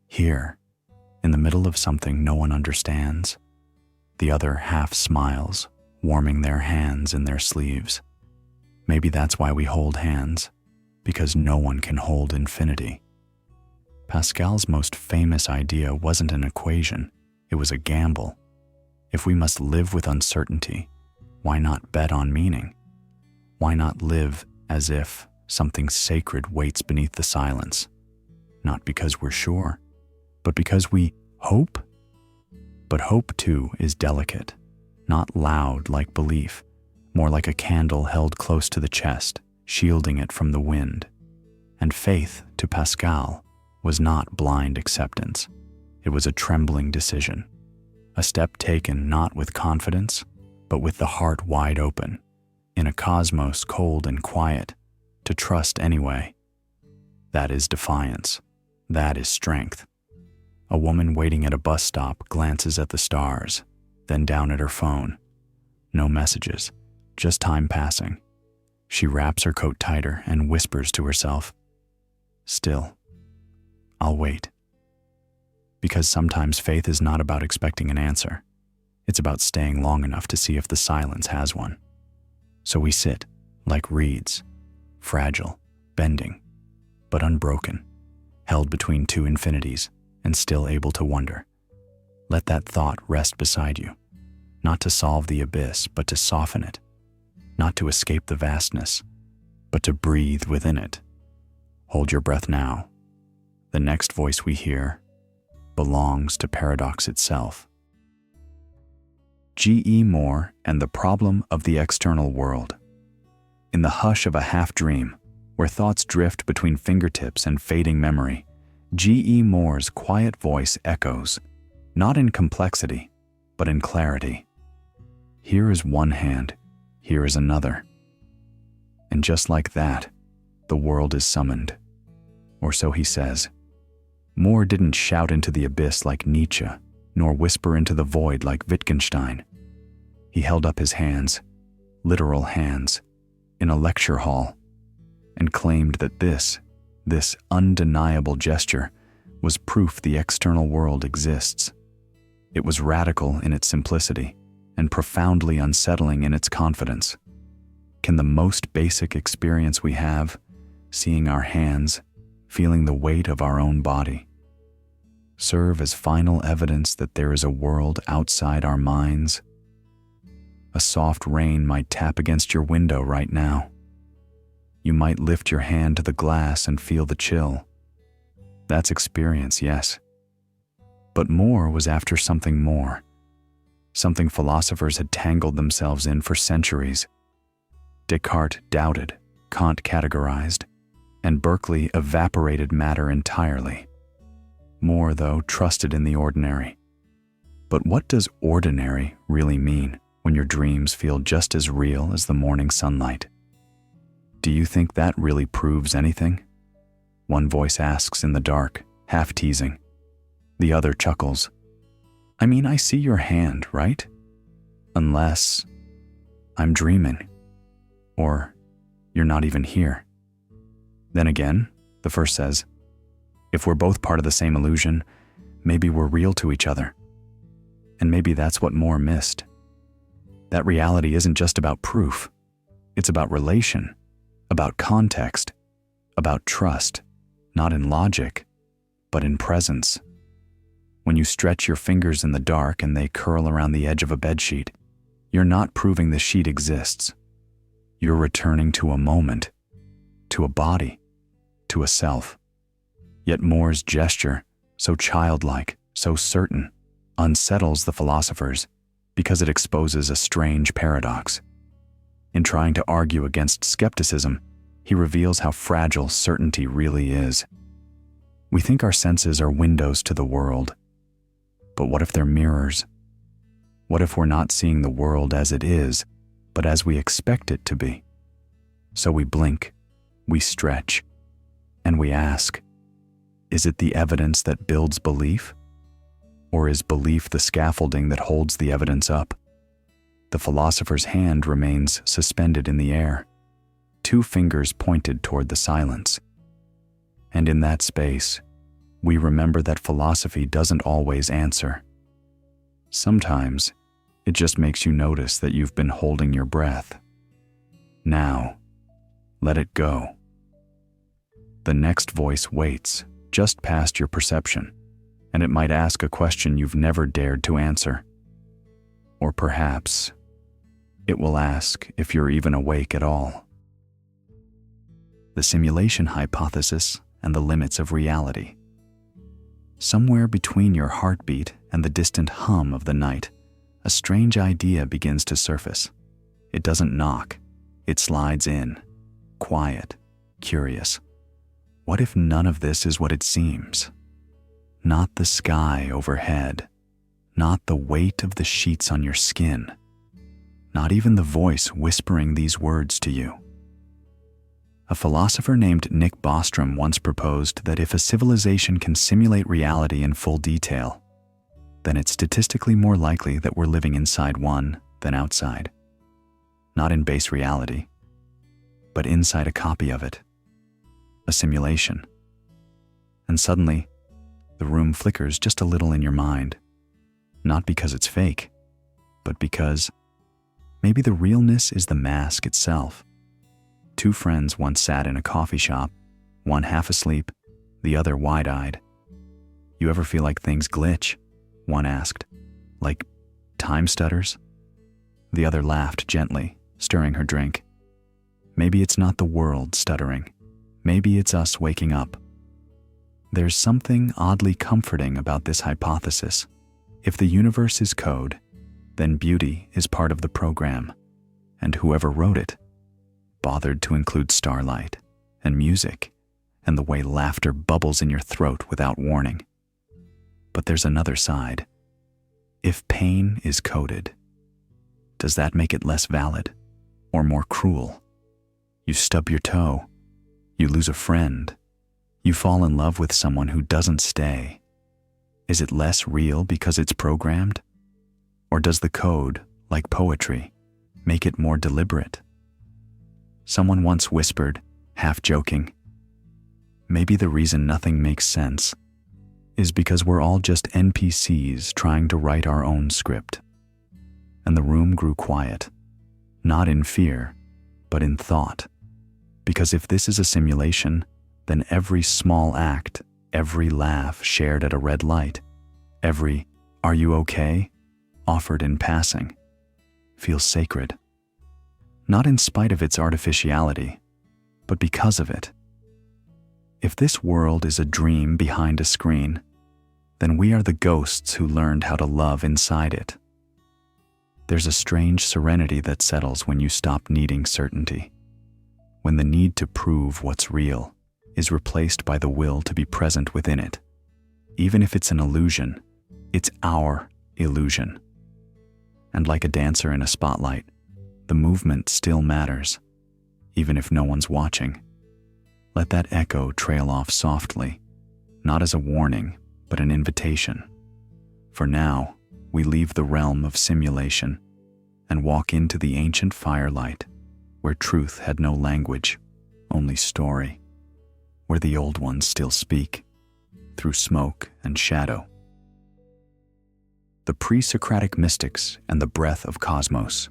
here, in the middle of something no one understands." The other half smiles, warming their hands in their sleeves. Maybe that's why we hold hands, because no one can hold infinity. Pascal's most famous idea wasn't an equation, it was a gamble. If we must live with uncertainty, why not bet on meaning? Why not live as if something sacred waits beneath the silence? Not because we're sure, but because we hope? But hope, too, is delicate, not loud like belief, more like a candle held close to the chest, shielding it from the wind. And faith, to Pascal, was not blind acceptance. It was a trembling decision, a step taken not with confidence, but with the heart wide open, in a cosmos cold and quiet, to trust anyway. That is defiance. That is strength. A woman waiting at a bus stop glances at the stars, then down at her phone. No messages, just time passing. She wraps her coat tighter and whispers to herself, "Still, I'll wait." Because sometimes faith is not about expecting an answer. It's about staying long enough to see if the silence has one. So we sit, like reeds, fragile, bending, but unbroken, held between two infinities, and still able to wonder. Let that thought rest beside you, not to solve the abyss, but to soften it, not to escape the vastness, but to breathe within it. Hold your breath now. The next voice we hear belongs to paradox itself. G.E. Moore and the Problem of the External World. In the hush of a half-dream, where thoughts drift between fingertips and fading memory, G.E. Moore's quiet voice echoes, not in complexity, but in clarity. Here is one hand, here is another. And just like that, the world is summoned. Or so he says. Moore didn't shout into the abyss like Nietzsche, nor whisper into the void like Wittgenstein. He held up his hands, literal hands, in a lecture hall, and claimed that this undeniable gesture was proof the external world exists. It was radical in its simplicity and profoundly unsettling in its confidence. Can the most basic experience we have, seeing our hands, feeling the weight of our own body, serve as final evidence that there is a world outside our minds? A soft rain might tap against your window right now. You might lift your hand to the glass and feel the chill. That's experience, yes. But more was after something more, something philosophers had tangled themselves in for centuries. Descartes doubted, Kant categorized, and Berkeley evaporated matter entirely. More, though, trusted in the ordinary. But what does ordinary really mean when your dreams feel just as real as the morning sunlight? Do you think that really proves anything? One voice asks in the dark, half teasing. The other chuckles. I mean, I see your hand, right? Unless I'm dreaming. Or you're not even here. Then again, the first says, if we're both part of the same illusion, maybe we're real to each other. And maybe that's what Moore missed. That reality isn't just about proof. It's about relation, about context, about trust, not in logic, but in presence. When you stretch your fingers in the dark and they curl around the edge of a bedsheet, you're not proving the sheet exists. You're returning to a moment, to a body, to a self. Yet Moore's gesture, so childlike, so certain, unsettles the philosophers because it exposes a strange paradox. In trying to argue against skepticism, he reveals how fragile certainty really is. We think our senses are windows to the world. But what if they're mirrors? What if we're not seeing the world as it is, but as we expect it to be? So we blink, we stretch, and we ask, is it the evidence that builds belief? Or is belief the scaffolding that holds the evidence up? The philosopher's hand remains suspended in the air, 2 fingers pointed toward the silence. And in that space, we remember that philosophy doesn't always answer. Sometimes, it just makes you notice that you've been holding your breath. Now, let it go. The next voice waits, just past your perception, and it might ask a question you've never dared to answer. Or perhaps, it will ask if you're even awake at all. The simulation hypothesis and the limits of reality. Somewhere between your heartbeat and the distant hum of the night, a strange idea begins to surface. It doesn't knock, it slides in, quiet, curious. What if none of this is what it seems? Not the sky overhead, not the weight of the sheets on your skin, not even the voice whispering these words to you. A philosopher named Nick Bostrom once proposed that if a civilization can simulate reality in full detail, then it's statistically more likely that we're living inside one than outside. Not in base reality, but inside a copy of it, a simulation. And suddenly, the room flickers just a little in your mind, not because it's fake, but because maybe the realness is the mask itself. 2 friends once sat in a coffee shop, one half asleep, the other wide-eyed. You ever feel like things glitch? One asked. Like time stutters? The other laughed gently, stirring her drink. Maybe it's not the world stuttering. Maybe it's us waking up. There's something oddly comforting about this hypothesis. If the universe is code, then beauty is part of the program, and whoever wrote it bothered to include starlight and music and the way laughter bubbles in your throat without warning. But there's another side. If pain is coded, does that make it less valid or more cruel? You stub your toe, you lose a friend, you fall in love with someone who doesn't stay. Is it less real because it's programmed? Or does the code like poetry, make it more deliberate. Someone once whispered, half joking, maybe the reason nothing makes sense is because we're all just NPCs trying to write our own script. And the room grew quiet, not in fear, but in thought. Because if this is a simulation, then every small act, every laugh shared at a red light, every "Are you okay?" offered in passing, feels sacred. Not in spite of its artificiality, but because of it. If this world is a dream behind a screen, then we are the ghosts who learned how to love inside it. There's a strange serenity that settles when you stop needing certainty, when the need to prove what's real is replaced by the will to be present within it. Even if it's an illusion, it's our illusion. And like a dancer in a spotlight, the movement still matters, even if no one's watching. Let that echo trail off softly, not as a warning, but an invitation. For now, we leave the realm of simulation and walk into the ancient firelight, where truth had no language, only story, where the old ones still speak, through smoke and shadow. The pre-Socratic mystics and the breath of cosmos.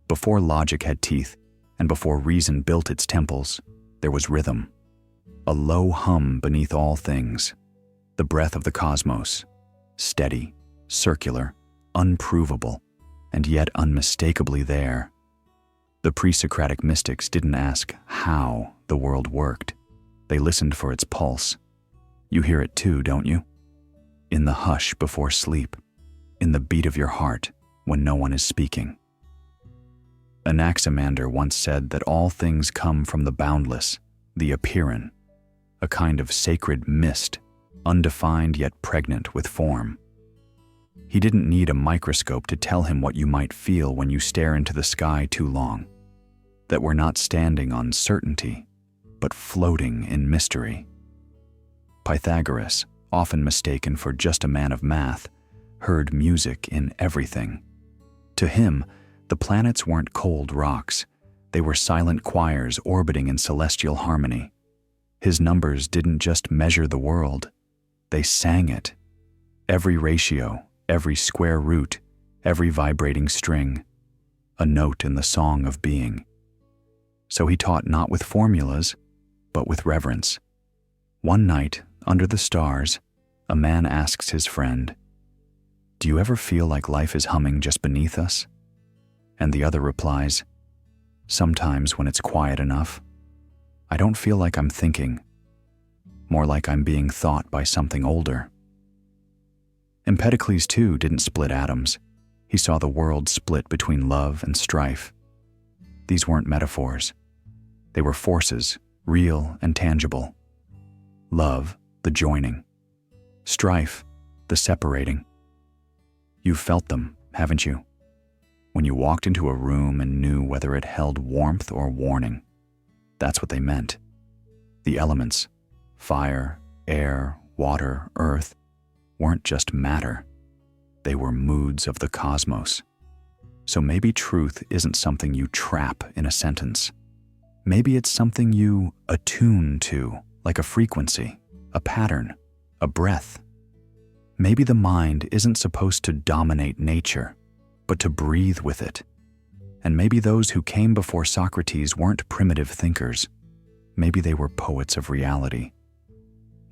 Before logic had teeth, and before reason built its temples, there was rhythm, a low hum beneath all things, the breath of the cosmos, steady, circular, unprovable, and yet unmistakably there. The pre-Socratic mystics didn't ask how the world worked. They listened for its pulse. You hear it too, don't you? In the hush before sleep, in the beat of your heart when no one is speaking. Anaximander once said that all things come from the boundless, the apeiron, a kind of sacred mist, undefined yet pregnant with form. He didn't need a microscope to tell him what you might feel when you stare into the sky too long, that we're not standing on certainty, but floating in mystery. Pythagoras, often mistaken for just a man of math, heard music in everything. To him, the planets weren't cold rocks. They were silent choirs orbiting in celestial harmony. His numbers didn't just measure the world, they sang it. Every ratio, every square root, every vibrating string, a note in the song of being. So he taught not with formulas, but with reverence. One night, under the stars, a man asks his friend, "Do you ever feel like life is humming just beneath us?" And the other replies, "Sometimes when it's quiet enough. I don't feel like I'm thinking, more like I'm being thought by something older." Empedocles too didn't split atoms. He saw the world split between love and strife. These weren't metaphors. They were forces, real and tangible. Love, the joining. Strife, the separating. You've felt them, haven't you? When you walked into a room and knew whether it held warmth or warning. That's what they meant. The elements, fire, air, water, earth, weren't just matter. They were moods of the cosmos. So maybe truth isn't something you trap in a sentence. Maybe it's something you attune to, like a frequency, a pattern, a breath. Maybe the mind isn't supposed to dominate nature, but to breathe with it. And maybe those who came before Socrates weren't primitive thinkers. Maybe they were poets of reality,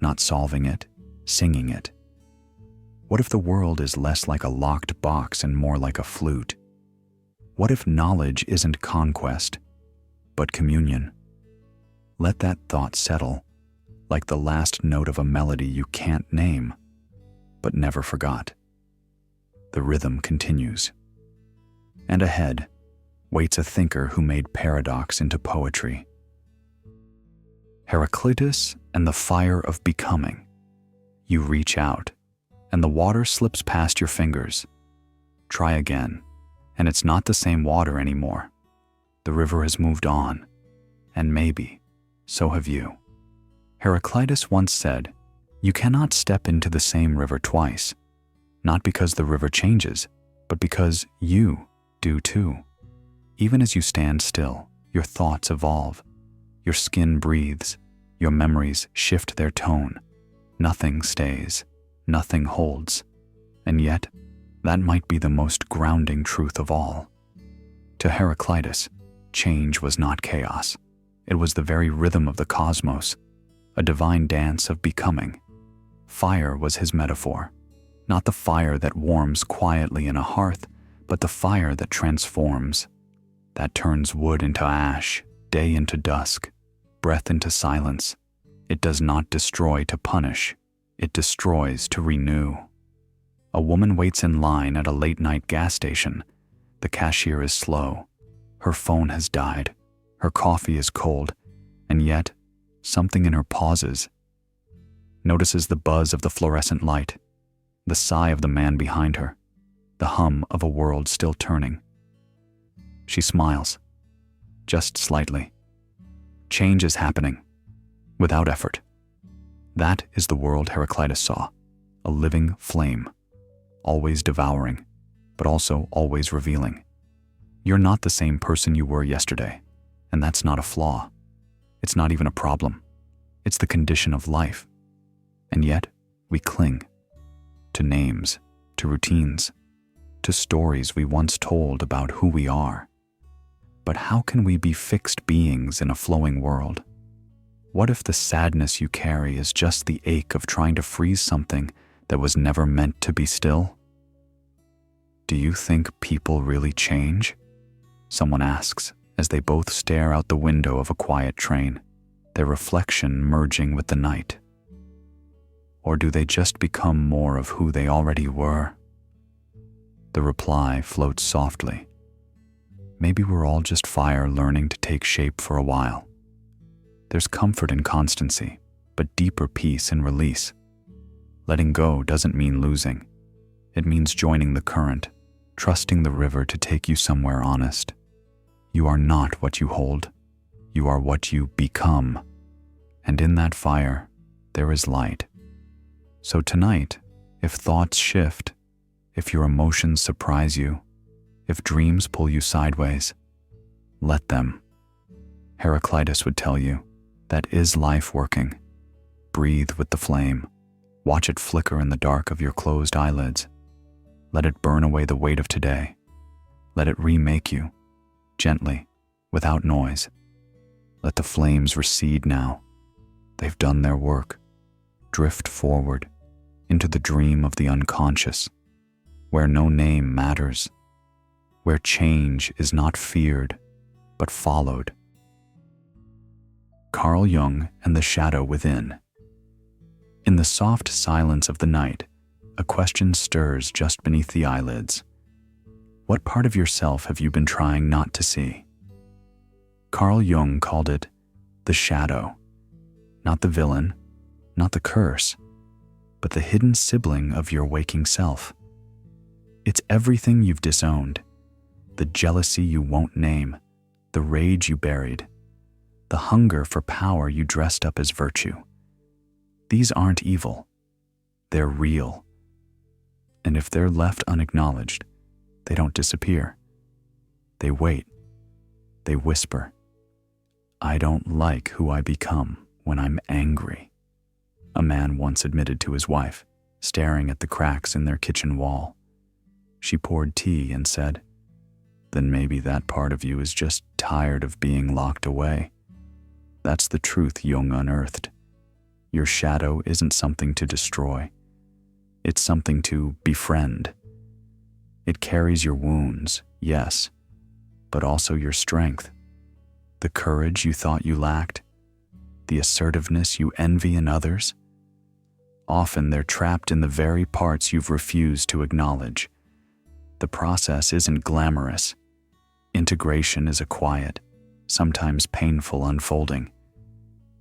not solving it, singing it. What if the world is less like a locked box and more like a flute? What if knowledge isn't conquest, but communion? Let that thought settle, like the last note of a melody you can't name, but never forgot. The rhythm continues. And ahead waits a thinker who made paradox into poetry. Heraclitus and the fire of becoming. You reach out, and the water slips past your fingers. Try again, and it's not the same water anymore. The river has moved on, and maybe so have you. Heraclitus once said, "You cannot step into the same river twice, not because the river changes, but because you do too. Even as you stand still, your thoughts evolve. Your skin breathes. Your memories shift their tone. Nothing stays. Nothing holds. And yet, that might be the most grounding truth of all. To Heraclitus, change was not chaos. It was the very rhythm of the cosmos, a divine dance of becoming. Fire was his metaphor, not the fire that warms quietly in a hearth, but the fire that transforms, that turns wood into ash, day into dusk, breath into silence. It does not destroy to punish, it destroys to renew. A woman waits in line at a late-night gas station. The cashier is slow. Her phone has died. Her coffee is cold. And yet, something in her pauses, notices the buzz of the fluorescent light, the sigh of the man behind her, the hum of a world still turning. She smiles, just slightly. Change is happening, without effort. That is the world Heraclitus saw, a living flame, always devouring, but also always revealing. You're not the same person you were yesterday, and that's not a flaw. It's not even a problem. It's the condition of life. And yet, we cling to names, to routines, to stories we once told about who we are. But how can we be fixed beings in a flowing world? What if the sadness you carry is just the ache of trying to freeze something that was never meant to be still? Do you think people really change? Someone asks as they both stare out the window of a quiet train, their reflection merging with the night. Or do they just become more of who they already were? The reply floats softly. Maybe we're all just fire learning to take shape for a while. There's comfort in constancy, but deeper peace in release. Letting go doesn't mean losing. It means joining the current, trusting the river to take you somewhere honest. You are not what you hold. You are what you become. And in that fire, there is light. So tonight, if thoughts shift, if your emotions surprise you, if dreams pull you sideways, let them. Heraclitus would tell you, that is life working. Breathe with the flame. Watch it flicker in the dark of your closed eyelids. Let it burn away the weight of today. Let it remake you, gently, without noise. Let the flames recede now. They've done their work. Drift forward, into the dream of the unconscious, where no name matters, where change is not feared, but followed. Carl Jung and the Shadow Within. In the soft silence of the night, a question stirs just beneath the eyelids. What part of yourself have you been trying not to see? Carl Jung called it the shadow, not the villain, not the curse, but the hidden sibling of your waking self. It's everything you've disowned, the jealousy you won't name, the rage you buried, the hunger for power you dressed up as virtue. These aren't evil. They're real. And if they're left unacknowledged, they don't disappear. They wait. They whisper, "I don't like who I become when I'm angry," a man once admitted to his wife, staring at the cracks in their kitchen wall. She poured tea and said, "Then maybe that part of you is just tired of being locked away." That's the truth Jung unearthed. Your shadow isn't something to destroy. It's something to befriend. It carries your wounds, yes, but also your strength, the courage you thought you lacked, the assertiveness you envy in others. Often they're trapped in the very parts you've refused to acknowledge. The process isn't glamorous. Integration is a quiet, sometimes painful unfolding.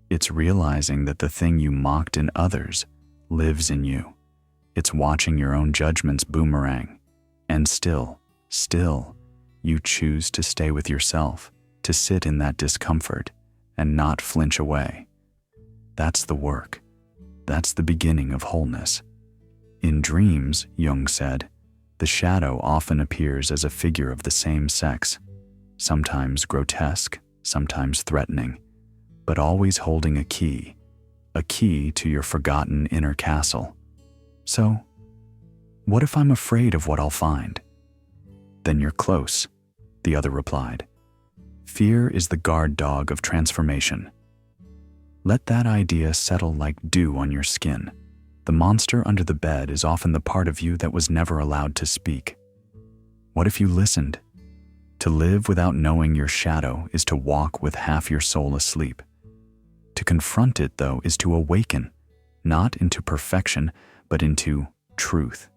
It's realizing that the thing you mocked in others lives in you. It's watching your own judgments boomerang. And still, you choose to stay with yourself, to sit in that discomfort and not flinch away. That's the work. That's the beginning of wholeness. In dreams, Jung said, The shadow often appears as a figure of the same sex, sometimes grotesque, sometimes threatening, but always holding a key to your forgotten inner castle. So, what if I'm afraid of what I'll find? Then you're close, the other replied. Fear is the guard dog of transformation. Let that idea settle like dew on your skin. The monster under the bed is often the part of you that was never allowed to speak. What if you listened? To live without knowing your shadow is to walk with half your soul asleep. To confront it, though, is to awaken, not into perfection, but into truth.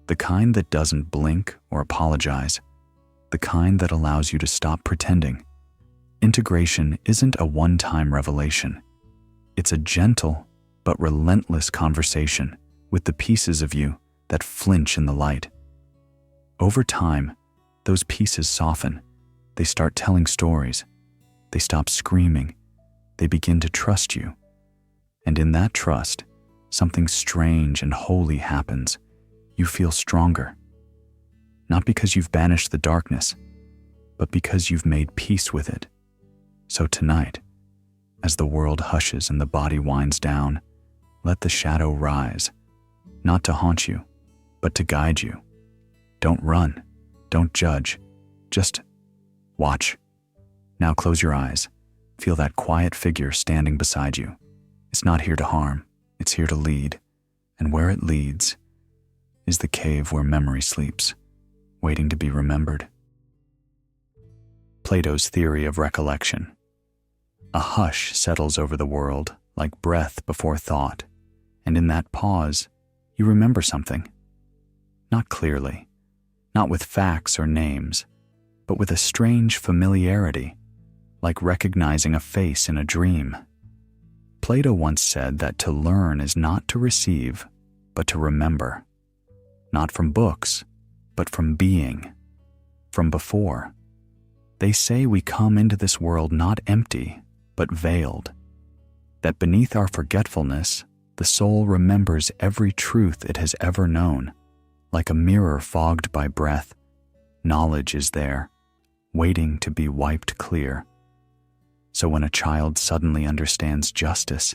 The kind that doesn't blink or apologize, the kind that allows you to stop pretending. Integration isn't a one-time revelation. It's a gentle but relentless conversation with the pieces of you that flinch in the light. Over time, those pieces soften. They start telling stories. They stop screaming. They begin to trust you. And in that trust, something strange and holy happens. You feel stronger. Not because you've banished the darkness, but because you've made peace with it. So tonight, as the world hushes and the body winds down, let the shadow rise, not to haunt you, but to guide you. Don't run, don't judge, just watch. Now close your eyes. Feel that quiet figure standing beside you. It's not here to harm, it's here to lead. And where it leads is the cave where memory sleeps, waiting to be remembered. Plato's theory of recollection. A hush settles over the world like breath before thought, and in that pause, you remember something. Not clearly, not with facts or names, but with a strange familiarity, like recognizing a face in a dream. Plato once said that to learn is not to receive, but to remember. Not from books, but from being, from before. They say we come into this world not empty, but veiled. That beneath our forgetfulness, the soul remembers every truth it has ever known. Like a mirror fogged by breath, knowledge is there, waiting to be wiped clear. So when a child suddenly understands justice,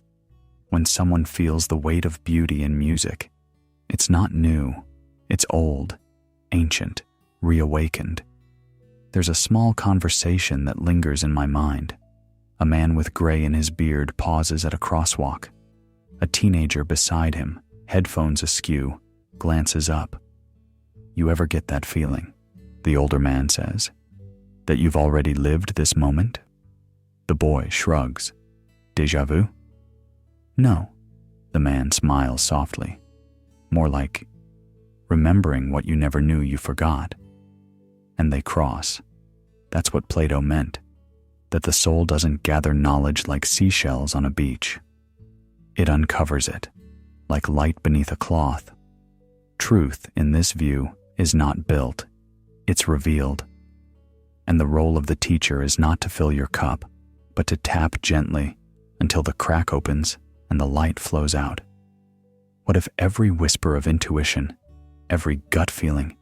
when someone feels the weight of beauty in music, it's not new, it's old, ancient, reawakened. There's a small conversation that lingers in my mind. A man with gray in his beard pauses at a crosswalk. A teenager beside him, headphones askew, glances up. You ever get that feeling, the older man says, that you've already lived this moment? The boy shrugs. Déjà vu? No, the man smiles softly. More like remembering what you never knew you forgot. And they cross. That's what Plato meant, that the soul doesn't gather knowledge like seashells on a beach. It uncovers it, like light beneath a cloth. Truth, in this view, is not built, it's revealed. And the role of the teacher is not to fill your cup, but to tap gently until the crack opens and the light flows out. What if every whisper of intuition, every gut feeling,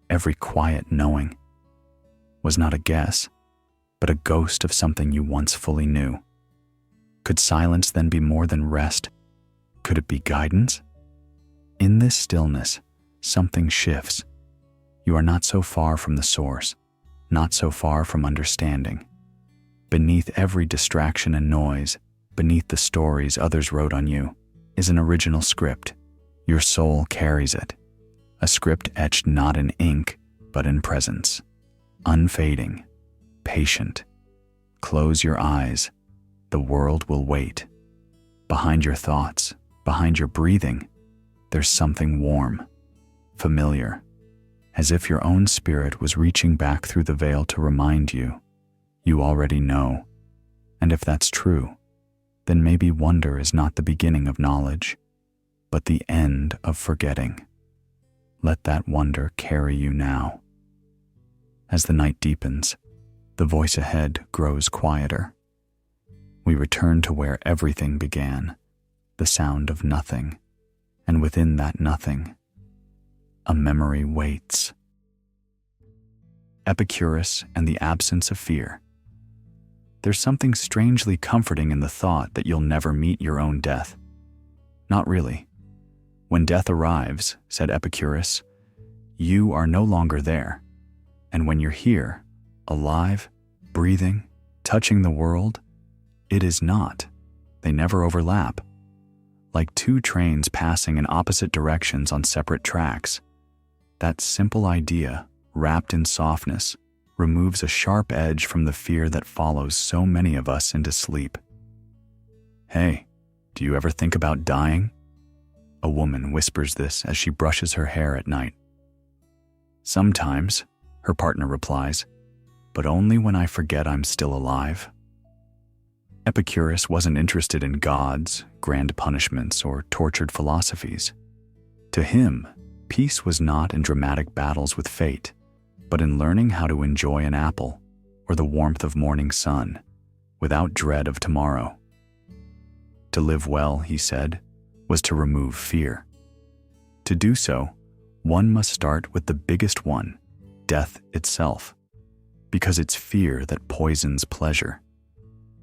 every quiet knowing was not a guess, but a ghost of something you once fully knew? Could silence then be more than rest? Could it be guidance? In this stillness, something shifts. You are not so far from the source, not so far from understanding. Beneath every distraction and noise, beneath the stories others wrote on you, is an original script. Your soul carries it. A script etched not in ink, but in presence. Unfading, patient. Close your eyes. The world will wait. Behind your thoughts, behind your breathing, there's something warm, familiar, as if your own spirit was reaching back through the veil to remind you. You already know. And if that's true, then maybe wonder is not the beginning of knowledge, but the end of forgetting. Let that wonder carry you now. As the night deepens, the voice ahead grows quieter. We return to where everything began, the sound of nothing, and within that nothing, a memory waits. Epicurus and the absence of fear. There's something strangely comforting in the thought that you'll never meet your own death. Not really. When death arrives, said Epicurus, you are no longer there. And when you're here, alive, breathing, touching the world, it is not. They never overlap. Like two trains passing in opposite directions on separate tracks. That simple idea, wrapped in softness, removes a sharp edge from the fear that follows so many of us into sleep. Hey, do you ever think about dying? A woman whispers this as she brushes her hair at night. Sometimes, her partner replies, but only when I forget I'm still alive. Epicurus wasn't interested in gods, grand punishments, or tortured philosophies. To him, peace was not in dramatic battles with fate, but in learning how to enjoy an apple or the warmth of morning sun without dread of tomorrow. To live well, he said, was to remove fear. To do so, one must start with the biggest one, death itself, because it's fear that poisons pleasure.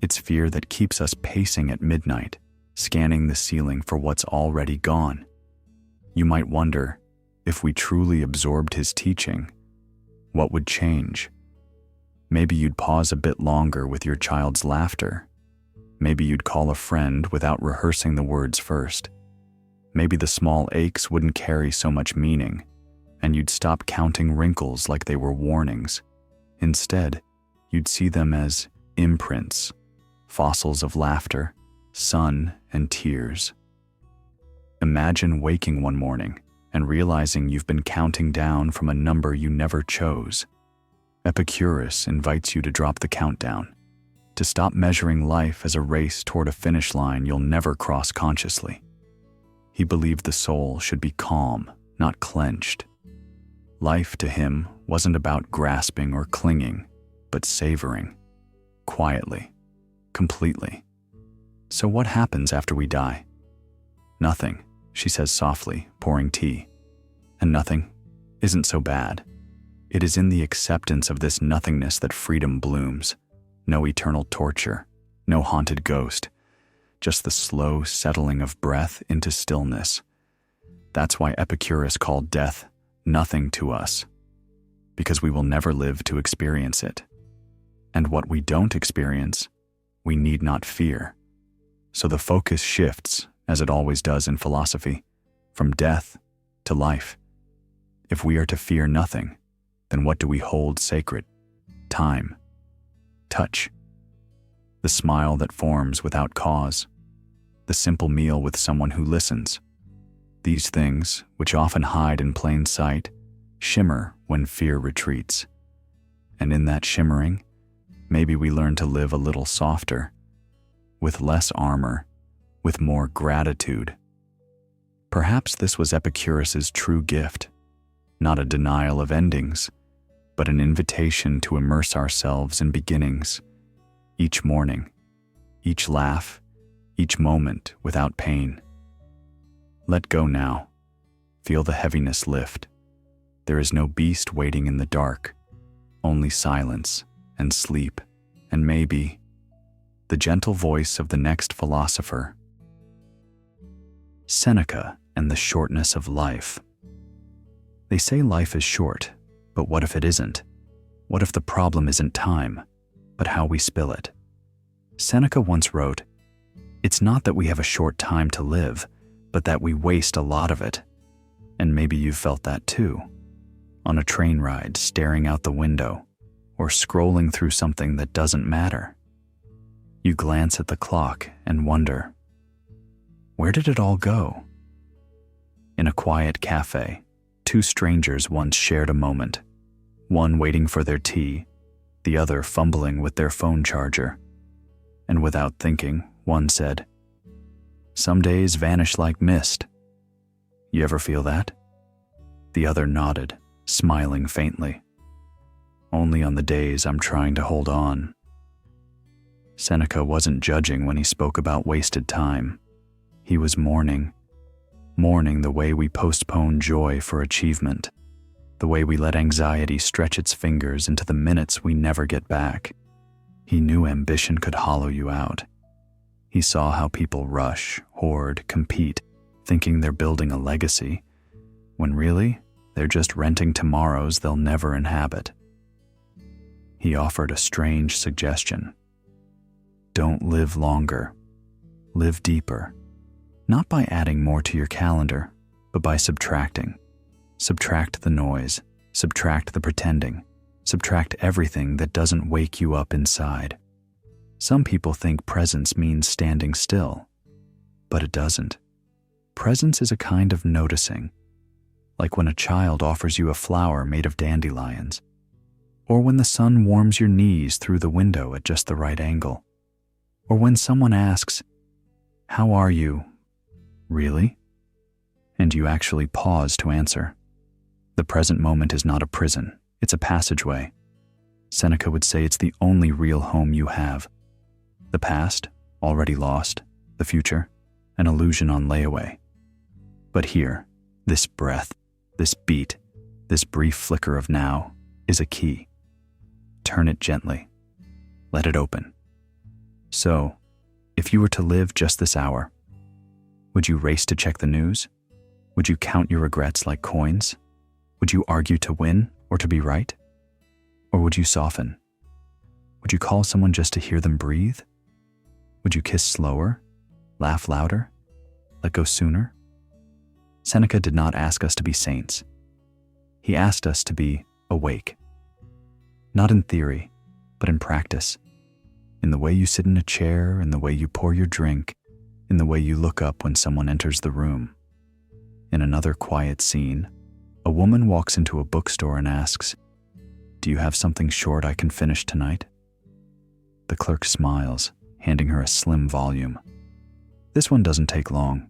It's fear that keeps us pacing at midnight, scanning the ceiling for what's already gone. You might wonder, if we truly absorbed his teaching, what would change? Maybe you'd pause a bit longer with your child's laughter. Maybe you'd call a friend without rehearsing the words first. Maybe the small aches wouldn't carry so much meaning, and you'd stop counting wrinkles like they were warnings. Instead, you'd see them as imprints, fossils of laughter, sun, and tears. Imagine waking one morning and realizing you've been counting down from a number you never chose. Epicurus invites you to drop the countdown, to stop measuring life as a race toward a finish line you'll never cross consciously. He believed the soul should be calm, not clenched. Life to him wasn't about grasping or clinging, but savoring, quietly, completely. So what happens after we die? Nothing, she says softly, pouring tea. And nothing isn't so bad. It is in the acceptance of this nothingness that freedom blooms. No eternal torture, no haunted ghost, just the slow settling of breath into stillness. That's why Epicurus called death nothing to us, because we will never live to experience it. And what we don't experience, we need not fear. So the focus shifts, as it always does in philosophy, from death to life. If we are to fear nothing, then what do we hold sacred? Time, touch, the smile that forms without cause, the simple meal with someone who listens. These things, which often hide in plain sight, shimmer when fear retreats. And in that shimmering, maybe we learn to live a little softer, with less armor, with more gratitude. Perhaps this was Epicurus's true gift, not a denial of endings, but an invitation to immerse ourselves in beginnings, each morning, each laugh, each moment without pain. Let go now. Feel the heaviness lift. There is no beast waiting in the dark, only silence and sleep, and maybe the gentle voice of the next philosopher. Seneca and the shortness of life. They say life is short, but what if it isn't? What if the problem isn't time, but how we spill it? Seneca once wrote, "It's not that we have a short time to live, but that we waste a lot of it." And maybe you've felt that too, on a train ride, staring out the window, or scrolling through something that doesn't matter. You glance at the clock and wonder, where did it all go? In a quiet cafe, two strangers once shared a moment, one waiting for their tea, the other fumbling with their phone charger. And without thinking, one said, "Some days vanish like mist." You ever feel that? The other nodded, smiling faintly. "Only on the days I'm trying to hold on." Seneca wasn't judging when he spoke about wasted time. He was mourning mourning the way we postpone joy for achievement, the way we let anxiety stretch its fingers into the minutes we never get back. He knew ambition could hollow you out. He saw how people rush, hoard, compete, thinking they're building a legacy, when really, they're just renting tomorrows they'll never inhabit. He offered a strange suggestion. Don't live longer. Live deeper. Not by adding more to your calendar, but by subtracting. Subtract the noise. Subtract the pretending. Subtract everything that doesn't wake you up inside. Some people think presence means standing still, but it doesn't. Presence is a kind of noticing, like when a child offers you a flower made of dandelions, or when the sun warms your knees through the window at just the right angle, or when someone asks, "How are you? Really?" and you actually pause to answer. The present moment is not a prison, it's a passageway. Seneca would say it's the only real home you have. The past, already lost. The future, an illusion on layaway. But here, this breath, this beat, this brief flicker of now is a key. Turn it gently. Let it open. So, if you were to live just this hour, would you race to check the news? Would you count your regrets like coins? Would you argue to win or to be right? Or would you soften? Would you call someone just to hear them breathe? Would you kiss slower? Laugh louder? Let go sooner? Seneca did not ask us to be saints. He asked us to be awake. Not in theory, but in practice. In the way you sit in a chair, in the way you pour your drink, in the way you look up when someone enters the room. In another quiet scene, a woman walks into a bookstore and asks, "Do you have something short I can finish tonight?" The clerk smiles, handing her a slim volume. This one doesn't take long,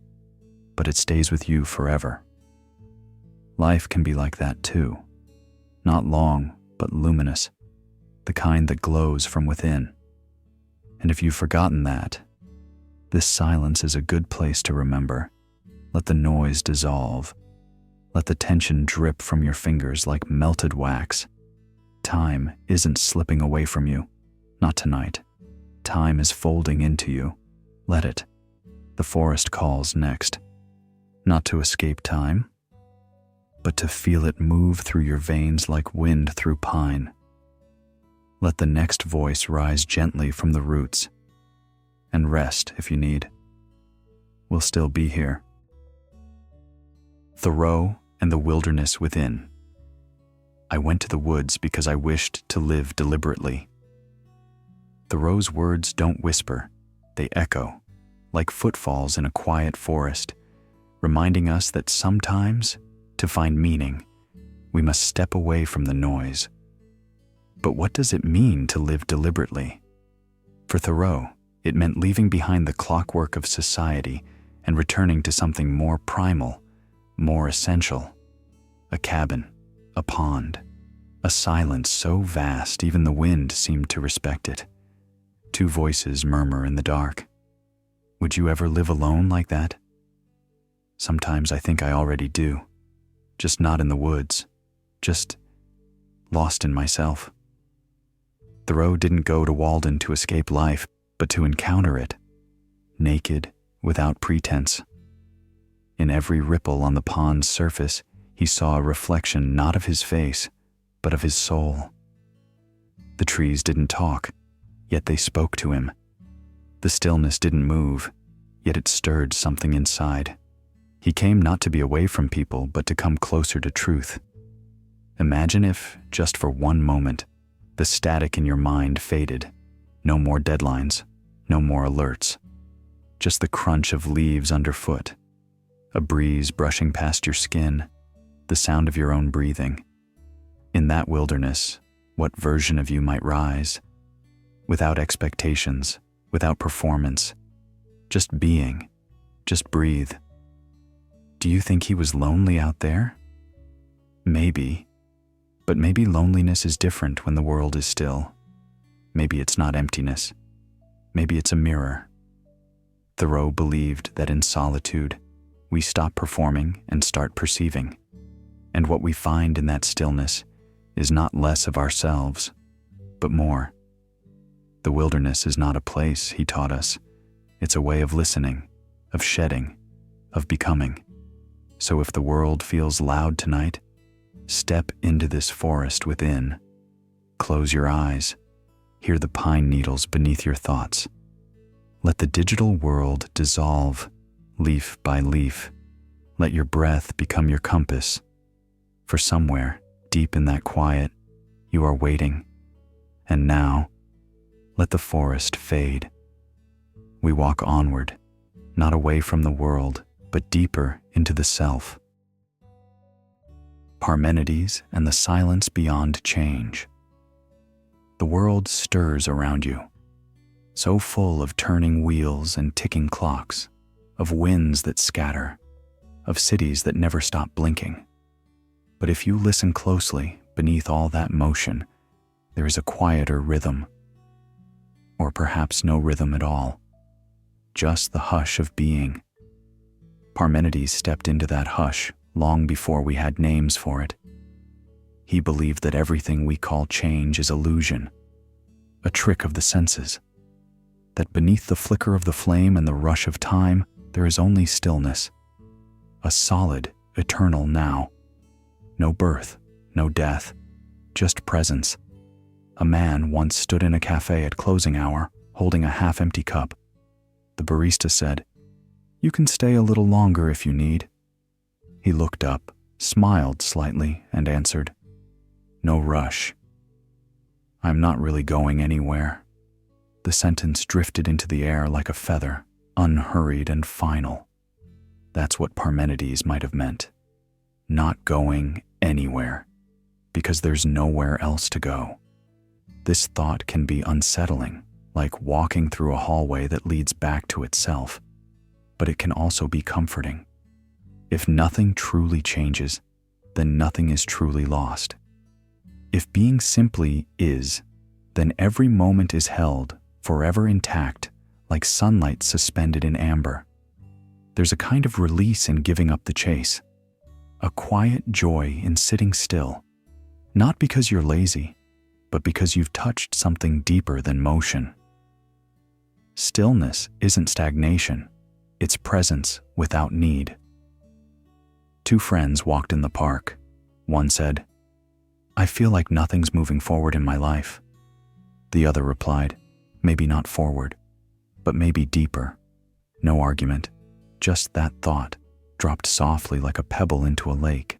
but it stays with you forever. Life can be like that too. Not long, but luminous, the kind that glows from within. And if you've forgotten that, this silence is a good place to remember. Let the noise dissolve. Let the tension drip from your fingers like melted wax. Time isn't slipping away from you, not tonight. Time is folding into you. Let it. The forest calls next. Not to escape time, but to feel it move through your veins like wind through pine. Let the next voice rise gently from the roots, and rest if you need. We'll still be here. Thoreau and the wilderness within. I went to the woods because I wished to live deliberately. Thoreau's words don't whisper, they echo, like footfalls in a quiet forest, reminding us that sometimes, to find meaning, we must step away from the noise. But what does it mean to live deliberately? For Thoreau, it meant leaving behind the clockwork of society and returning to something more primal, more essential. A cabin, a pond, a silence so vast even the wind seemed to respect it. Two voices murmur in the dark. Would you ever live alone like that? Sometimes I think I already do. Just not in the woods. Just lost in myself. Thoreau didn't go to Walden to escape life, but to encounter it. Naked, without pretense. In every ripple on the pond's surface, he saw a reflection not of his face, but of his soul. The trees didn't talk, yet they spoke to him. The stillness didn't move, yet it stirred something inside. He came not to be away from people, but to come closer to truth. Imagine if, just for one moment, the static in your mind faded. No more deadlines, no more alerts. Just the crunch of leaves underfoot, a breeze brushing past your skin, the sound of your own breathing. In that wilderness, what version of you might rise? Without expectations, without performance, just being, just breathe. Do you think he was lonely out there? Maybe, but maybe loneliness is different when the world is still. Maybe it's not emptiness. Maybe it's a mirror. Thoreau believed that in solitude, we stop performing and start perceiving. And what we find in that stillness is not less of ourselves, but more. The wilderness is not a place, he taught us. It's a way of listening, of shedding, of becoming. So if the world feels loud tonight, step into this forest within. Close your eyes. Hear the pine needles beneath your thoughts. Let the digital world dissolve, leaf by leaf. Let your breath become your compass. For somewhere, deep in that quiet, you are waiting. And now, let the forest fade. We walk onward, not away from the world, but deeper into the self. Parmenides and the silence beyond change. The world stirs around you, so full of turning wheels and ticking clocks, of winds that scatter, of cities that never stop blinking. But if you listen closely, beneath all that motion, there is a quieter rhythm, or perhaps no rhythm at all, just the hush of being. Parmenides stepped into that hush long before we had names for it. He believed that everything we call change is illusion, a trick of the senses, that beneath the flicker of the flame and the rush of time, there is only stillness, a solid, eternal now. No birth, no death, just presence. A man once stood in a cafe at closing hour, holding a half-empty cup. The barista said, "You can stay a little longer if you need." He looked up, smiled slightly, and answered, "No rush. I'm not really going anywhere." The sentence drifted into the air like a feather, unhurried and final. That's what Parmenides might have meant. Not going anywhere, because there's nowhere else to go. This thought can be unsettling, like walking through a hallway that leads back to itself, but it can also be comforting. If nothing truly changes, then nothing is truly lost. If being simply is, then every moment is held, forever intact, like sunlight suspended in amber. There's a kind of release in giving up the chase, a quiet joy in sitting still, not because you're lazy, but because you've touched something deeper than motion. Stillness isn't stagnation, it's presence without need. Two friends walked in the park. One said, "I feel like nothing's moving forward in my life." The other replied, "Maybe not forward, but maybe deeper." No argument, just that thought, dropped softly like a pebble into a lake.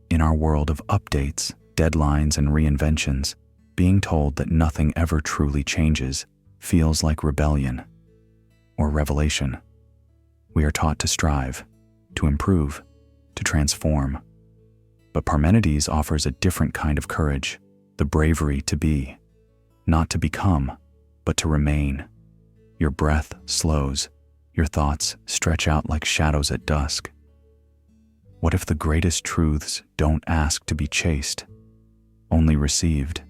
In our world of updates, deadlines, and reinventions, being told that nothing ever truly changes feels like rebellion or revelation. We are taught to strive, to improve, to transform. But Parmenides offers a different kind of courage, the bravery to be, not to become, but to remain. Your breath slows, your thoughts stretch out like shadows at dusk. What if the greatest truths don't ask to be chased, only received?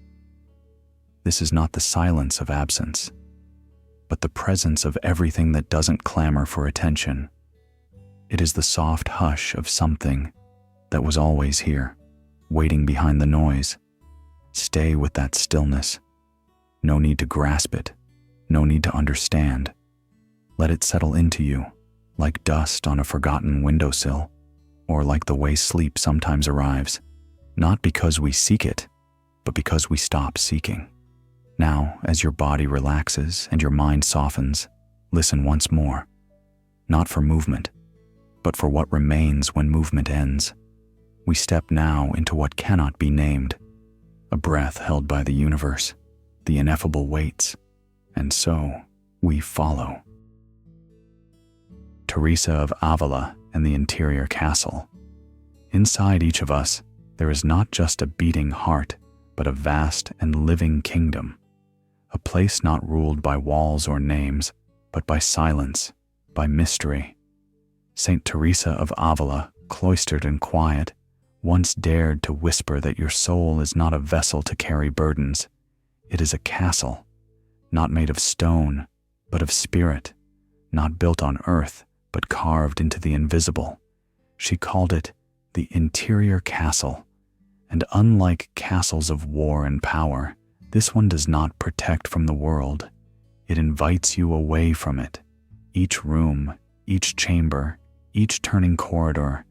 This is not the silence of absence, but the presence of everything that doesn't clamor for attention. It is the soft hush of something that was always here, waiting behind the noise. Stay with that stillness. No need to grasp it, no need to understand. Let it settle into you, like dust on a forgotten windowsill, or like the way sleep sometimes arrives, not because we seek it, but because we stop seeking. Now, as your body relaxes and your mind softens, listen once more, not for movement, but for what remains when movement ends. We step now into what cannot be named, a breath held by the universe. The ineffable waits, and so we follow. Teresa of Avila and the interior castle. Inside each of us, there is not just a beating heart, but a vast and living kingdom, a place not ruled by walls or names, but by silence, by mystery. Saint Teresa of Avila, cloistered and quiet, once dared to whisper that your soul is not a vessel to carry burdens. It is a castle, not made of stone, but of spirit, not built on earth, but carved into the invisible. She called it the interior castle. And unlike castles of war and power, this one does not protect from the world. It invites you away from it. Each room, each chamber, each turning corridor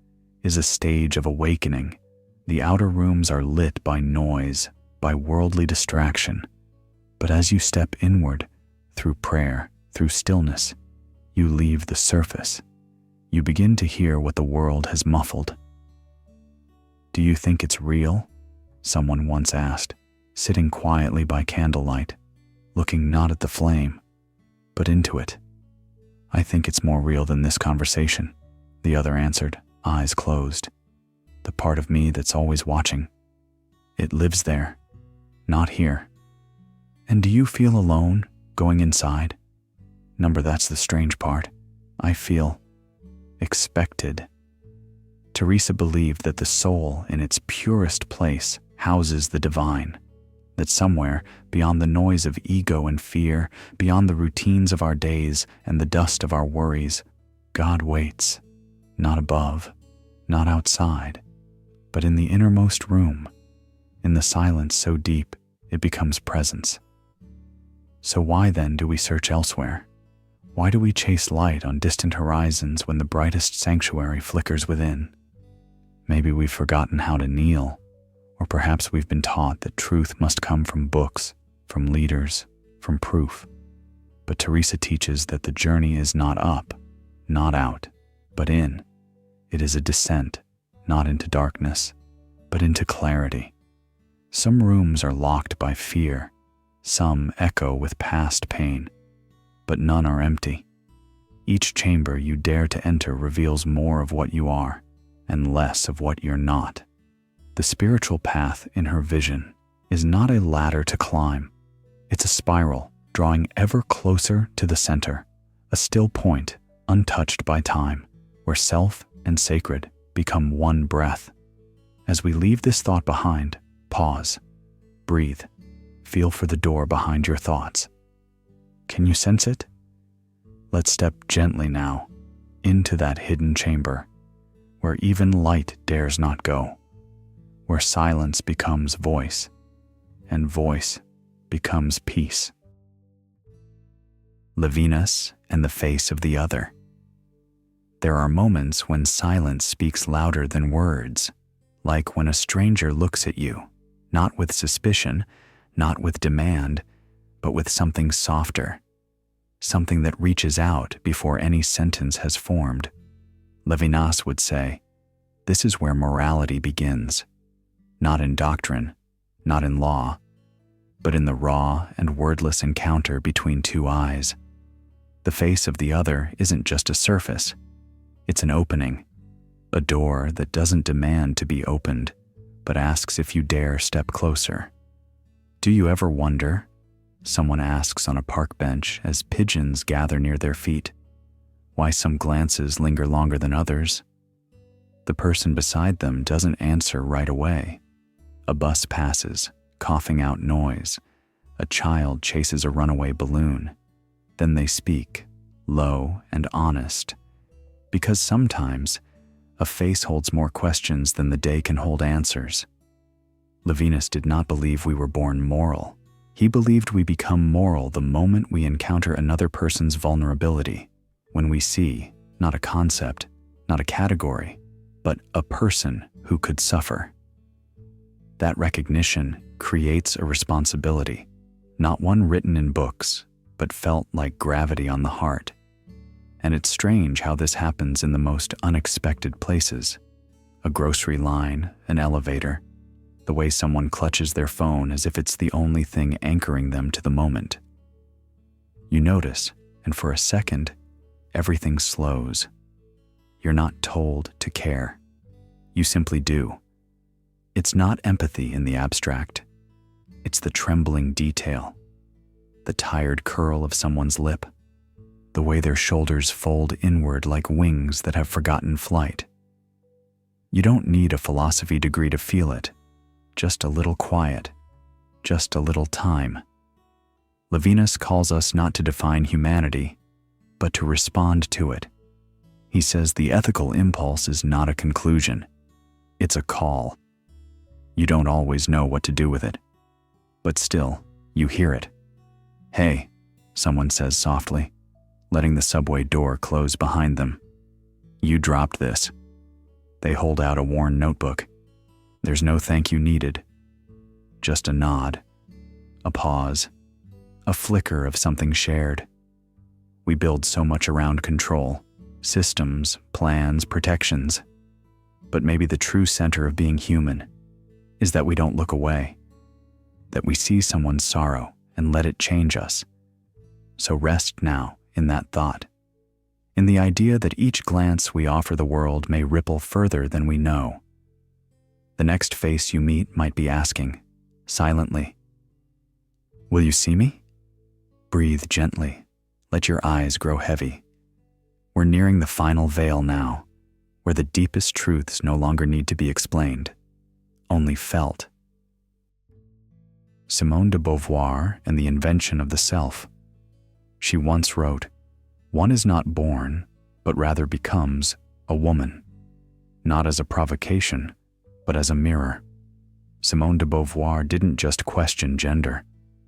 is a stage of awakening. The outer rooms are lit by noise, by worldly distraction. But as you step inward, through prayer, through stillness, you leave the surface. You begin to hear what the world has muffled. "Do you think it's real?" someone once asked, sitting quietly by candlelight, looking not at the flame, but into it. "I think it's more real than this conversation," the other answered, eyes closed. "The part of me that's always watching. It lives there, not here." "And do you feel alone, going inside?" "Number, that's the strange part. I feel expected." Teresa believed that the soul, in its purest place, houses the divine, that somewhere, beyond the noise of ego and fear, beyond the routines of our days and the dust of our worries, God waits, not above, not outside, but in the innermost room, in the silence so deep it becomes presence. So why then do we search elsewhere? Why do we chase light on distant horizons when the brightest sanctuary flickers within? Maybe we've forgotten how to kneel, or perhaps we've been taught that truth must come from books, from leaders, from proof. But Teresa teaches that the journey is not up, not out, but in. It is a descent, not into darkness, but into clarity. Some rooms are locked by fear, some echo with past pain, but none are empty. Each chamber you dare to enter reveals more of what you are, and less of what you're not. The spiritual path in her vision is not a ladder to climb. It's a spiral, drawing ever closer to the center, a still point, untouched by time, where self and sacred become one breath. As we leave this thought behind, pause, breathe, feel for the door behind your thoughts. Can you sense it? Let's step gently now into that hidden chamber, where even light dares not go, where silence becomes voice, and voice becomes peace. Levinas and the face of the other. There are moments when silence speaks louder than words, like when a stranger looks at you, not with suspicion, not with demand, but with something softer, something that reaches out before any sentence has formed. Levinas would say, this is where morality begins, not in doctrine, not in law, but in the raw and wordless encounter between two eyes. The face of the other isn't just a surface, it's an opening, a door that doesn't demand to be opened, but asks if you dare step closer. Do you ever wonder, someone asks on a park bench as pigeons gather near their feet, why some glances linger longer than others? The person beside them doesn't answer right away. A bus passes, coughing out noise. A child chases a runaway balloon. Then they speak, low and honest. Because sometimes, a face holds more questions than the day can hold answers. Levinas did not believe we were born moral. He believed we become moral the moment we encounter another person's vulnerability, when we see, not a concept, not a category, but a person who could suffer. That recognition creates a responsibility, not one written in books, but felt like gravity on the heart. And it's strange how this happens in the most unexpected places. A grocery line, an elevator, the way someone clutches their phone as if it's the only thing anchoring them to the moment. You notice, and for a second, everything slows. You're not told to care. You simply do. It's not empathy in the abstract. It's the trembling detail, the tired curl of someone's lip, the way their shoulders fold inward like wings that have forgotten flight. You don't need a philosophy degree to feel it, just a little quiet, just a little time. Levinas calls us not to define humanity, but to respond to it. He says the ethical impulse is not a conclusion. It's a call. You don't always know what to do with it, but still, you hear it. "Hey," someone says softly, letting the subway door close behind them. "You dropped this." They hold out a worn notebook. There's no thank you needed. Just a nod, a pause, a flicker of something shared. We build so much around control, systems, plans, protections. But maybe the true center of being human is that we don't look away, that we see someone's sorrow and let it change us. So rest now in that thought, in the idea that each glance we offer the world may ripple further than we know. The next face you meet might be asking, silently, "Will you see me?" Breathe gently. Let your eyes grow heavy. We're nearing the final veil now, where the deepest truths no longer need to be explained, only felt. Simone de Beauvoir and the Invention of the Self. She once wrote, "One is not born, but rather becomes, a woman, not as a provocation, but as a mirror." Simone de Beauvoir didn't just question gender.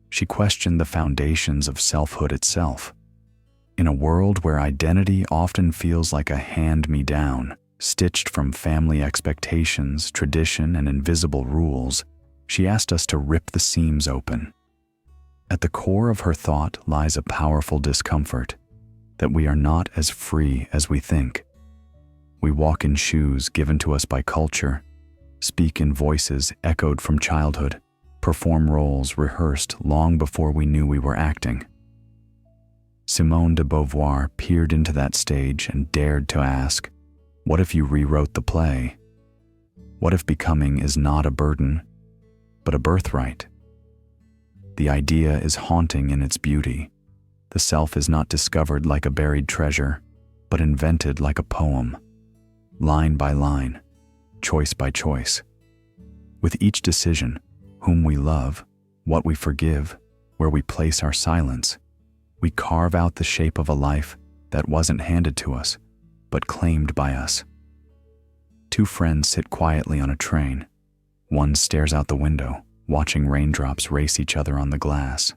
She questioned the foundations of selfhood itself. In a world where identity often feels like a hand-me-down, stitched from family expectations, tradition, and invisible rules, she asked us to rip the seams open. At the core of her thought lies a powerful discomfort, that we are not as free as we think. We walk in shoes given to us by culture, speak in voices echoed from childhood, perform roles rehearsed long before we knew we were acting. Simone de Beauvoir peered into that stage and dared to ask, what if you rewrote the play? What if becoming is not a burden, but a birthright? The idea is haunting in its beauty. The self is not discovered like a buried treasure, but invented like a poem, line by line, choice by choice. With each decision, whom we love, what we forgive, where we place our silence, we carve out the shape of a life that wasn't handed to us, but claimed by us. Two friends sit quietly on a train. One stares out the window, watching raindrops race each other on the glass.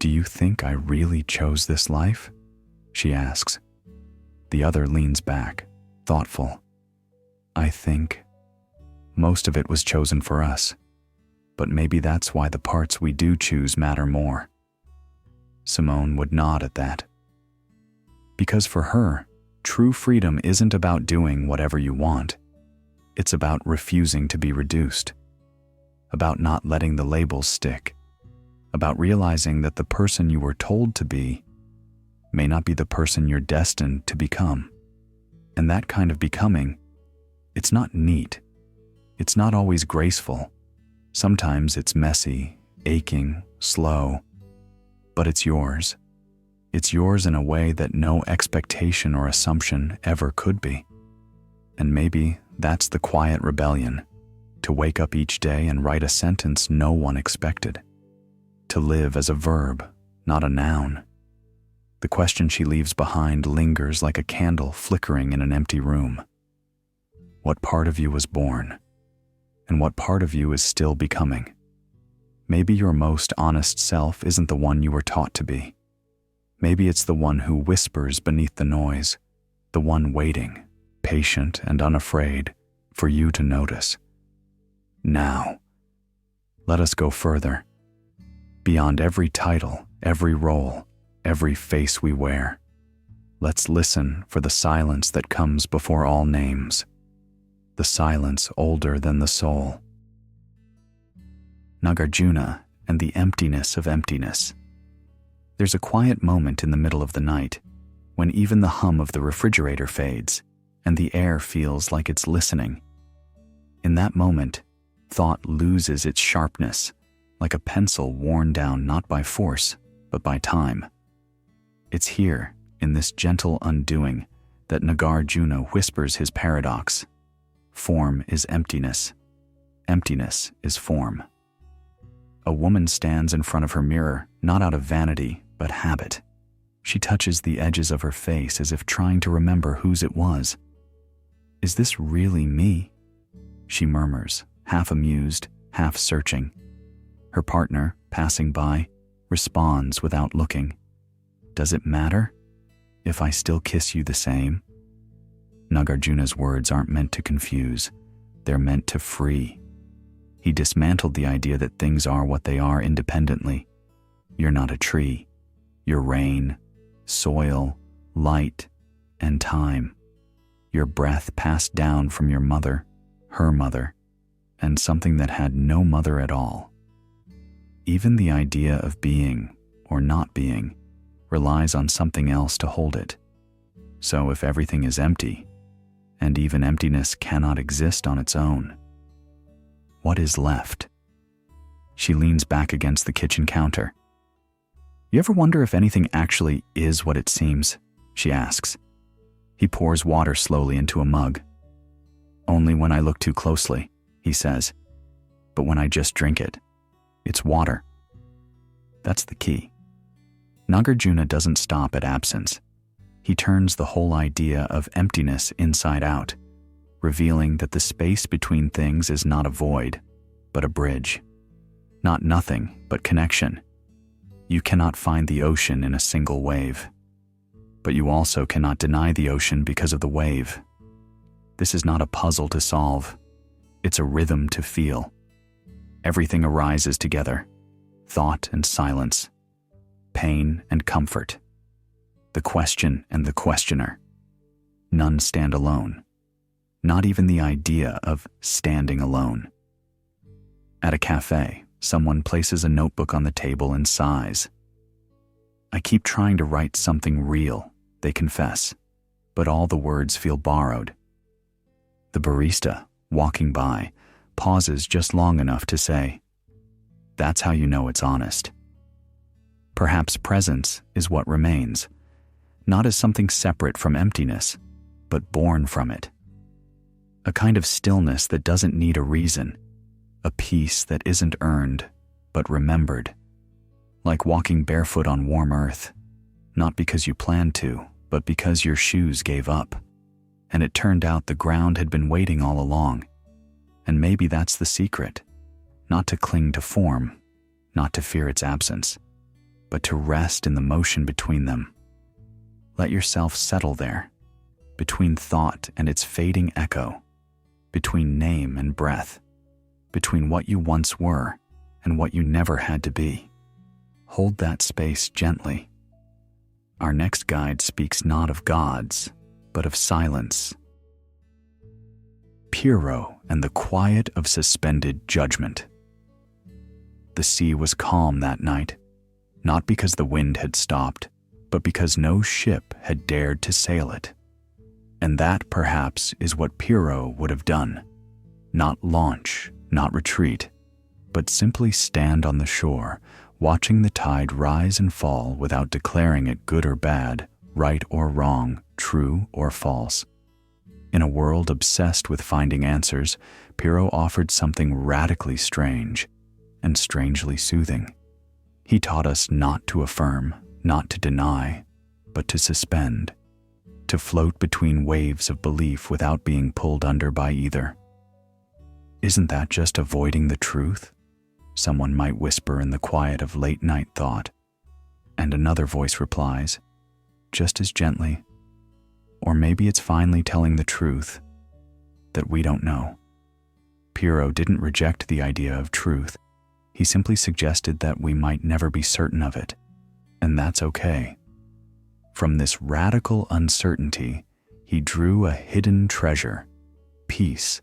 "Do you think I really chose this life?" she asks. The other leans back, thoughtful. "I think most of it was chosen for us, but maybe that's why the parts we do choose matter more." Simone would nod at that. Because for her, true freedom isn't about doing whatever you want. It's about refusing to be reduced, about not letting the labels stick, about realizing that the person you were told to be may not be the person you're destined to become. And that kind of becoming, it's not neat. It's not always graceful. Sometimes it's messy, aching, slow, but it's yours. It's yours in a way that no expectation or assumption ever could be. And maybe that's the quiet rebellion, to wake up each day and write a sentence no one expected. To live as a verb, not a noun. The question she leaves behind lingers like a candle flickering in an empty room. What part of you was born? And what part of you is still becoming? Maybe your most honest self isn't the one you were taught to be. Maybe it's the one who whispers beneath the noise, the one waiting, patient and unafraid, for you to notice. Now, let us go further. Beyond every title, every role, every face we wear. Let's listen for the silence that comes before all names. The silence older than the soul. Nagarjuna and the emptiness of emptiness. There's a quiet moment in the middle of the night when even the hum of the refrigerator fades and the air feels like it's listening. In that moment, thought loses its sharpness, like a pencil worn down not by force, but by time. It's here, in this gentle undoing, that Nagarjuna whispers his paradox. Form is emptiness. Emptiness is form. A woman stands in front of her mirror, not out of vanity, but habit. She touches the edges of her face as if trying to remember whose it was. "Is this really me?" she murmurs, half amused, half searching. Her partner, passing by, responds without looking. "Does it matter if I still kiss you the same?" Nagarjuna's words aren't meant to confuse. They're meant to free. He dismantled the idea that things are what they are independently. You're not a tree. You're rain, soil, light, and time. Your breath passed down from your mother, her mother, and something that had no mother at all. Even the idea of being or not being relies on something else to hold it. So if everything is empty, and even emptiness cannot exist on its own, what is left? She leans back against the kitchen counter. "You ever wonder if anything actually is what it seems?" she asks. He pours water slowly into a mug. "Only when I look too closely," he says. "But when I just drink it, it's water." That's the key. Nagarjuna doesn't stop at absence. He turns the whole idea of emptiness inside out, revealing that the space between things is not a void, but a bridge. Not nothing, but connection. You cannot find the ocean in a single wave, but you also cannot deny the ocean because of the wave. This is not a puzzle to solve. It's a rhythm to feel. Everything arises together, thought and silence, pain and comfort, the question and the questioner. None stand alone, not even the idea of standing alone. At a cafe, someone places a notebook on the table and sighs. "I keep trying to write something real," they confess, but all the words feel borrowed. The barista, walking by, pauses just long enough to say, "That's how you know it's honest." Perhaps presence is what remains, not as something separate from emptiness, but born from it. A kind of stillness that doesn't need a reason, a peace that isn't earned, but remembered. Like walking barefoot on warm earth, not because you planned to, but because your shoes gave up. And it turned out the ground had been waiting all along. And maybe that's the secret, not to cling to form, not to fear its absence, but to rest in the motion between them. Let yourself settle there, between thought and its fading echo, between name and breath, between what you once were and what you never had to be. Hold that space gently. Our next guide speaks not of gods, but of silence. Pyrrho and the quiet of suspended judgment. The sea was calm that night, not because the wind had stopped, but because no ship had dared to sail it. And that, perhaps, is what Pyrrho would have done. Not launch, not retreat, but simply stand on the shore, watching the tide rise and fall without declaring it good or bad, right or wrong, true or false. In a world obsessed with finding answers, Pyrrho offered something radically strange and strangely soothing. He taught us not to affirm, not to deny, but to suspend, to float between waves of belief without being pulled under by either. Isn't that just avoiding the truth? Someone might whisper in the quiet of late-night thought, and another voice replies, just as gently, or maybe it's finally telling the truth that we don't know. Pyrrho didn't reject the idea of truth. He simply suggested that we might never be certain of it, and that's okay. From this radical uncertainty, he drew a hidden treasure, peace.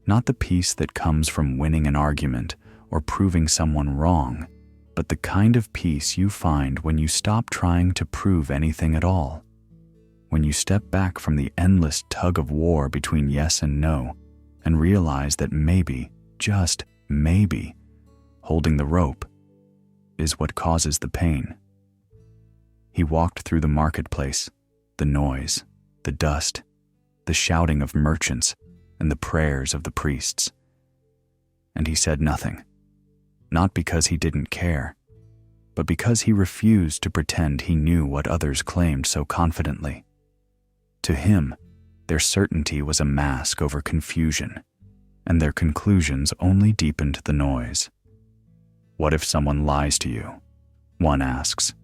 Not the peace that comes from winning an argument or proving someone wrong, but the kind of peace you find when you stop trying to prove anything at all. When you step back from the endless tug of war between yes and no and realize that maybe, just maybe, holding the rope is what causes the pain. He walked through the marketplace, the noise, the dust, the shouting of merchants, and the prayers of the priests. And he said nothing, not because he didn't care, but because he refused to pretend he knew what others claimed so confidently. To him, their certainty was a mask over confusion, and their conclusions only deepened the noise. What if someone lies to you? One asks.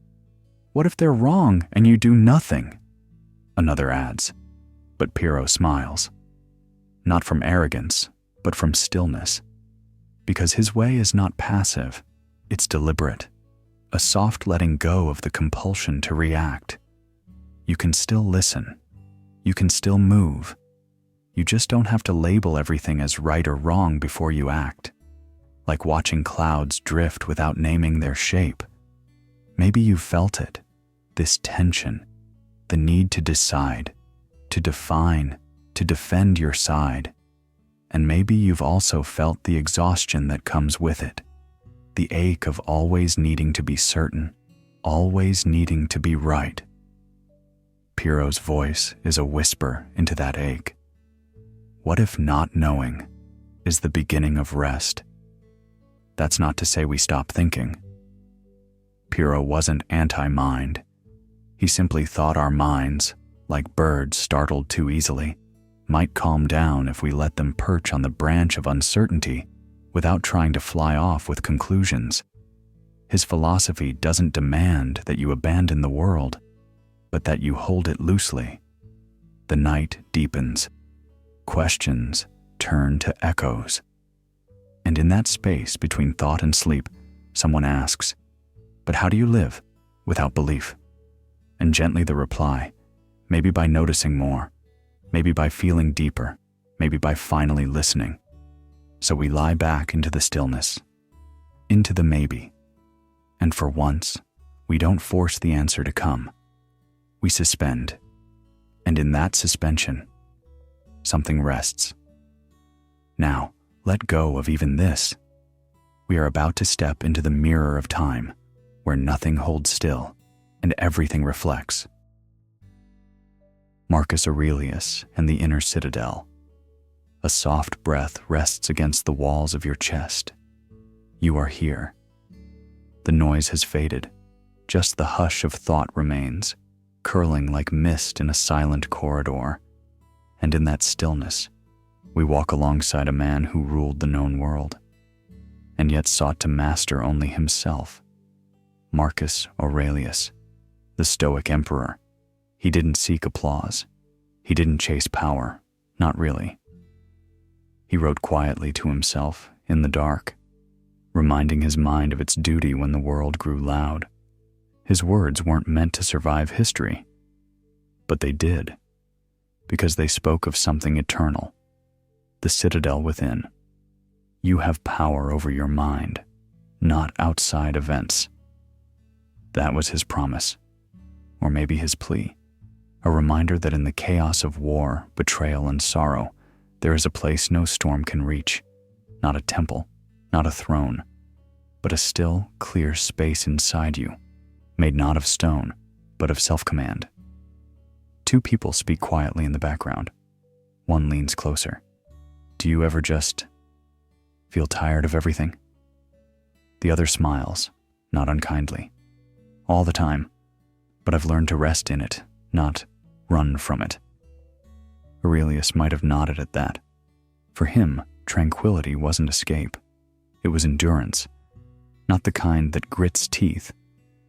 What if they're wrong and you do nothing? Another adds. But Pyrrho smiles. Not from arrogance, but from stillness. Because his way is not passive, it's deliberate. A soft letting go of the compulsion to react. You can still listen. You can still move. You just don't have to label everything as right or wrong before you act. Like watching clouds drift without naming their shape. Maybe you felt it, this tension, the need to decide, to define, to defend your side. And maybe you've also felt the exhaustion that comes with it, the ache of always needing to be certain, always needing to be right. Pyrrho's voice is a whisper into that ache. What if not knowing is the beginning of rest? That's not to say we stop thinking. Pyrrho wasn't anti-mind. He simply thought our minds, like birds startled too easily, might calm down if we let them perch on the branch of uncertainty without trying to fly off with conclusions. His philosophy doesn't demand that you abandon the world, but that you hold it loosely. The night deepens. Questions turn to echoes. And in that space between thought and sleep, someone asks, "But how do you live without belief?" And gently the reply, maybe by noticing more, maybe by feeling deeper, maybe by finally listening. So we lie back into the stillness, into the maybe. And for once, we don't force the answer to come. We suspend. And in that suspension, something rests. Now, let go of even this. We are about to step into the mirror of time, where nothing holds still and everything reflects. Marcus Aurelius and the inner citadel. A soft breath rests against the walls of your chest. You are here. The noise has faded. Just the hush of thought remains, curling like mist in a silent corridor. And in that stillness, we walk alongside a man who ruled the known world, and yet sought to master only himself. Marcus Aurelius, the Stoic emperor. He didn't seek applause. He didn't chase power, not really. He wrote quietly to himself in the dark, reminding his mind of its duty when the world grew loud. His words weren't meant to survive history, but they did, because they spoke of something eternal, the citadel within. You have power over your mind, not outside events. That was his promise, or maybe his plea, a reminder that in the chaos of war, betrayal, and sorrow, there is a place no storm can reach, not a temple, not a throne, but a still, clear space inside you, made not of stone, but of self-command. Two people speak quietly in the background. One leans closer. Do you ever just feel tired of everything? The other smiles, not unkindly. All the time, but I've learned to rest in it, not run from it. Aurelius might have nodded at that. For him, tranquility wasn't escape. It was endurance, not the kind that grits teeth,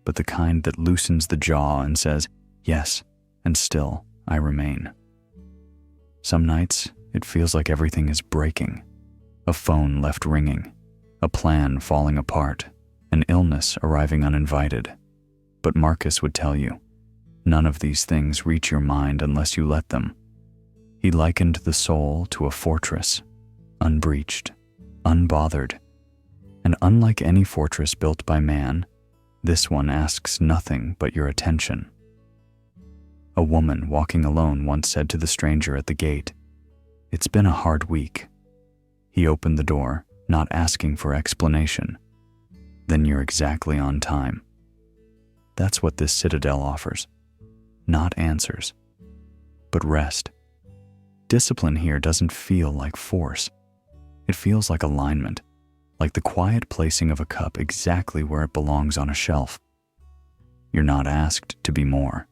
but the kind that loosens the jaw and says, yes, and still I remain. Some nights, it feels like everything is breaking. A phone left ringing, a plan falling apart, an illness arriving uninvited. But Marcus would tell you, none of these things reach your mind unless you let them. He likened the soul to a fortress, unbreached, unbothered. And unlike any fortress built by man, this one asks nothing but your attention. A woman walking alone once said to the stranger at the gate, "It's been a hard week." He opened the door, not asking for explanation. Then you're exactly on time. That's what this citadel offers. Not answers, but rest. Discipline here doesn't feel like force. It feels like alignment, like the quiet placing of a cup exactly where it belongs on a shelf. You're not asked to be more,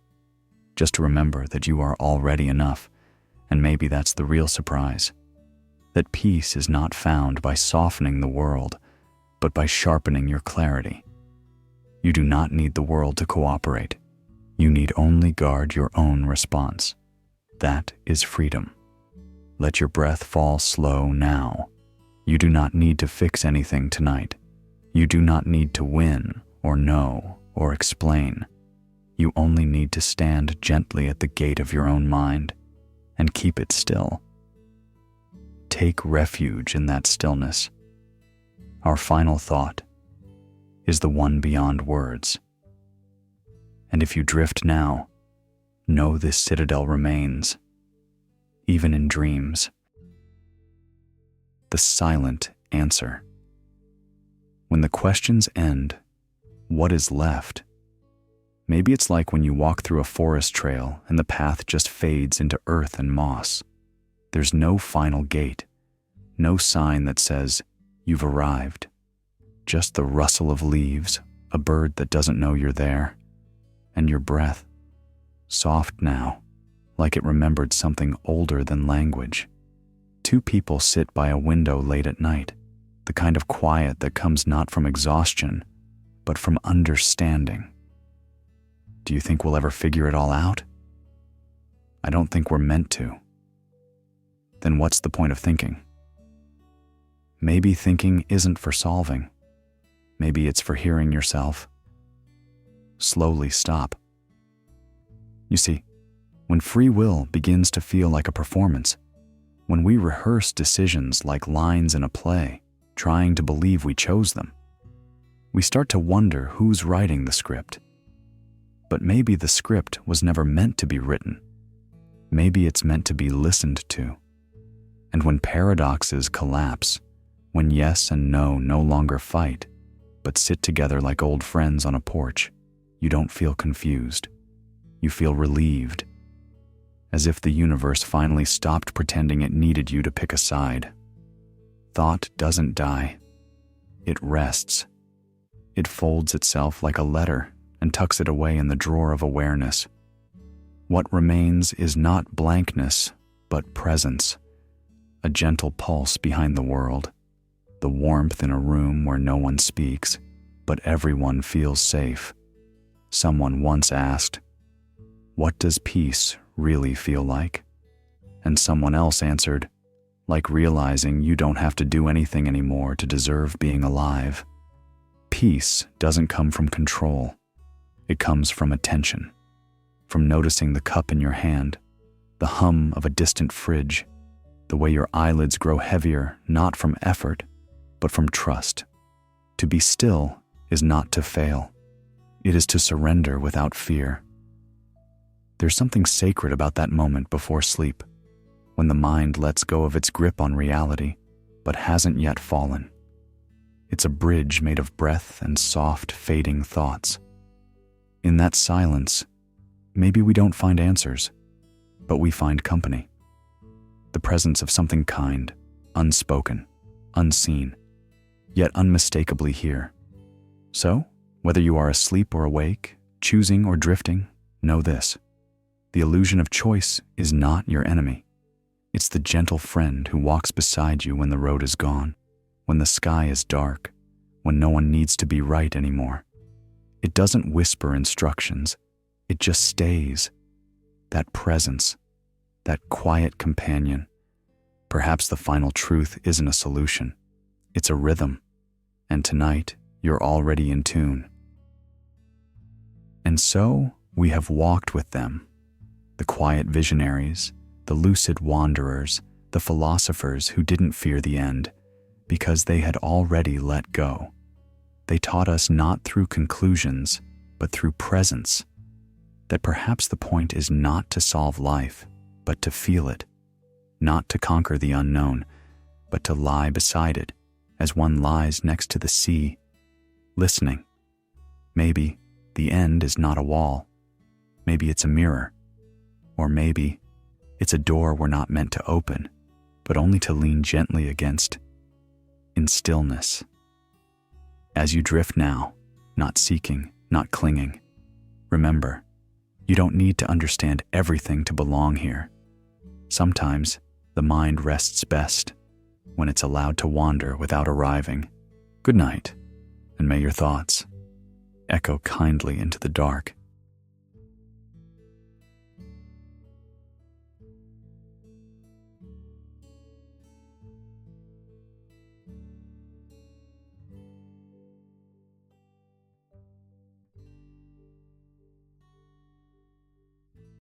just to remember that you are already enough, and maybe that's the real surprise, that peace is not found by softening the world, but by sharpening your clarity. You do not need the world to cooperate. You need only guard your own response. That is freedom. Let your breath fall slow now. You do not need to fix anything tonight. You do not need to win or know or explain. You only need to stand gently at the gate of your own mind and keep it still. Take refuge in that stillness. Our final thought is the one beyond words. And if you drift now, know this citadel remains, even in dreams. The silent answer. When the questions end, what is left? Maybe it's like when you walk through a forest trail and the path just fades into earth and moss. There's no final gate, no sign that says you've arrived. Just the rustle of leaves, a bird that doesn't know you're there, and your breath, soft now, like it remembered something older than language. Two people sit by a window late at night, the kind of quiet that comes not from exhaustion, but from understanding. Do you think we'll ever figure it all out? I don't think we're meant to. Then what's the point of thinking? Maybe thinking isn't for solving. Maybe it's for hearing yourself. Slowly stop. You see, when free will begins to feel like a performance, when we rehearse decisions like lines in a play, trying to believe we chose them, we start to wonder who's writing the script. But maybe the script was never meant to be written. Maybe it's meant to be listened to. And when paradoxes collapse, when yes and no longer fight, but sit together like old friends on a porch, you don't feel confused. You feel relieved, as if the universe finally stopped pretending it needed you to pick a side. Thought doesn't die. It rests. It folds itself like a letter and tucks it away in the drawer of awareness. What remains is not blankness, but presence, a gentle pulse behind the world, the warmth in a room where no one speaks, but everyone feels safe. Someone once asked, "What does peace really feel like?" And someone else answered, "Like realizing you don't have to do anything anymore to deserve being alive." Peace doesn't come from control. It comes from attention, from noticing the cup in your hand, the hum of a distant fridge, the way your eyelids grow heavier, not from effort, but from trust. To be still is not to fail. It is to surrender without fear. There's something sacred about that moment before sleep, when the mind lets go of its grip on reality, but hasn't yet fallen. It's a bridge made of breath and soft, fading thoughts. In that silence, maybe we don't find answers, but we find company. The presence of something kind, unspoken, unseen, yet unmistakably here. So, whether you are asleep or awake, choosing or drifting, know this: the illusion of choice is not your enemy. It's the gentle friend who walks beside you when the road is gone, when the sky is dark, when no one needs to be right anymore. It doesn't whisper instructions, it just stays. That presence, that quiet companion. Perhaps the final truth isn't a solution, it's a rhythm, and tonight you're already in tune. And so we have walked with them, the quiet visionaries, the lucid wanderers, the philosophers who didn't fear the end, because they had already let go. They taught us not through conclusions, but through presence, that perhaps the point is not to solve life, but to feel it, not to conquer the unknown, but to lie beside it, as one lies next to the sea, listening. Maybe the end is not a wall. Maybe it's a mirror. Or maybe it's a door we're not meant to open, but only to lean gently against, in stillness. As you drift now, not seeking, not clinging, remember, you don't need to understand everything to belong here. Sometimes, the mind rests best when it's allowed to wander without arriving. Good night, and may your thoughts echo kindly into the dark.